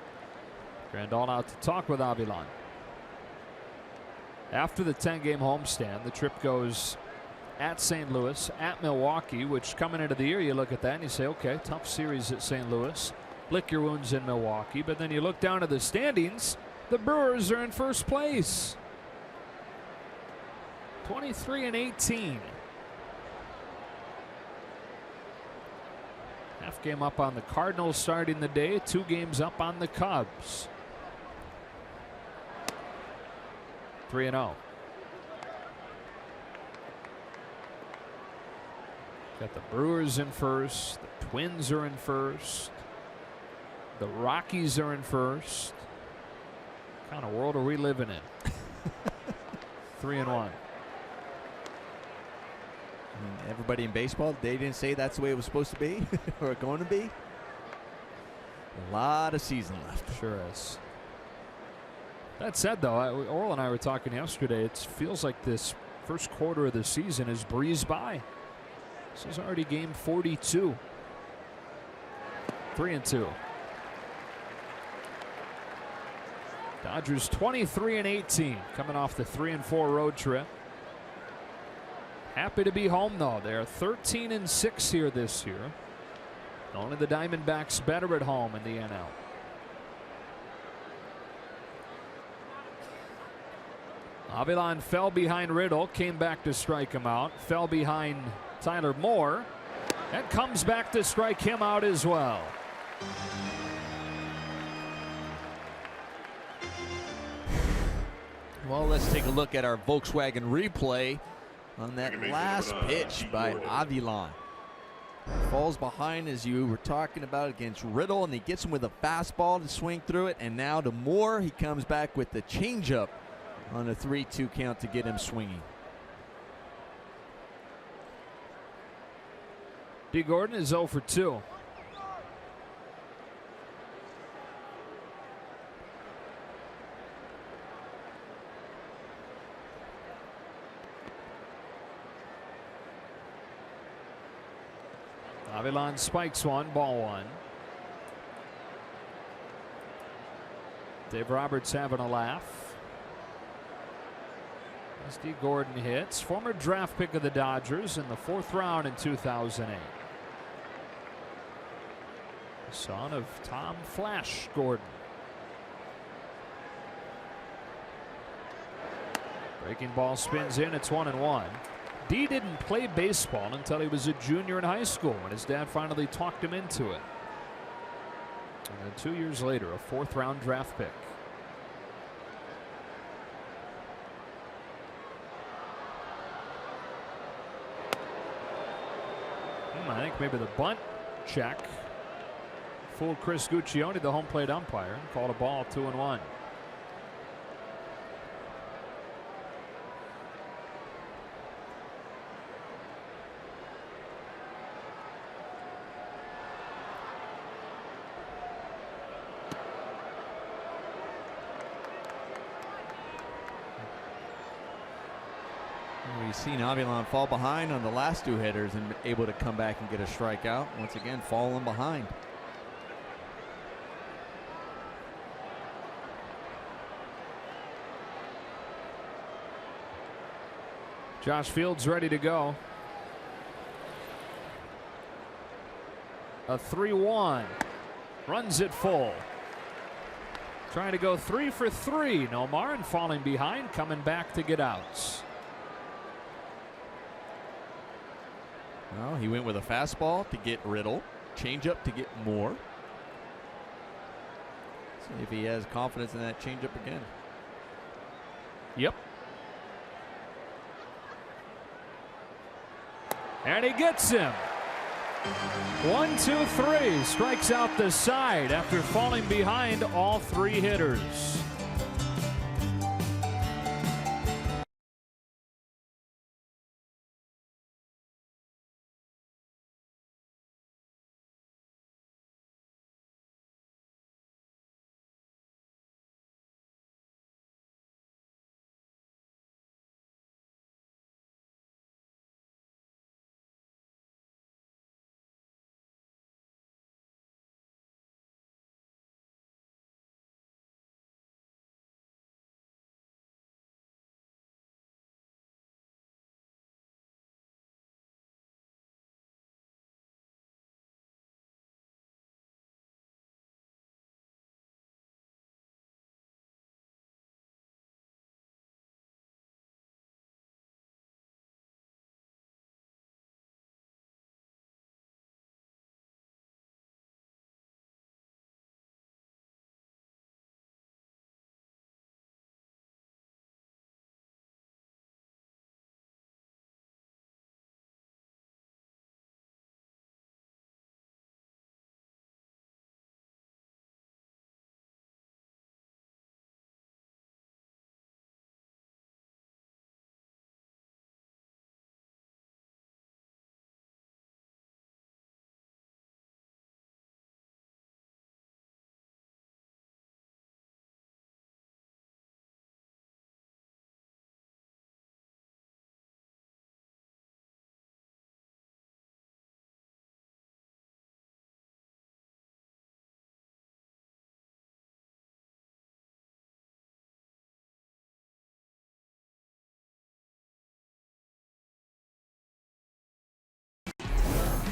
Grandal out to talk with Avilan. After the 10-game homestand, the trip goes at St. Louis, at Milwaukee, which coming into the year you look at that and you say, okay, tough series at St. Louis. Lick your wounds in Milwaukee. But then you look down at the standings, the Brewers are in first place. 23-18. Half game up on the Cardinals starting the day, 2 games up on the Cubs. 3-0. Got the Brewers in first, the Twins are in first, the Rockies are in first. What kind of world are we living in? 3-1. Everybody in baseball, they didn't say that's the way it was supposed to be or going to be. A lot of season left. Sure is. That said, though, Oral and I were talking yesterday. It feels like this first quarter of the season has breezed by. This is already game 42. 3-2. Dodgers 23-18, coming off the 3-4 road trip. Happy to be home, though. They're 13-6 here this year. Only the Diamondbacks better at home in the NL. Avilan fell behind Riddle, came back to strike him out, fell behind Tyler Moore, and comes back to strike him out as well. Well, let's take a look at our Volkswagen replay on that last pitch by Avilan. Falls behind, as you were talking about, against Riddle, and he gets him with a fastball to swing through it. And now to Moore, he comes back with the changeup on a 3-2 count to get him swinging. D. Gordon is 0 for 2. Avilan spikes one, ball 1. Dave Roberts having a laugh. As D. Gordon hits, former draft pick of the Dodgers in the 4th round in 2008. Son of Tom Flash Gordon. Breaking ball spins in, it's 1-1. D didn't play baseball until he was a junior in high school when his dad finally talked him into it. And then 2 years later, a 4th-round draft pick. I think maybe the bunt check fooled Chris Guccione, the home plate umpire, and called a ball 2-1. We've seen Avilan fall behind on the last 2 hitters and able to come back and get a strikeout. Once again, falling behind. Josh Fields ready to go. A 3-1. Runs it full. Trying to go 3 for 3. Nomar, and falling behind, coming back to get outs. Well, he went with a fastball to get Riddle, changeup to get Moore. See if he has confidence in that changeup again. Yep. And he gets him. 1, 2, 3. Strikes out the side after falling behind all 3 hitters.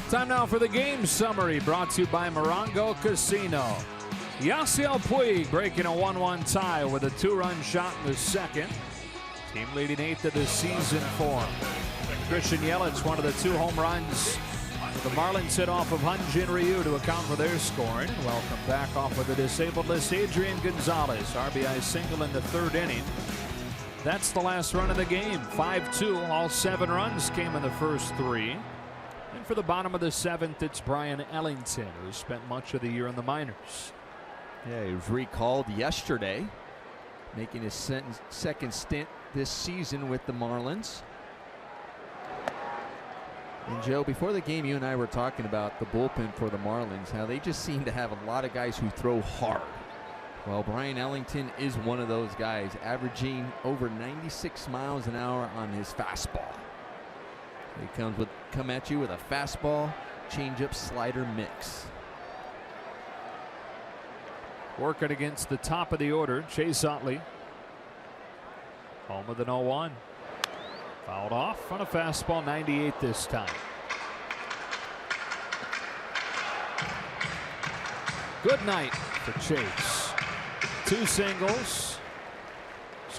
Time now for the game summary, brought to you by Morongo Casino. Yasiel Puig breaking a 1-1 tie with a 2-run shot in the second. Team leading 8th of the season for him. Christian Yelich, one of the 2 home runs. The Marlins hit off of Hyun-Jin Ryu to account for their scoring. Welcome back off of the disabled list, Adrian Gonzalez. RBI single in the 3rd inning. That's the last run of the game. 5-2. All 7 runs came in the first 3. And for the bottom of the 7th, it's Brian Ellington, who spent much of the year in the minors. Yeah, he was recalled yesterday, making his second stint this season with the Marlins. And Joe, before the game, you and I were talking about the bullpen for the Marlins, how they just seem to have a lot of guys who throw hard. Well, Brian Ellington is one of those guys, averaging over 96 miles an hour on his fastball. He come at you with a fastball, changeup, slider mix. Working against the top of the order, Chase Utley. Home with an 0-1. Fouled off on a fastball, 98 this time. Good night for Chase. 2 singles.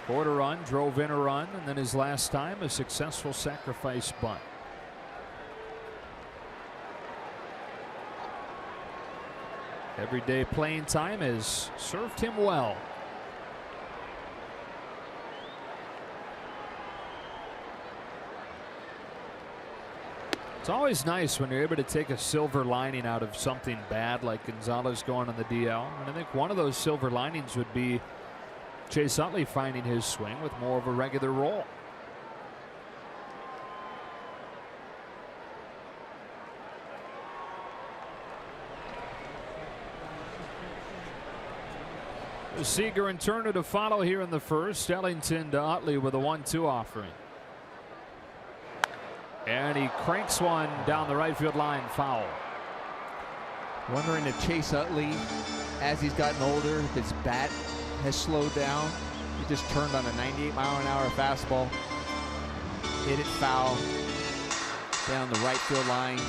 Scored a run, drove in a run, and then his last time a successful sacrifice bunt. Everyday playing time has served him well. It's always nice when you're able to take a silver lining out of something bad like Gonzalez going on the DL. And I think one of those silver linings would be Chase Utley finding his swing with more of a regular role. Seager and Turner to follow here in the first. Ellington to Utley with a 1-2 offering. And he cranks one down the right field line, foul. Wondering if Chase Utley, as he's gotten older, if his bat has slowed down. He just turned on a 98-mile-an-hour fastball. Hit it foul down the right field line.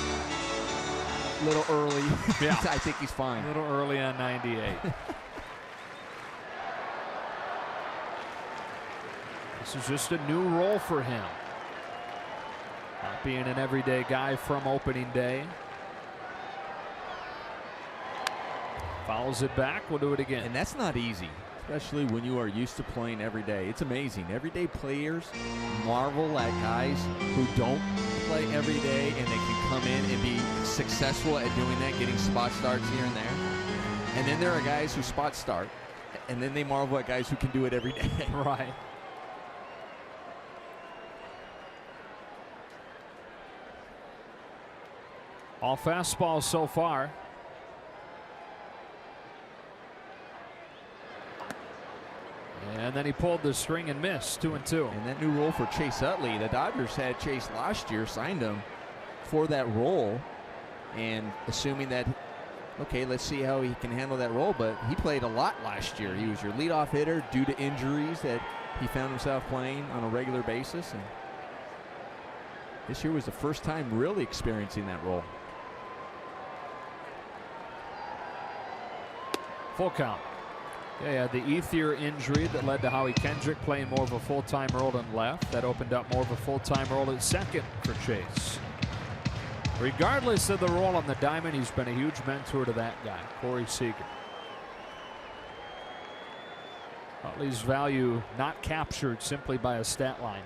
A little early. Yeah. I think he's fine. A little early on 98. This is just a new role for him. Not being an everyday guy from opening day. Fouls it back. We'll do it again. And that's not easy, especially when you are used to playing every day. It's amazing. Everyday players marvel at guys who don't play every day and they can come in and be successful at doing that, getting spot starts here and there. And then there are guys who spot start, and then they marvel at guys who can do it every day. Right. All fastballs so far. And then he pulled the string and missed. 2-2. And that new role for Chase Utley. The Dodgers had Chase last year, signed him for that role, and assuming that, okay, let's see how he can handle that role. But he played a lot last year. He was your leadoff hitter due to injuries that he found himself playing on a regular basis. And this year was the first time really experiencing that role. Full count. Yeah, the Ethier injury that led to Howie Kendrick playing more of a full-time role in left. That opened up more of a full-time role at second for Chase. Regardless of the role on the diamond, he's been a huge mentor to that guy, Corey Seager. Utley's value not captured simply by a stat line.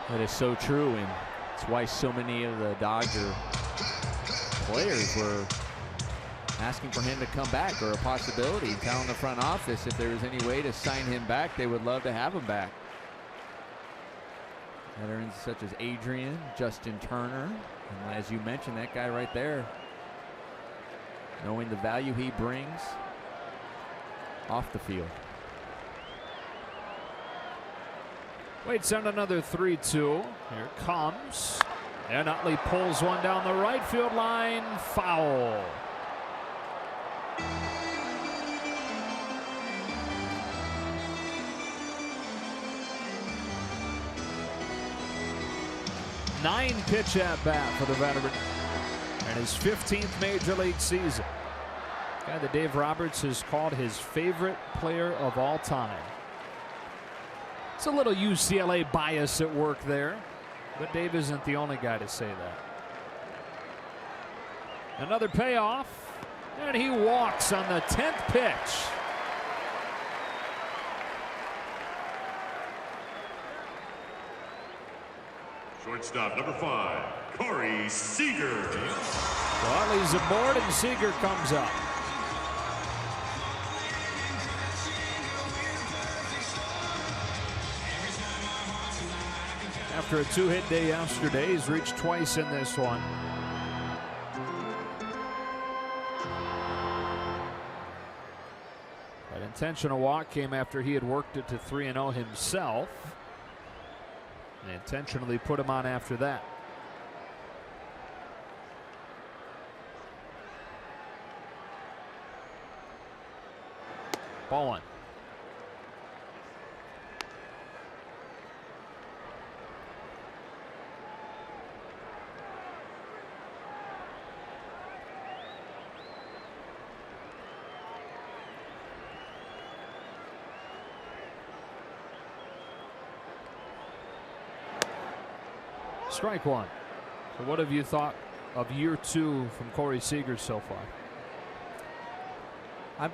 That is so true, and it's why so many of the Dodger players were asking for him to come back, or a possibility, telling the front office if there was any way to sign him back, they would love to have him back. Veterans such as Adrian, Justin Turner, and as you mentioned, that guy right there, knowing the value he brings off the field. Waits on another 3-2. Here it comes. And Utley pulls one down the right field line. Foul. Nine pitch at bat for the veteran. And his 15th major league season. Guy that Dave Roberts has called his favorite player of all time. It's a little UCLA bias at work there, but Dave isn't the only guy to say that. Another payoff, and he walks on the 10th pitch. Shortstop number 5, Corey Seager. Utley's aboard and Seager comes up. After a 2-hit day yesterday, he's reached twice in this one. That intentional walk came after he had worked it to 3-0 himself. And intentionally put him on after that. Ball one. strike one. So what have you thought of year 2 from Corey Seager so far?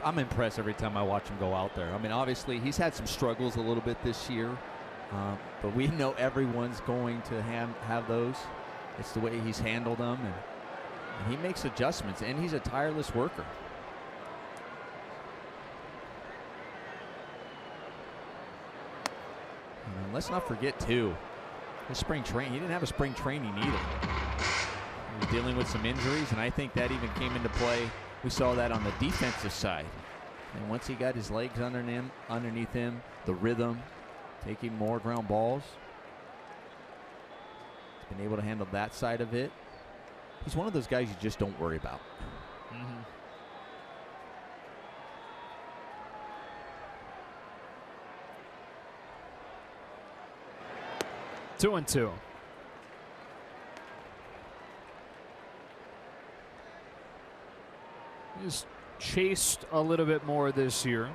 I'm impressed every time I watch him go out there. I mean, obviously, he's had some struggles a little bit this year, but we know everyone's going to have those. It's the way he's handled them, and he makes adjustments, and he's a tireless worker. And let's not forget, too, his spring training. He didn't have a spring training either. He was dealing with some injuries, and I think that even came into play. We saw that on the defensive side. And once he got his legs underneath him, the rhythm, taking more ground balls, he's been able to handle that side of it. He's one of those guys you just don't worry about. 2-2. He's chased a little bit more this year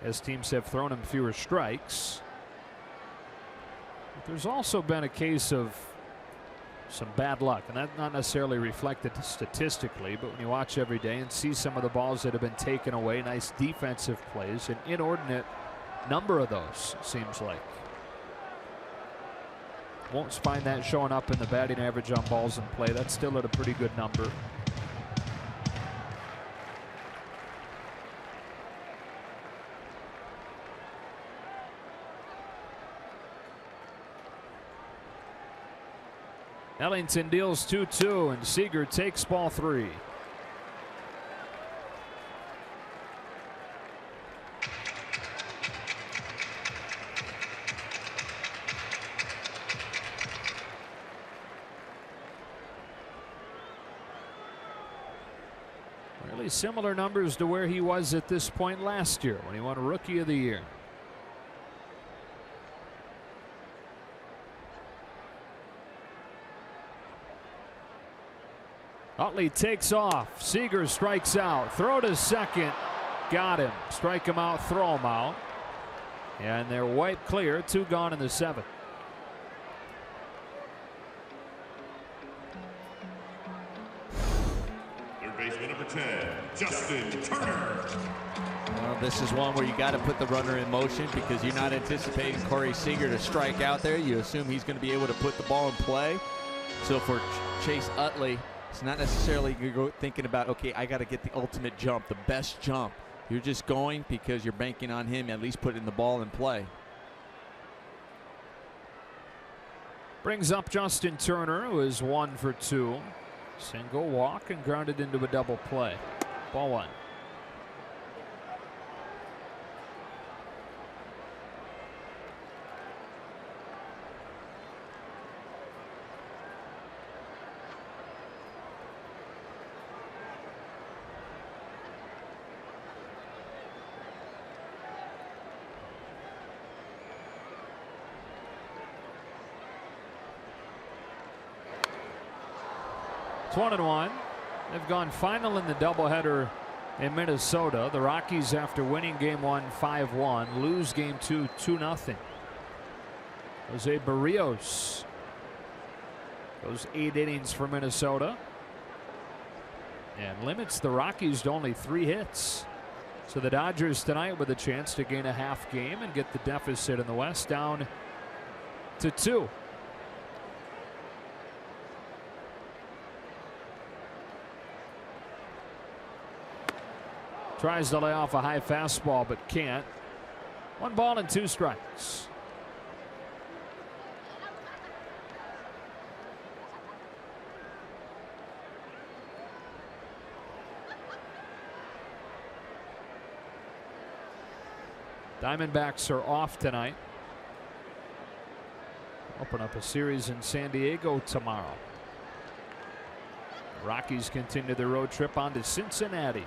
as teams have thrown him fewer strikes. But there's also been a case of some bad luck, and that's not necessarily reflected statistically, but when you watch every day and see some of the balls that have been taken away, nice defensive plays, an inordinate number of those, seems like. Won't find that showing up in the batting average on balls in play. That's still at a pretty good number. Ellington deals 2-2, and Seager takes ball 3. Really similar numbers to where he was at this point last year when he won Rookie of the Year. Utley takes off. Seager strikes out. Throw to second. Got him. Strike him out. Throw him out. And they're wiped clear. 2 gone in the 7th. Third baseman number 10, Justin Turner. Well, this is one where you got to put the runner in motion because you're not anticipating Corey Seager to strike out there. You assume he's going to be able to put the ball in play. So for Chase Utley, it's not necessarily you're thinking about, okay, I got to get the ultimate jump, the best jump. You're just going because you're banking on him at least putting the ball in play. Brings up Justin Turner, who is 1 for 2. Single walk and grounded into a double play. Ball 1. It's 1-1. They've gone final in the doubleheader in Minnesota. The Rockies, after winning game 1 5-1, lose game 2 2-0. Jose Barrios goes 8 innings for Minnesota and limits the Rockies to only 3 hits. So the Dodgers tonight with a chance to gain a half game and get the deficit in the West down to 2. Tries to lay off a high fastball, but can't. 1 ball and 2 strikes. Diamondbacks are off tonight. Open up a series in San Diego tomorrow. Rockies continue their road trip on to Cincinnati.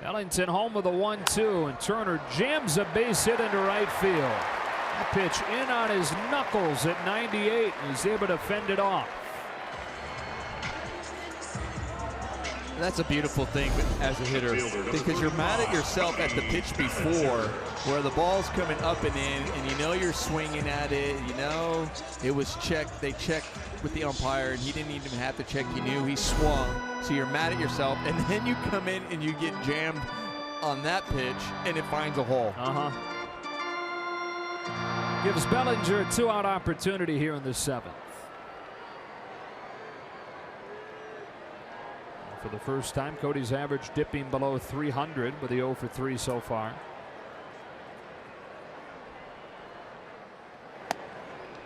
Ellington home with a 1-2, and Turner jams a base hit into right field. A pitch in on his knuckles at 98, and he's able to fend it off. That's a beautiful thing as a hitter, because you're mad at yourself at the pitch before where the ball's coming up and in, and you know you're swinging at it, you know it was checked, they checked with the umpire, and he didn't even have to check, you knew he swung, so you're mad at yourself, and then you come in and you get jammed on that pitch, and it finds a hole. Gives Bellinger a 2-out opportunity here in the 7th. For the first time, Cody's average dipping below 300 with the 0 for 3 so far.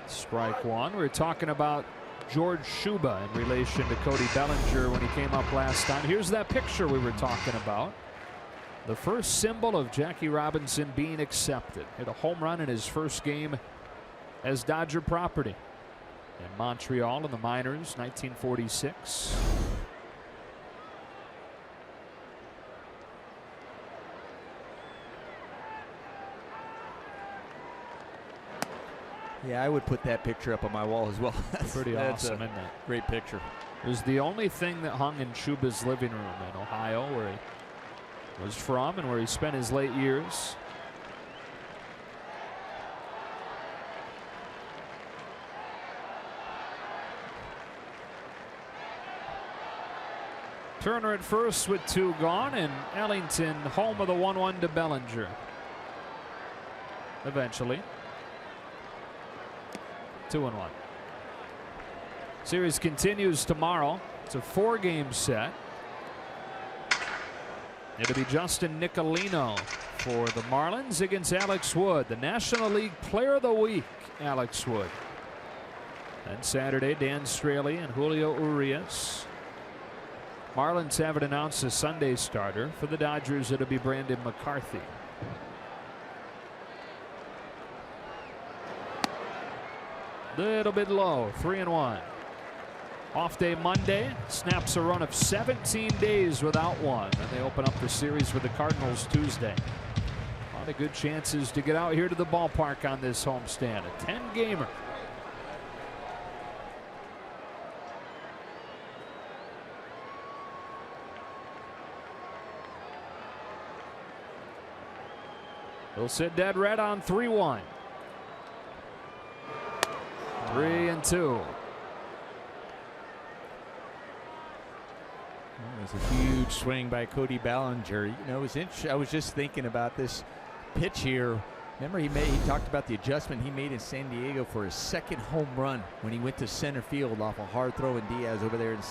Strike one. We were talking about George Shuba in relation to Cody Bellinger when he came up last time. Here's that picture we were talking about. The first symbol of Jackie Robinson being accepted. Hit a home run in his first game as Dodger property in Montreal in the minors, 1946. Yeah, I would put that picture up on my wall as well. Pretty awesome, isn't it? Great picture. It was the only thing that hung in Shuba's living room in Ohio, where he was from and where he spent his late years. Turner at first with 2 gone, and Ellington home of the 1-1 to Bellinger. Eventually. 2-1. Series continues tomorrow. It's a 4-game set. It'll be Justin Nicolino for the Marlins against Alex Wood, the National League Player of the Week, Alex Wood. And Saturday, Dan Straley and Julio Urias. Marlins haven't announced a Sunday starter. For the Dodgers, it'll be Brandon McCarthy. Little bit low, 3-1. Off day Monday, snaps a run of 17 days without one, and they open up the series with the Cardinals Tuesday. A lot of good chances to get out here to the ballpark on this homestand. A 10-gamer. He'll sit dead red on 3-1. 3-2. It was a huge swing by Cody Bellinger. You know, it was interesting. I was just thinking about this pitch here. Remember, he talked about the adjustment he made in San Diego for his 2nd home run when he went to center field off a hard throw in Diaz over there and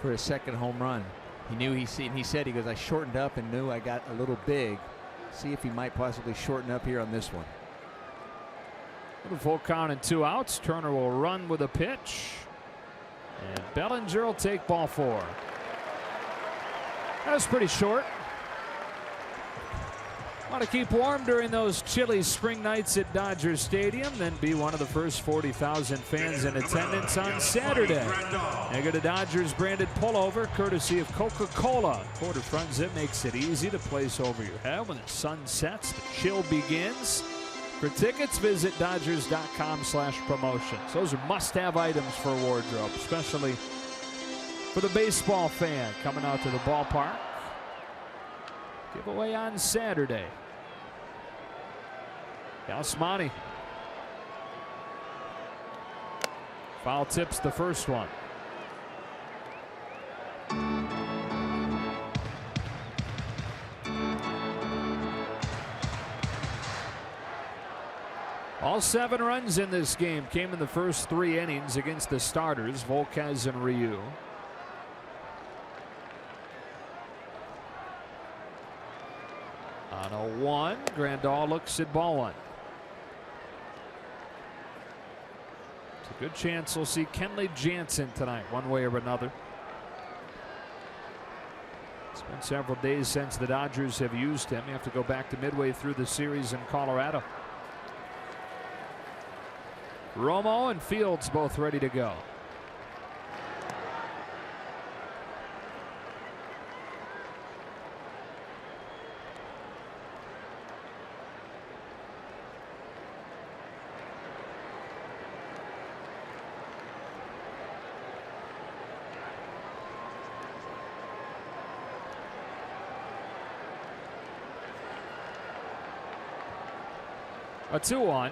for his 2nd home run. He knew he said, he goes, I shortened up and knew I got a little big. See if he might possibly shorten up here on this one. With a full count and 2 outs, Turner will run with a pitch, and Bellinger will take ball 4. That was pretty short. Want to keep warm during those chilly spring nights at Dodger Stadium, then be one of the first 40,000 fans in attendance on Saturday. And get a Dodgers branded pullover courtesy of Coca-Cola. Quarter front zip makes it easy to place over your head. When the sun sets, the chill begins. For tickets, visit Dodgers.com/promotions. Those are must-have items for a wardrobe, especially for the baseball fan coming out to the ballpark. Giveaway on Saturday. Yasmani. Foul tips the first one. All 7 runs in this game came in the first 3 innings against the starters, Volquez and Ryu. On a 1, Grandal looks at ball 1. It's a good chance we'll see Kenley Jansen tonight, one way or another. It's been several days since the Dodgers have used him. You have to go back to midway through the series in Colorado. Romo and Fields both ready to go. A 2-1.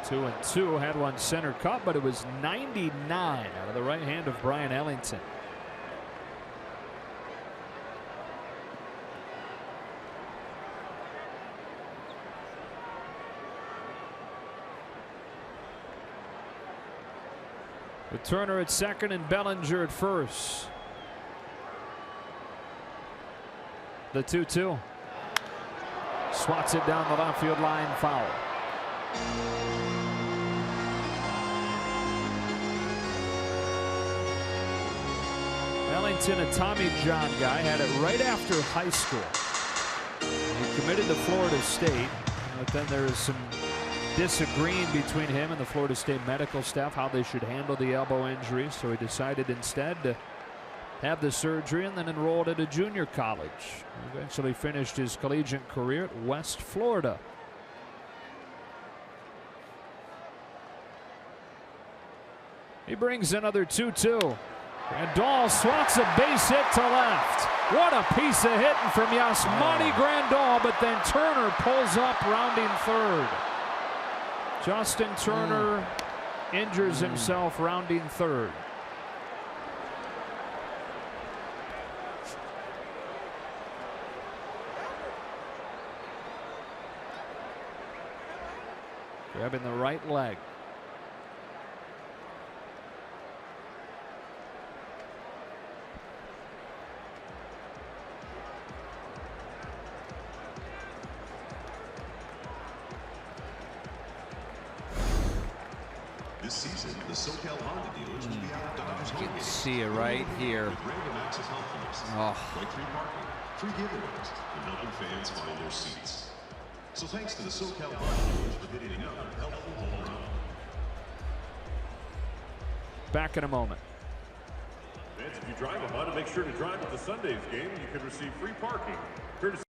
2-2. Had one center cut, but it was 99 out of the right hand of Brian Ellington. With Turner at second and Bellinger at first. The 2-2. Swats it down the left field line, foul. Ellington, a Tommy John guy, had it right after high school. He committed to Florida State, but then there is some disagreeing between him and the Florida State medical staff how they should handle the elbow injury, so he decided instead to have the surgery and then enrolled at a junior college. He eventually finished his collegiate career at West Florida. He brings another 2-2. Grandal swats a base hit to left. What a piece of hitting from Yasmani Grandal, but then Turner pulls up rounding third. Justin Turner injures himself rounding third. Grabbing the right leg. This season, the SoCal Honda dealers will be out at Dodgers home. You can see it right here. Oh. Free parking, free giveaways, and helping fans find their seats. So thanks to the SoCal Honda dealers for hitting another helpful home run. Back in a moment. Fans, if you drive a Honda, make sure to drive at the Sunday's game. You can receive free parking. Courtesy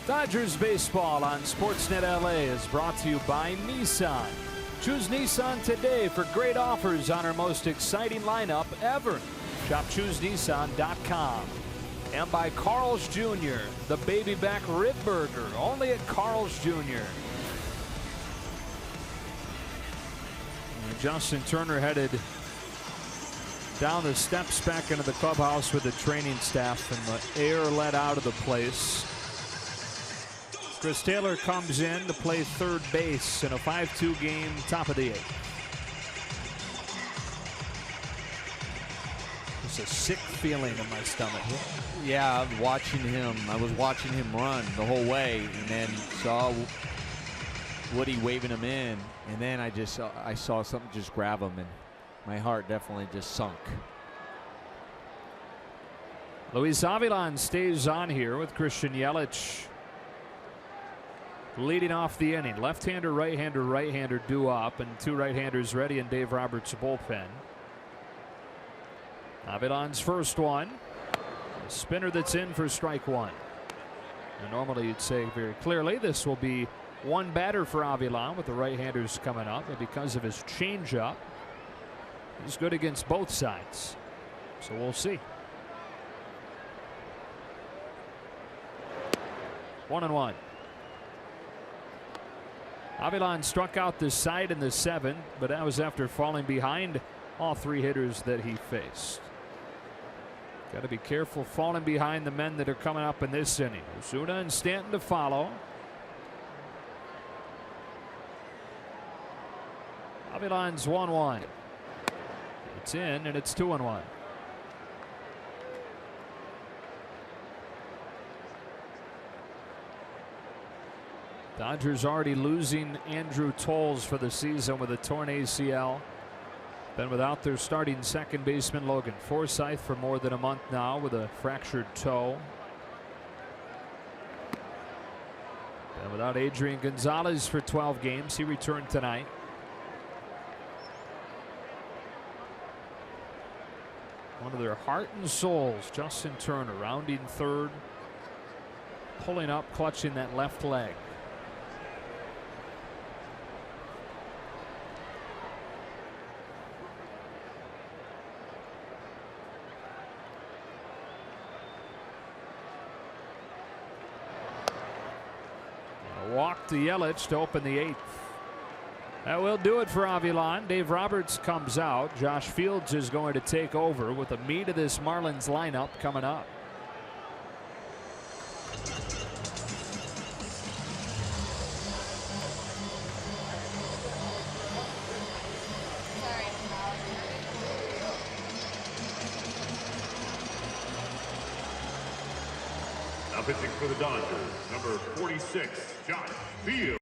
Dodgers baseball on Sportsnet LA is brought to you by Nissan. Choose Nissan today for great offers on our most exciting lineup ever. Shop ChooseNissan.com. And by Carl's Jr., the baby back rib burger, only at Carl's Jr. And Justin Turner headed down the steps back into the clubhouse with the training staff, and the air let out of the place. Chris Taylor comes in to play third base in a 5-2 game, top of the 8th. It's a sick feeling in my stomach. Yeah, watching him. I was watching him run the whole way, and then saw Woody waving him in, and then I saw something just grab him, and my heart definitely just sunk. Luis Avilan stays on here with Christian Yelich leading off the inning. Left-hander, right-hander, right-hander due up, and 2 right-handers ready in Dave Roberts' bullpen. Avilan's first one. A spinner that's in for strike 1. And normally you'd say very clearly this will be one batter for Avilan with the right-handers coming up, and because of his changeup, he's good against both sides. So we'll see. 1-1. Avilan struck out the side in the 7th, but that was after falling behind all 3 hitters that he faced. Got to be careful falling behind the men that are coming up in this inning. Ozuna and Stanton to follow. Avilan's 1-1. It's in, and it's 2-1. Dodgers already losing Andrew Toles for the season with a torn ACL. Been without their starting second baseman Logan Forsythe for more than a month now with a fractured toe. Been without Adrian Gonzalez for 12 games. He returned tonight. One of their heart and souls, Justin Turner, rounding third, pulling up, clutching that left leg. A walk to Yelich to open the 8th. That will do it for Avilan. Dave Roberts comes out. Josh Fields is going to take over with the meat of this Marlins lineup coming up. Now pitching for the Dodgers, number 46, Josh Fields.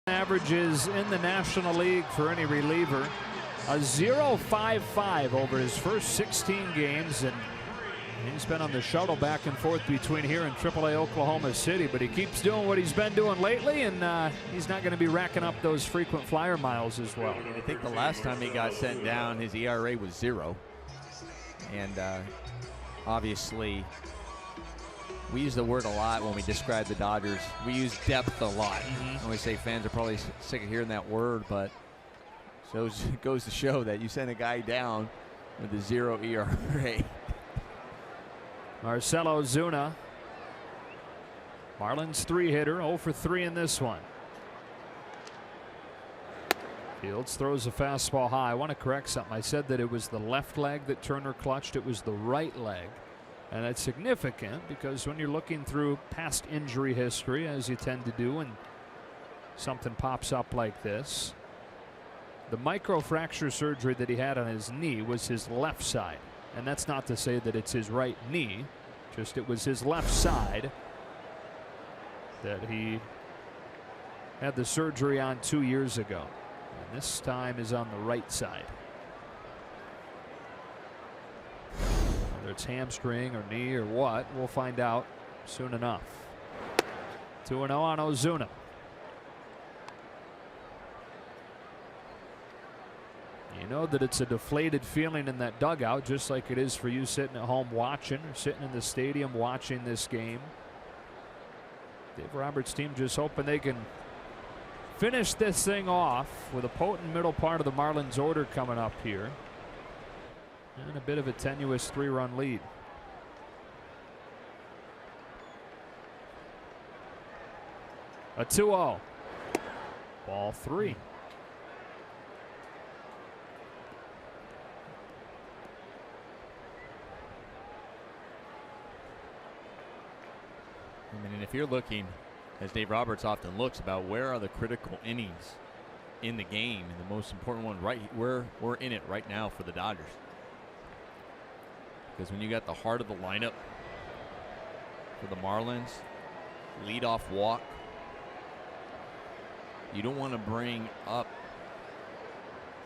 Averages in the National League for any reliever. A 0.55 over his first 16 games, and he's been on the shuttle back and forth between here and AAA Oklahoma City, but he keeps doing what he's been doing lately, and he's not going to be racking up those frequent flyer miles as well. I think the last time he got sent down, his ERA was 0. And obviously, we use the word a lot when we describe the Dodgers. We use depth a lot. And we say fans are probably sick of hearing that word, but so it goes to show that you send a guy down with a 0 ERA. Marcell Ozuna, Marlins 3-hitter, 0 for 3 in this one. Fields throws a fastball high. I want to correct something. I said that it was the left leg that Turner clutched. It was the right leg. And that's significant because when you're looking through past injury history, as you tend to do when something pops up like this, the microfracture surgery that he had on his knee was his left side. And that's not to say that it's his right knee, just it was his left side that he had the surgery on 2 years ago. And this time is on the right side. Whether it's hamstring or knee or what, we'll find out soon enough. 2-0 on Ozuna. You know that it's a deflated feeling in that dugout, just like it is for you sitting at home watching or sitting in the stadium watching this game. Dave Roberts' team just hoping they can finish this thing off with a potent middle part of the Marlins order coming up here. And a bit of a tenuous 3-run lead. A 2-0. Ball 3. I mean, if you're looking, as Dave Roberts often looks, about where are the critical innings in the game, and the most important one, right, we're in it right now for the Dodgers. Because when you got the heart of the lineup for the Marlins, leadoff walk, you don't want to bring up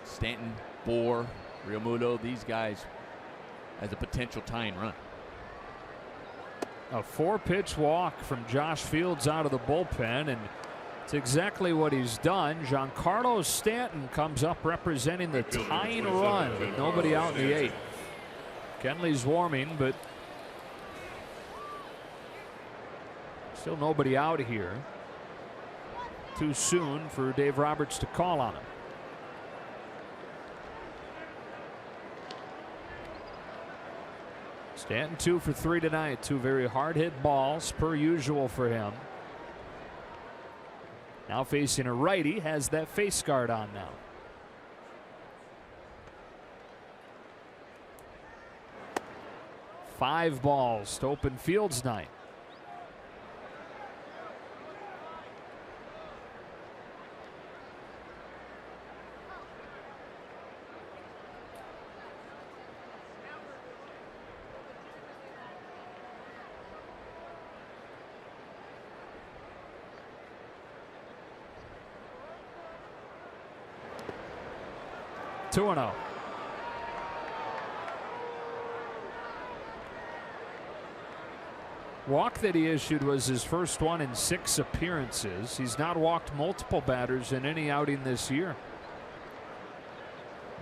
Stanton, Bohr, Realmuto, these guys as a potential tying run. A 4-pitch walk from Josh Fields out of the bullpen, and it's exactly what he's done. Giancarlo Stanton comes up representing the tying run with nobody out in the 8th. Kenley's warming, but still nobody out here. Too soon for Dave Roberts to call on him. Stanton 2 for 3 tonight. 2 very hard hit balls per usual for him. Now facing a righty, has that face guard on now. Five balls to open Fields' night. Two and 0. Walk that he issued was his first one in 6 appearances. He's not walked multiple batters in any outing this year.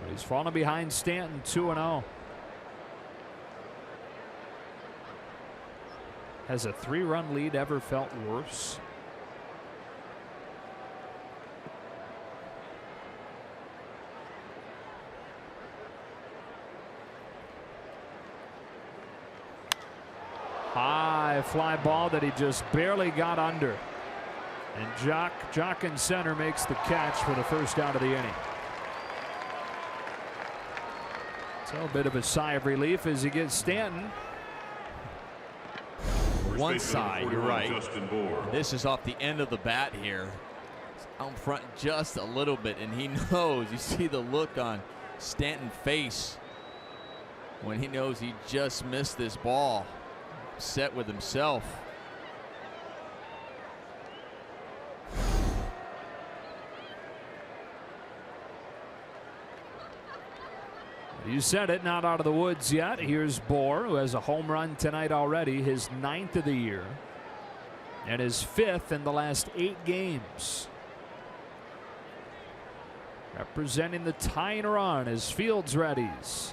But he's fallen behind Stanton 2-0. Has a 3-run lead ever felt worse? High fly ball that he just barely got under. And Jock in center makes the catch for the first out of the inning. So a bit of a sigh of relief as he gets Stanton. One side, you're right. This is off the end of the bat here. It's out front just a little bit, and he knows. You see the look on Stanton's face when he knows he just missed this ball. Set with himself. You said it, not out of the woods yet. Here's Bohr, who has a home run tonight already, his 9th of the year, and his 5th in the last 8 games. Representing the tying run as Fields readies.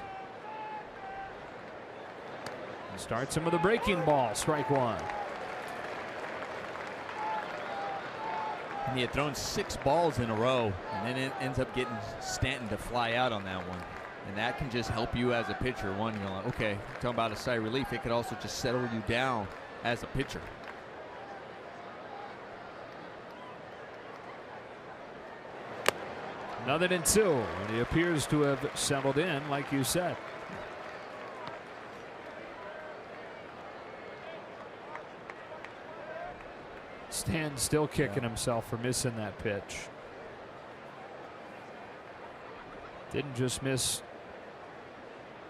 Starts him with a breaking ball, strike 1. And he had thrown 6 balls in a row, and then it ends up getting Stanton to fly out on that one. And that can just help you as a pitcher. One, you're like, okay, talking about a sigh of relief, it could also just settle you down as a pitcher. Another than 2, and he appears to have settled in, like you said. Stan still kicking himself for missing that pitch. Didn't just miss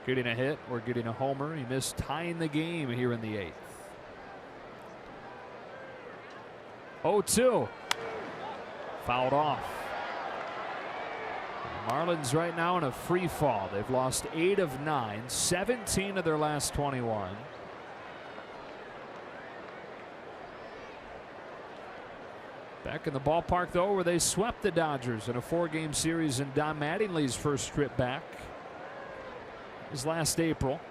getting a hit or getting a homer. He missed tying the game here in the 8th. 0-2. Fouled off. The Marlins right now in a free fall. They've lost 8 of 9, 17 of their last 21. Back in the ballpark, though, where they swept the Dodgers in a 4-game series in Don Mattingly's first trip back. It was last April.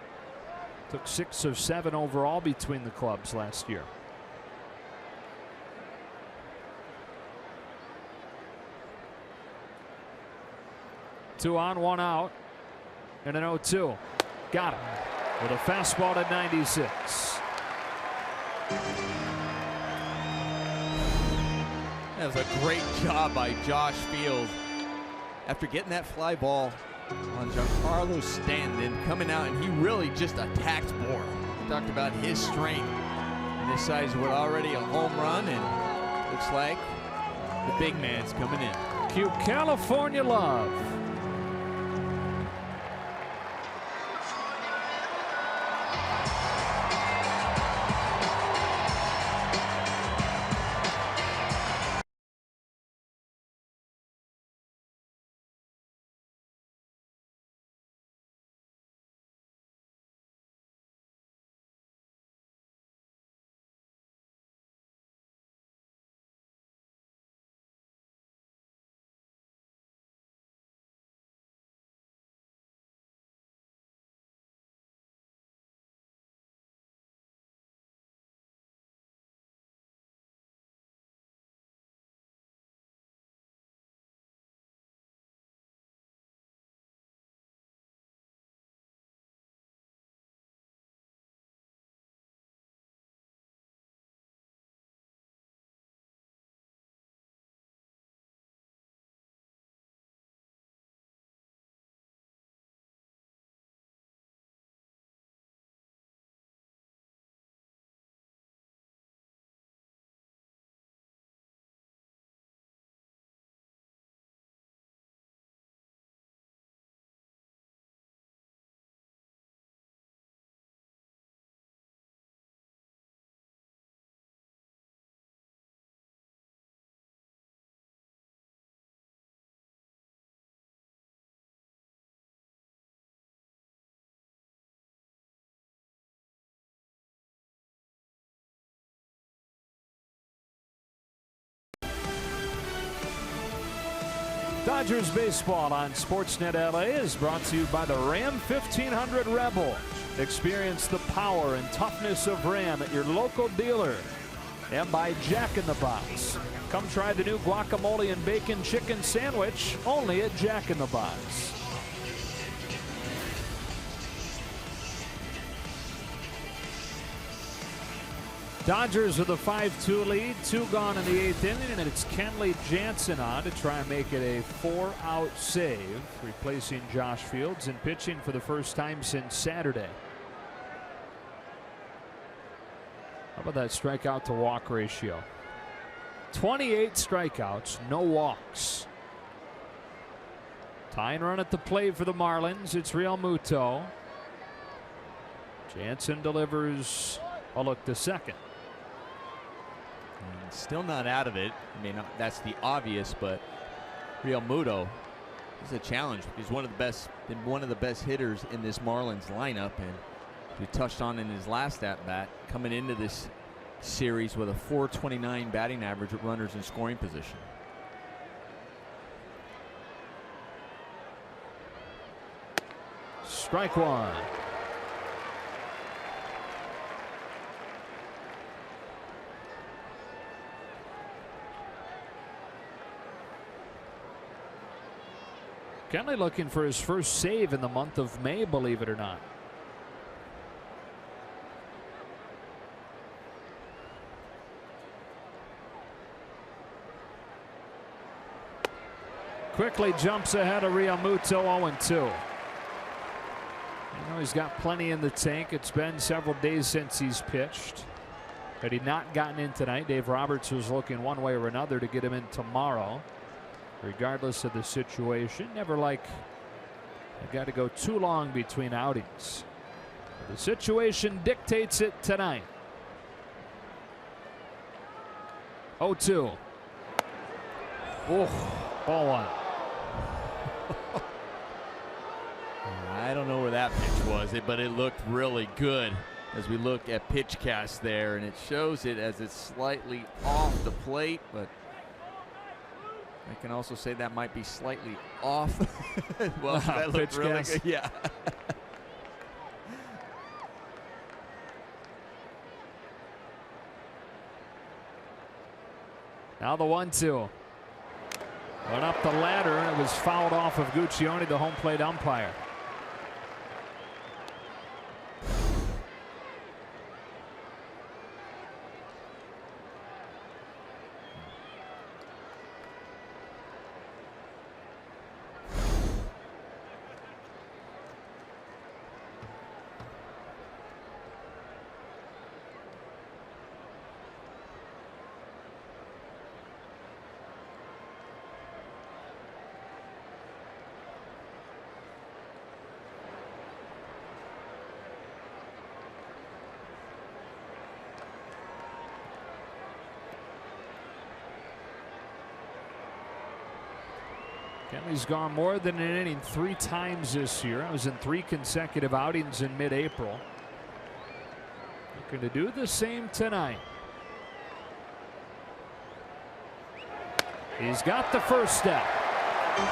Took 6 of 7 overall between the clubs last year. Two on, 1 out, and an 0-2. Got him with a fastball to 96. That was a great job by Josh Field. After getting that fly ball on Giancarlo Stanton, coming out, and he really just attacked Moore. We talked about his strength, and this size was already a home run, and looks like the big man's coming in. Cue California love. Dodgers baseball on Sportsnet LA is brought to you by the Ram 1500 Rebel. Experience the power and toughness of Ram at your local dealer. And by Jack in the Box. Come try the new guacamole and bacon chicken sandwich only at Jack in the Box. Dodgers with a 5-2 lead, 2 gone in the 8th inning, and it's Kenley Jansen on to try and make it a 4-out save, replacing Josh Fields and pitching for the first time since Saturday. How about that strikeout to walk ratio? 28 strikeouts, no walks. Tying run at the plate for the Marlins. It's Real Muto. Jansen delivers a look to second. And still not out of it. I mean, that's the obvious, but Real Muto is a challenge. He's one of the best hitters in this Marlins lineup, and we touched on in his last at bat, coming into this series with a .429 batting average at runners in scoring position. Strike one. Kenley looking for his first save in the month of May, believe it or not. Quickly jumps ahead of Real Muto, 0-2. You know he's got plenty in the tank. It's been several days since he's pitched. Had he not gotten in tonight, Dave Roberts was looking one way or another to get him in tomorrow. Regardless of the situation, never like I got to go too long between outings. The situation dictates it tonight. 0-2. Oh, ball one. I don't know where that pitch was, but it looked really good as we look at pitch cast there, and it shows it as it's slightly off the plate, but I can also say that might be slightly off. Well, that looked pitch really cast. good. Yeah. Now the 1-2. Went up the ladder, and it was fouled off of Guccione, the home plate umpire. Kenley's gone more than an inning 3 times this year. I was in 3 consecutive outings in mid-April. Looking to do the same tonight. He's got the first step.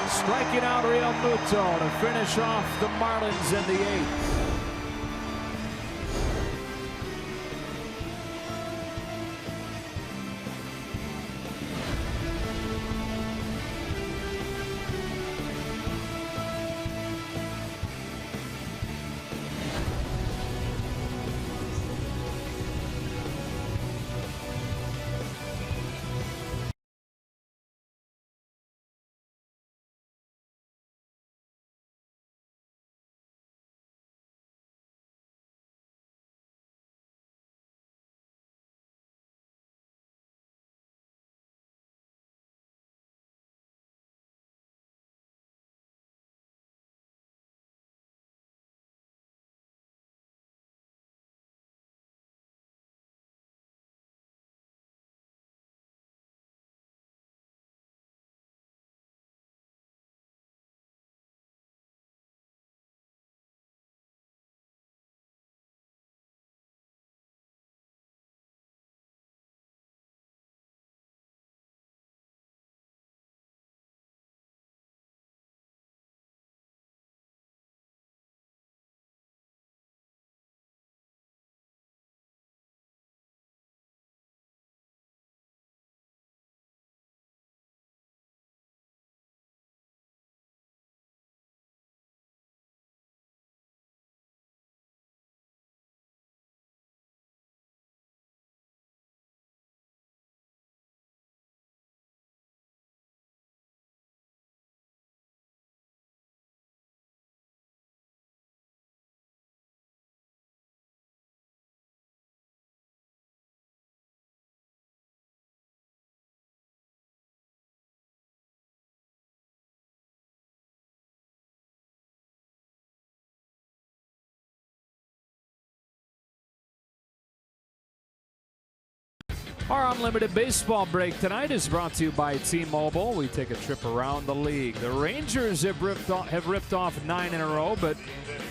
Striking out Real Muto to finish off the Marlins in the 8th. Our unlimited baseball break tonight is brought to you by T-Mobile. We take a trip around the league. The Rangers have ripped off 9 in a row, but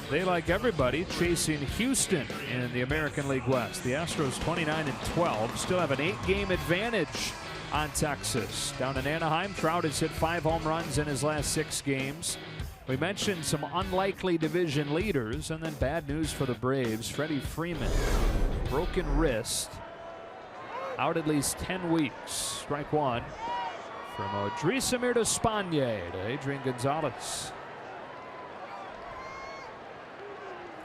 they, like everybody, chasing Houston in the American League West. The Astros 29-12 still have an 8-game advantage on Texas. Down in Anaheim, Trout has hit 5 home runs in his last 6 games. We mentioned some unlikely division leaders, and then bad news for the Braves. Freddie Freeman, broken wrist, out at least 10 weeks. Strike 1 from Odrisamer Despaigne to Adrian Gonzalez.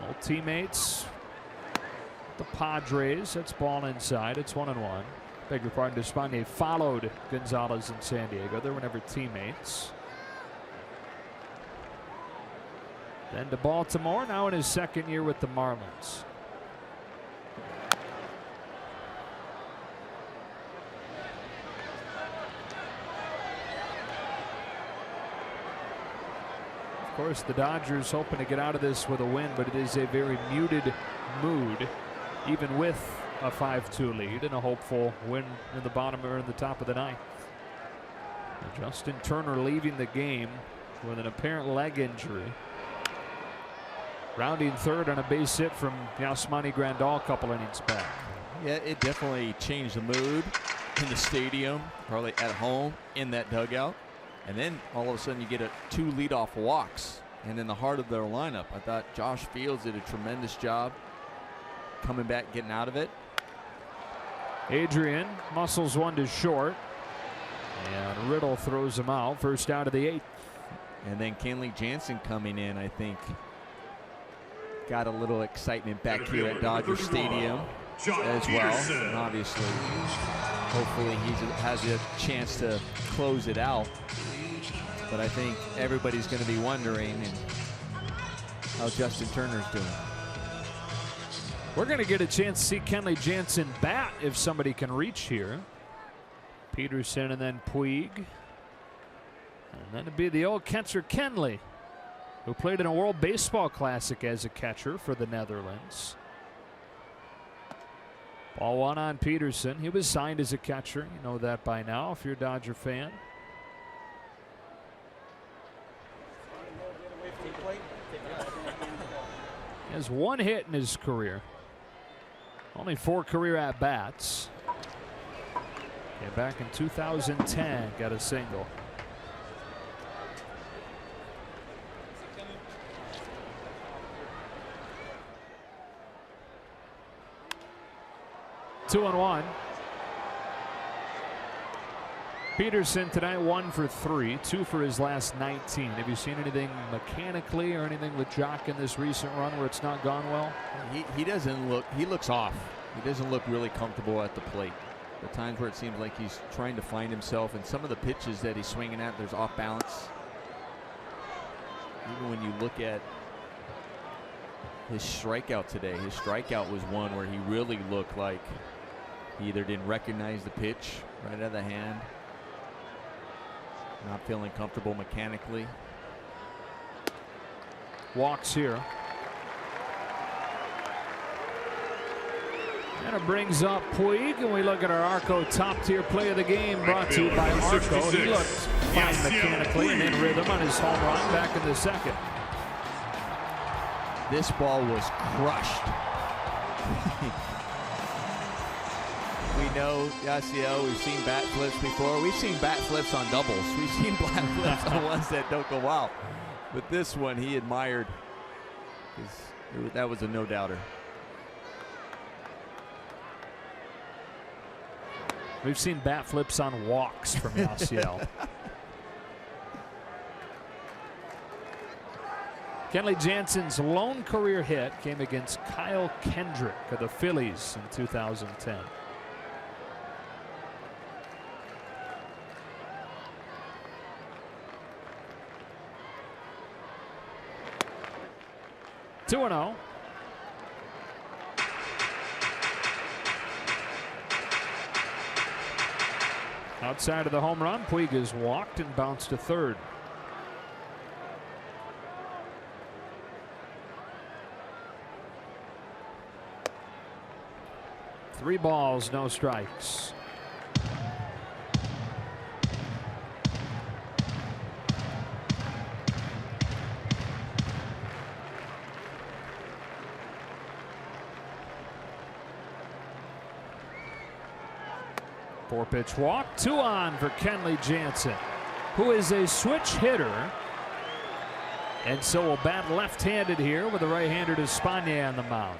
Old teammates, the Padres. That's ball inside. It's 1-1. Beg your pardon. Despaigne followed Gonzalez in San Diego. They were never teammates. Then to Baltimore. Now in his 2nd year with the Marlins. Of course, the Dodgers hoping to get out of this with a win, but it is a very muted mood, even with a 5-2 lead and a hopeful win in the bottom or in the top of the 9th. Justin Turner leaving the game with an apparent leg injury. Rounding third on a base hit from Yasmani Grandal a couple innings back. Yeah, it definitely changed the mood in the stadium, probably at home in that dugout. And then all of a sudden you get 2 leadoff walks. And in the heart of their lineup, I thought Josh Fields did a tremendous job coming back, getting out of it. Adrian muscles one to short. And Riddle throws him out. First out of the 8th. And then Kenley Jansen coming in, I think, got a little excitement back here at Dodger Stadium as well. And obviously, hopefully he has a chance to close it out. But I think everybody's going to be wondering how Justin Turner's doing. We're going to get a chance to see Kenley Jansen bat if somebody can reach here. Peterson and then Puig. And then it'd be the old catcher Kenley, who played in a World Baseball Classic as a catcher for the Netherlands. Ball one on Peterson. He was signed as a catcher. You know that by now if you're a Dodger fan. He has 1 hit in his career. Only 4 career at-bats. Yeah, back in 2010, got a single. Two and one. Peterson tonight 1 for 3, 2 for his last 19. Have you seen anything mechanically or anything with Jock in this recent run where it's not gone well? He doesn't look, he looks off. He doesn't look really comfortable at the plate. The times where it seems like he's trying to find himself, and some of the pitches that he's swinging at, there's off balance. Even when you look at his strikeout today, his strikeout was one where he really looked like he either didn't recognize the pitch right out of the hand, not feeling comfortable mechanically. Walks here. And it brings up Puig, and we look at our Arco top tier play of the game, brought to you by Arco. He looked fine mechanically and in rhythm on his home run back in the 2nd. This ball was crushed. We know Yasiel, we've seen bat flips before. We've seen bat flips on doubles. We've seen bat flips on ones that don't go out. But this one he admired, because that was a no-doubter. We've seen bat flips on walks from Yasiel. Kenley Jansen's lone career hit came against Kyle Kendrick of the Phillies in 2010. Two and 0. Outside of the home run, Puig is walked and bounced to third. Three balls, no strikes. Four-pitch walk, 2 on for Kenley Jansen, who is a switch hitter, and so will bat left-handed here with the right-hander Espana on the mound.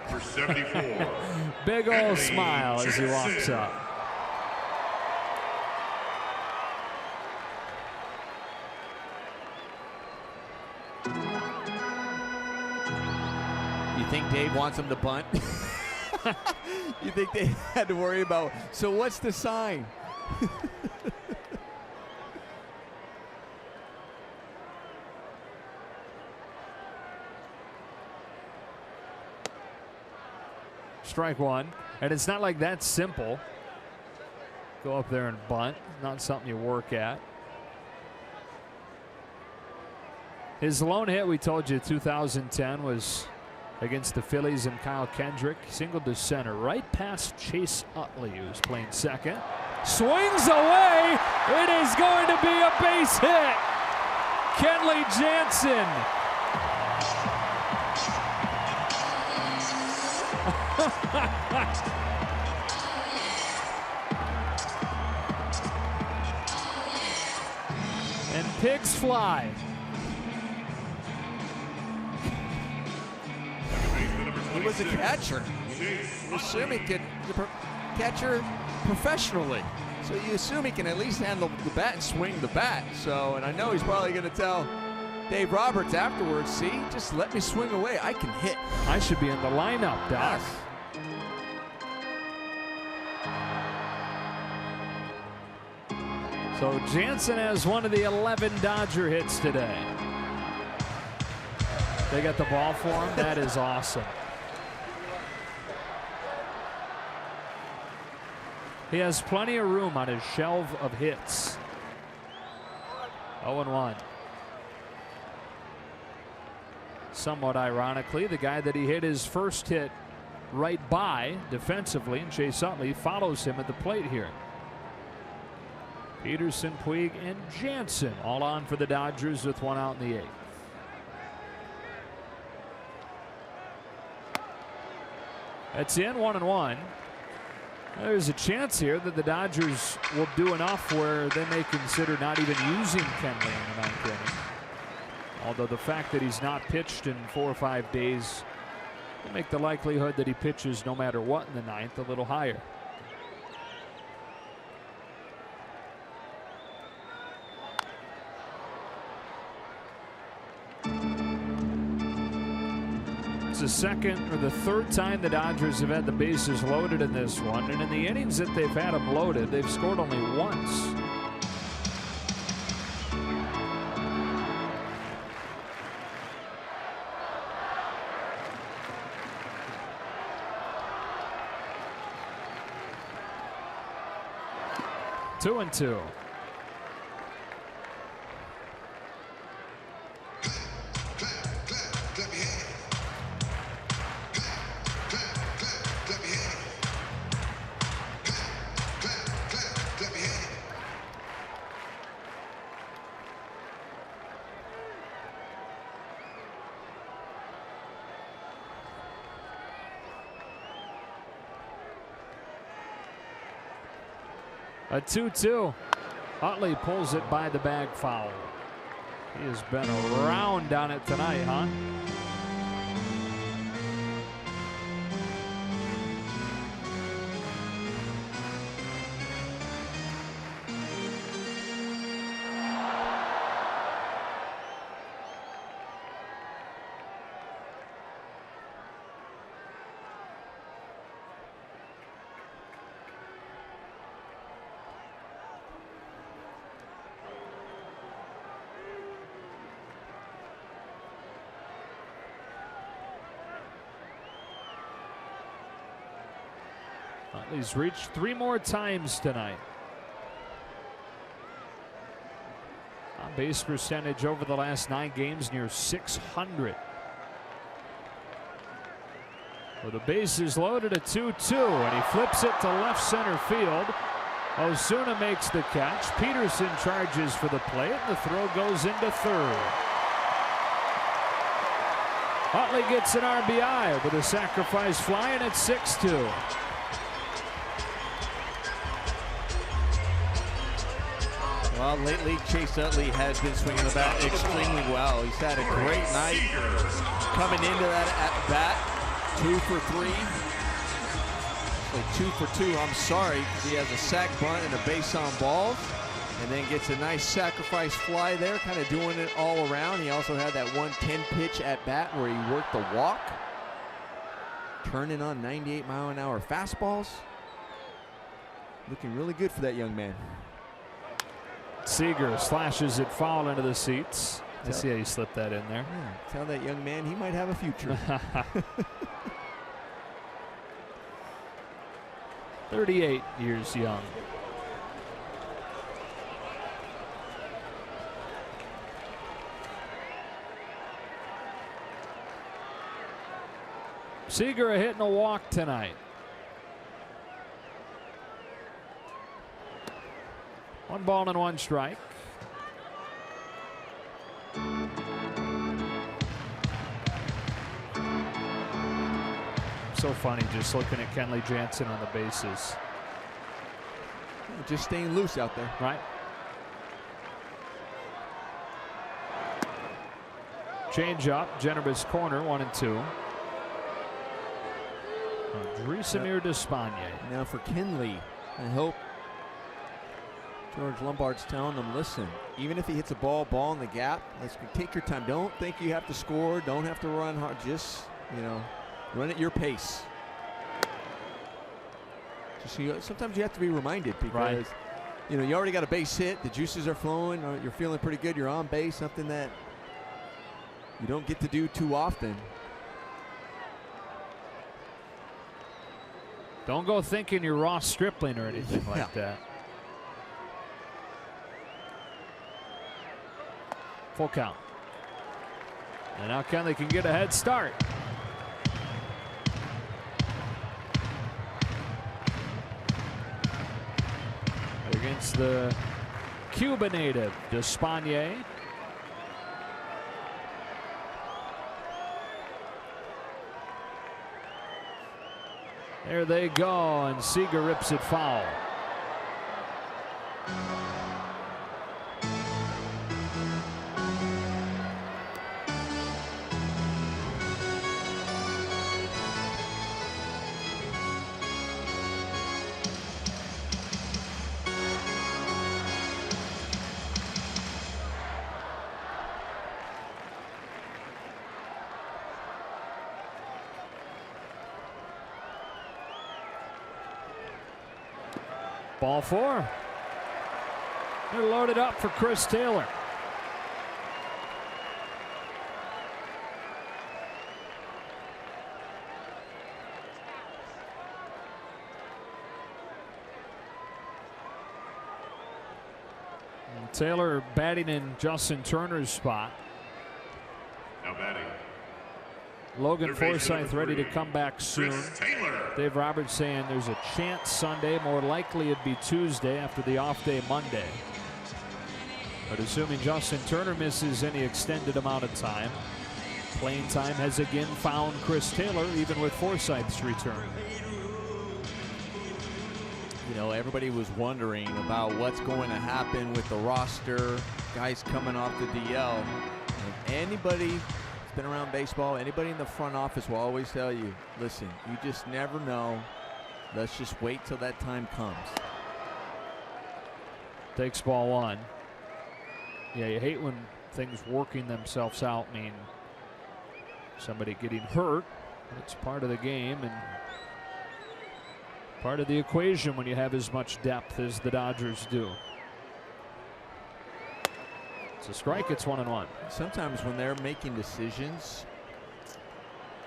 For 74. Big old smile as he walks up. You think Dave wants him to bunt? You think they had to worry about, so what's the sign? Strike one, and it's not like that's simple. Go up there and bunt, not something you work at. His lone hit, we told you, 2010 was against the Phillies and Kyle Kendrick. Singled to center right past Chase Utley, who's playing second. Swings away. It is going to be a base hit. Kenley Jansen. And pigs fly. He was a catcher. You assume he could catcher professionally. So you assume he can at least handle the bat and swing the bat. So, and I know he's probably going to tell Dave Roberts afterwards, see, just let me swing away. I can hit. I should be in the lineup, Doc. Yes. So Jansen has one of the 11 Dodger hits today. They got the ball for him. That is awesome. He has plenty of room on his shelf of hits. 0-1. Somewhat ironically, the guy that he hit his first hit right by defensively, and Chase Utley follows him at the plate here. Peterson, Puig, and Jansen all on for the Dodgers with one out in the 8th. That's in, 1-1. There's a chance here that the Dodgers will do enough where they may consider not even using Kenley in the 9th inning. Although the fact that he's not pitched in 4 or 5 days will make the likelihood that he pitches no matter what in the 9th a little higher. It's the second or the third time the Dodgers have had the bases loaded in this one, and in the innings that they've had them loaded, they've scored only once. Two and two. A 2-2. Utley pulls it by the bag foul. He has been around on it tonight, huh? He's reached 3 more times tonight. On base percentage over the last 9 games near .600. With the bases loaded at 2-2, and he flips it to left center field. Osuna makes the catch. Peterson charges for the plate, and the throw goes into third. Utley gets an RBI with a sacrifice fly, and it's 6-2. Well, lately Chase Utley has been swinging the bat extremely well. He's had a great night coming into that at bat. 2 for 3. Like 2 for 2, I'm sorry, because he has a sac bunt and a base on balls, and then gets a nice sacrifice fly there, kind of doing it all around. He also had that 110 pitch at bat where he worked the walk, turning on 98-mile-an-hour fastballs. Looking really good for that young man. Seager slashes it foul into the seats. I see how you slipped that in there. Yeah, tell that young man he might have a future. 38 years young. Seager a hit and a walk tonight. 1 ball and 1 strike. So funny just looking at Kenley Jansen on the bases. Just staying loose out there. Right. Change up, generous corner, 1-2. Dreesemir Despaigne. Now for Kenley, I hope George Lombard's telling him, listen, even if he hits a ball in the gap, let's take your time. Don't think you have to score. Don't have to run hard. Just, run at your pace. Just, sometimes you have to be reminded because, you already got a base hit. The juices are flowing. Or you're feeling pretty good. You're on base, something that you don't get to do too often. Don't go thinking you're Ross Stripling or anything like that. Full count. And now Kenley can get a head start. Against the Cuba native, Despaigne. There they go, and Seager rips it foul. Ball 4. They're loaded up for Chris Taylor. And Taylor batting in Justin Turner's spot. Now batting. Logan Forsythe ready to come back soon. Dave Roberts saying there's a chance Sunday. More likely it'd be Tuesday after the off day Monday. But assuming Justin Turner misses any extended amount of time, playing time has again found Chris Taylor, even with Forsythe's return. Everybody was wondering about what's going to happen with the roster, guys coming off the DL. And anybody been around baseball, anybody in the front office will always tell you, listen, you just never know. Let's just wait till that time comes. Takes ball 1. Yeah, you hate when things working themselves out mean somebody getting hurt. It's part of the game and part of the equation when you have as much depth as the Dodgers do. It's a strike. It's 1-1. Sometimes when they're making decisions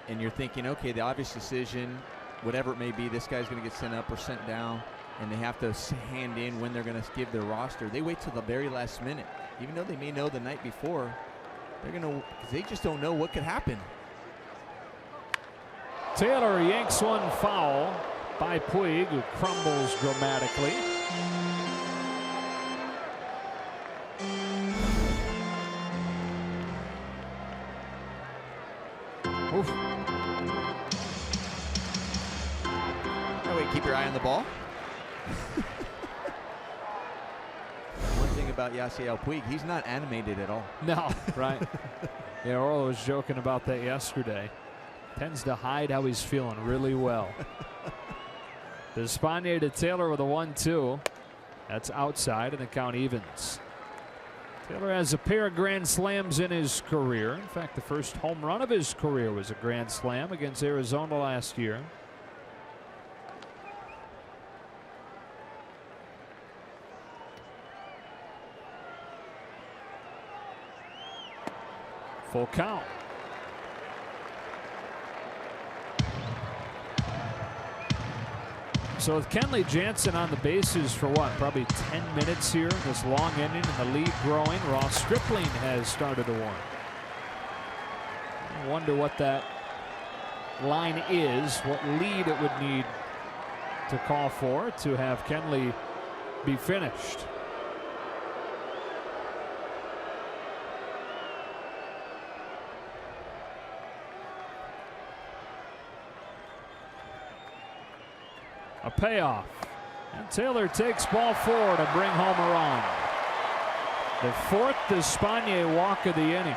and you're thinking, okay, the obvious decision, whatever it may be, this guy's going to get sent up or sent down, and they have to hand in when they're going to give their roster. They wait till the very last minute, even though they may know the night before. They're going to, because they just don't know what could happen. Taylor yanks one foul by Puig, who crumbles dramatically. Oof. Oh, wait, keep your eye on the ball. One thing about Yasiel Puig, he's not animated at all. No, right. Yeah, Orlo was joking about that yesterday. Tends to hide how he's feeling really well. Despaigne to Taylor with a 1-2. That's outside, and the count evens. Taylor has a pair of grand slams in his career. In fact, the first home run of his career was a grand slam against Arizona last year. Full count. So with Kenley Jansen on the bases for what, probably 10 minutes here in this long inning and the lead growing, Ross Stripling has started to warm. I wonder what that line is, what lead it would need to call for to have Kenley be finished. A payoff. And Taylor takes ball 4 to bring home a run. The 4th Despaigne walk of the inning.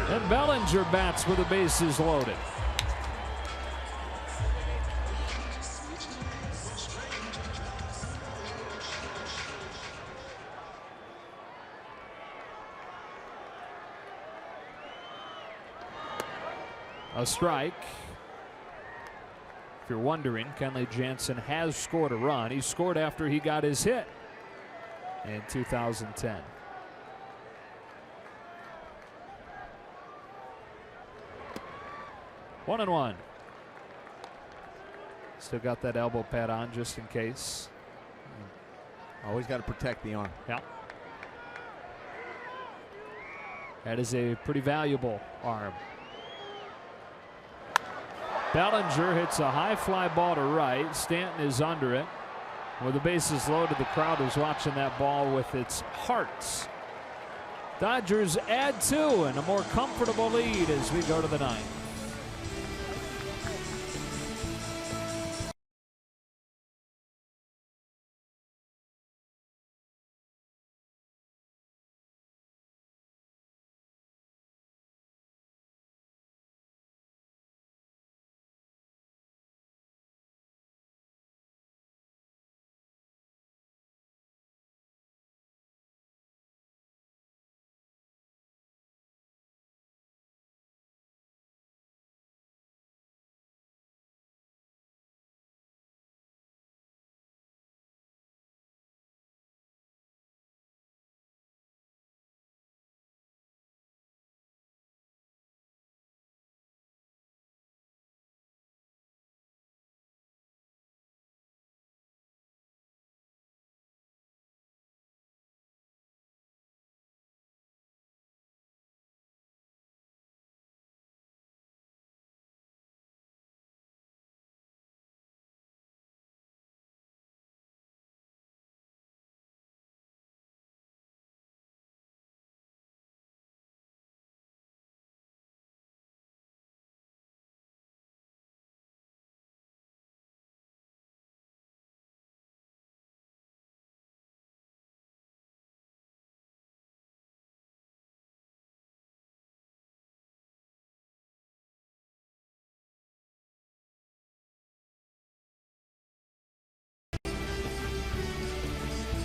And Bellinger bats with the bases loaded. A strike. If you're wondering, Kenley Jansen has scored a run. He scored after he got his hit in 2010. One and one. Still got that elbow pad on just in case. Always got to protect the arm. Yeah. That is a pretty valuable arm. Bellinger hits a high fly ball to right. Stanton is under it. With the bases loaded, the crowd is watching that ball with its hearts. Dodgers add 2 and a more comfortable lead as we go to the 9th.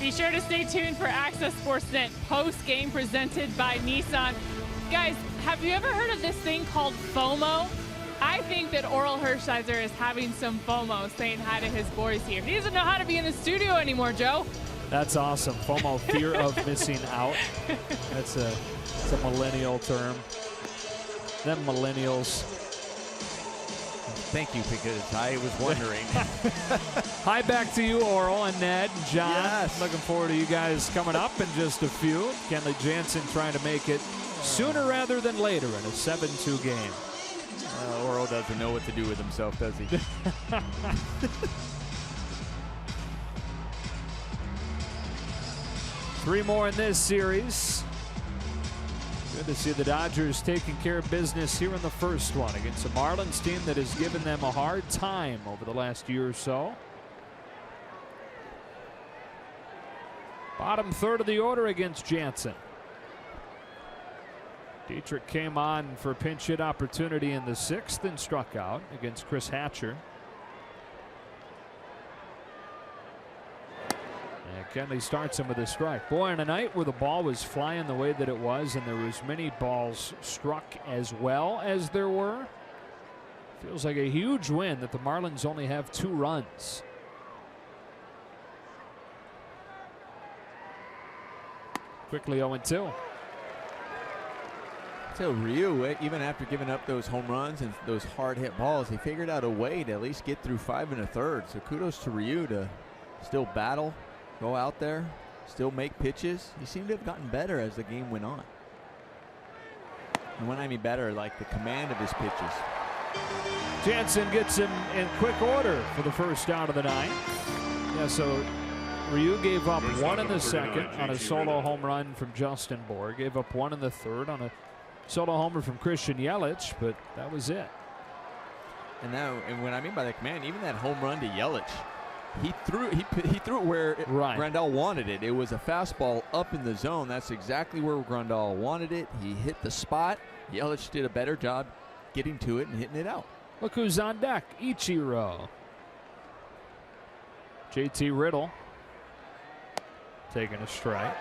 Be sure to stay tuned for Access Sportsnet post-game presented by Nissan. Guys, have you ever heard of this thing called FOMO? I think that Oral Hershiser is having some FOMO saying hi to his boys here. He doesn't know how to be in the studio anymore, Joe. That's awesome. FOMO, fear of missing out. It's a millennial term. Them millennials. Thank you, because I was wondering. Hi back to you, Oral and Ned and John. Yes. Looking forward to you guys coming up in just a few. Kenley Jansen trying to make it sooner rather than later in a 7-2 game. Oral doesn't know what to do with himself, does he? 3 more in this series. Good to see the Dodgers taking care of business here in the first one against a Marlins team that has given them a hard time over the last year or so. Bottom third of the order against Jansen. Dietrich came on for a pinch hit opportunity in the 6th and struck out against Chris Hatcher. Kenley starts him with a strike. Boy, on a night where the ball was flying the way that it was and there was many balls struck as well as there were, feels like a huge win that the Marlins only have 2 runs. Quickly 0-2. So Ryu, even after giving up those home runs and those hard hit balls, he figured out a way to at least get through 5 1/3. So kudos to Ryu to still battle, go out there, still make pitches. He seemed to have gotten better as the game went on. And when I mean better, like the command of his pitches. Jansen gets him in quick order for the first out of the 9th. Yeah, so Ryu gave up 1 in the second on a solo home run from Justin Bour. Gave up 1 in the third on a solo homer from Christian Yelich, but that was it. And what I mean by that, man, even that home run to Yelich, he threw it where Grandal wanted it. It was a fastball up in the zone. That's exactly where Grandal wanted it. He hit the spot. Yelich did a better job getting to it and hitting it out. Look who's on deck. Ichiro. JT Riddle taking a strike.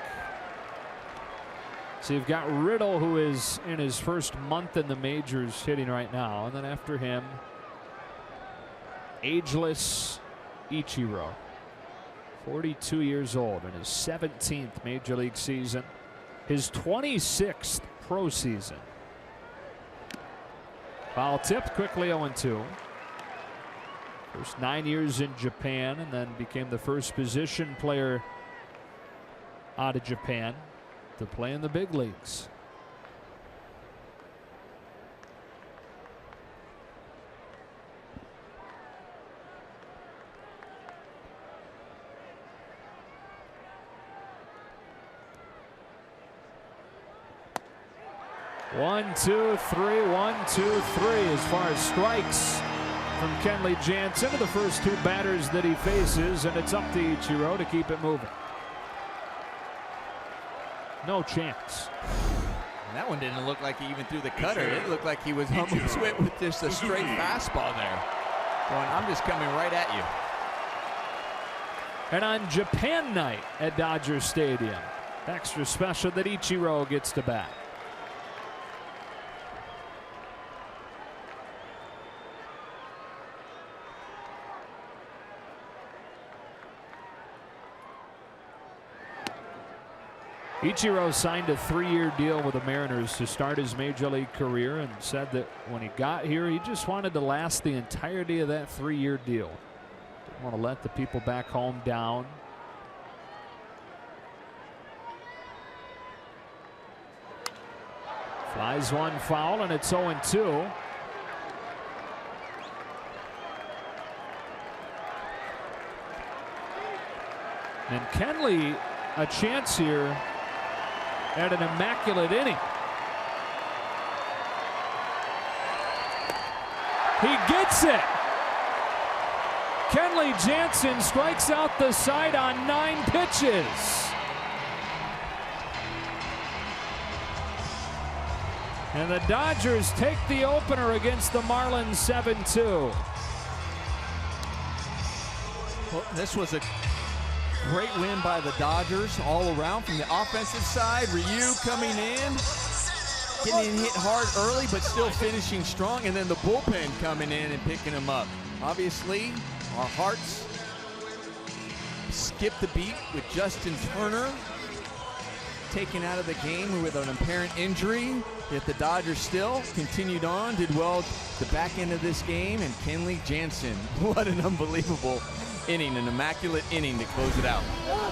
So you've got Riddle, who is in his first month in the majors hitting right now. And then after him, ageless Ichiro. 42 years old in his 17th major league season. His 26th pro season. Foul tipped quickly 0-2. First 9 years in Japan, and then became the first position player out of Japan to play in the big leagues. One, two, three, 1, 2, 3 as far as strikes from Kenley Jansen to the first 2 batters that he faces, and it's up to Ichiro to keep it moving. No chance. And that one didn't look like he even threw the cutter. It looked like he was humming it with just a straight fastball there. Going, I'm just coming right at you. And on Japan night at Dodger Stadium, extra special that Ichiro gets to bat. Ichiro signed a 3-year deal with the Mariners to start his major league career, and said that when he got here, he just wanted to last the entirety of that 3-year deal. Didn't want to let the people back home down. Flies one foul, and it's 0-2. And Kenley, a chance here at an immaculate inning. He gets it. Kenley Jansen strikes out the side on 9 pitches. And the Dodgers take the opener against the Marlins 7-2. Well, this was a great win by the Dodgers all around from the offensive side. Ryu coming in, getting hit hard early, but still finishing strong. And then the bullpen coming in and picking him up. Obviously, our hearts skipped the beat with Justin Turner taken out of the game with an apparent injury. Yet the Dodgers still continued on, did well the back end of this game. And Kenley Jansen, what an unbelievable inning, an immaculate inning to close it out.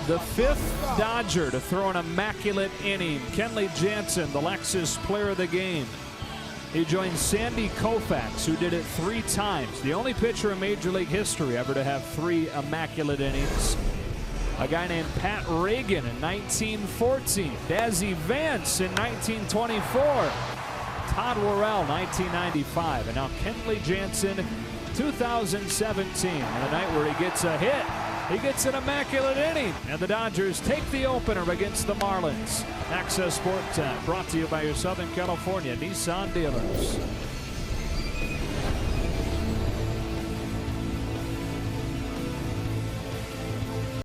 The 5th Dodger to throw an immaculate inning. Kenley Jansen, the Lexus player of the game. He joins Sandy Koufax, who did it 3 times. The only pitcher in Major League history ever to have 3 immaculate innings. A guy named Pat Reagan in 1914. Dazzy Vance in 1924. Todd Worrell, 1995. And now Kenley Jansen, 2017, and a night where he gets a hit. He gets an immaculate inning, and the Dodgers take the opener against the Marlins. Access Sport Time, brought to you by your Southern California Nissan dealers.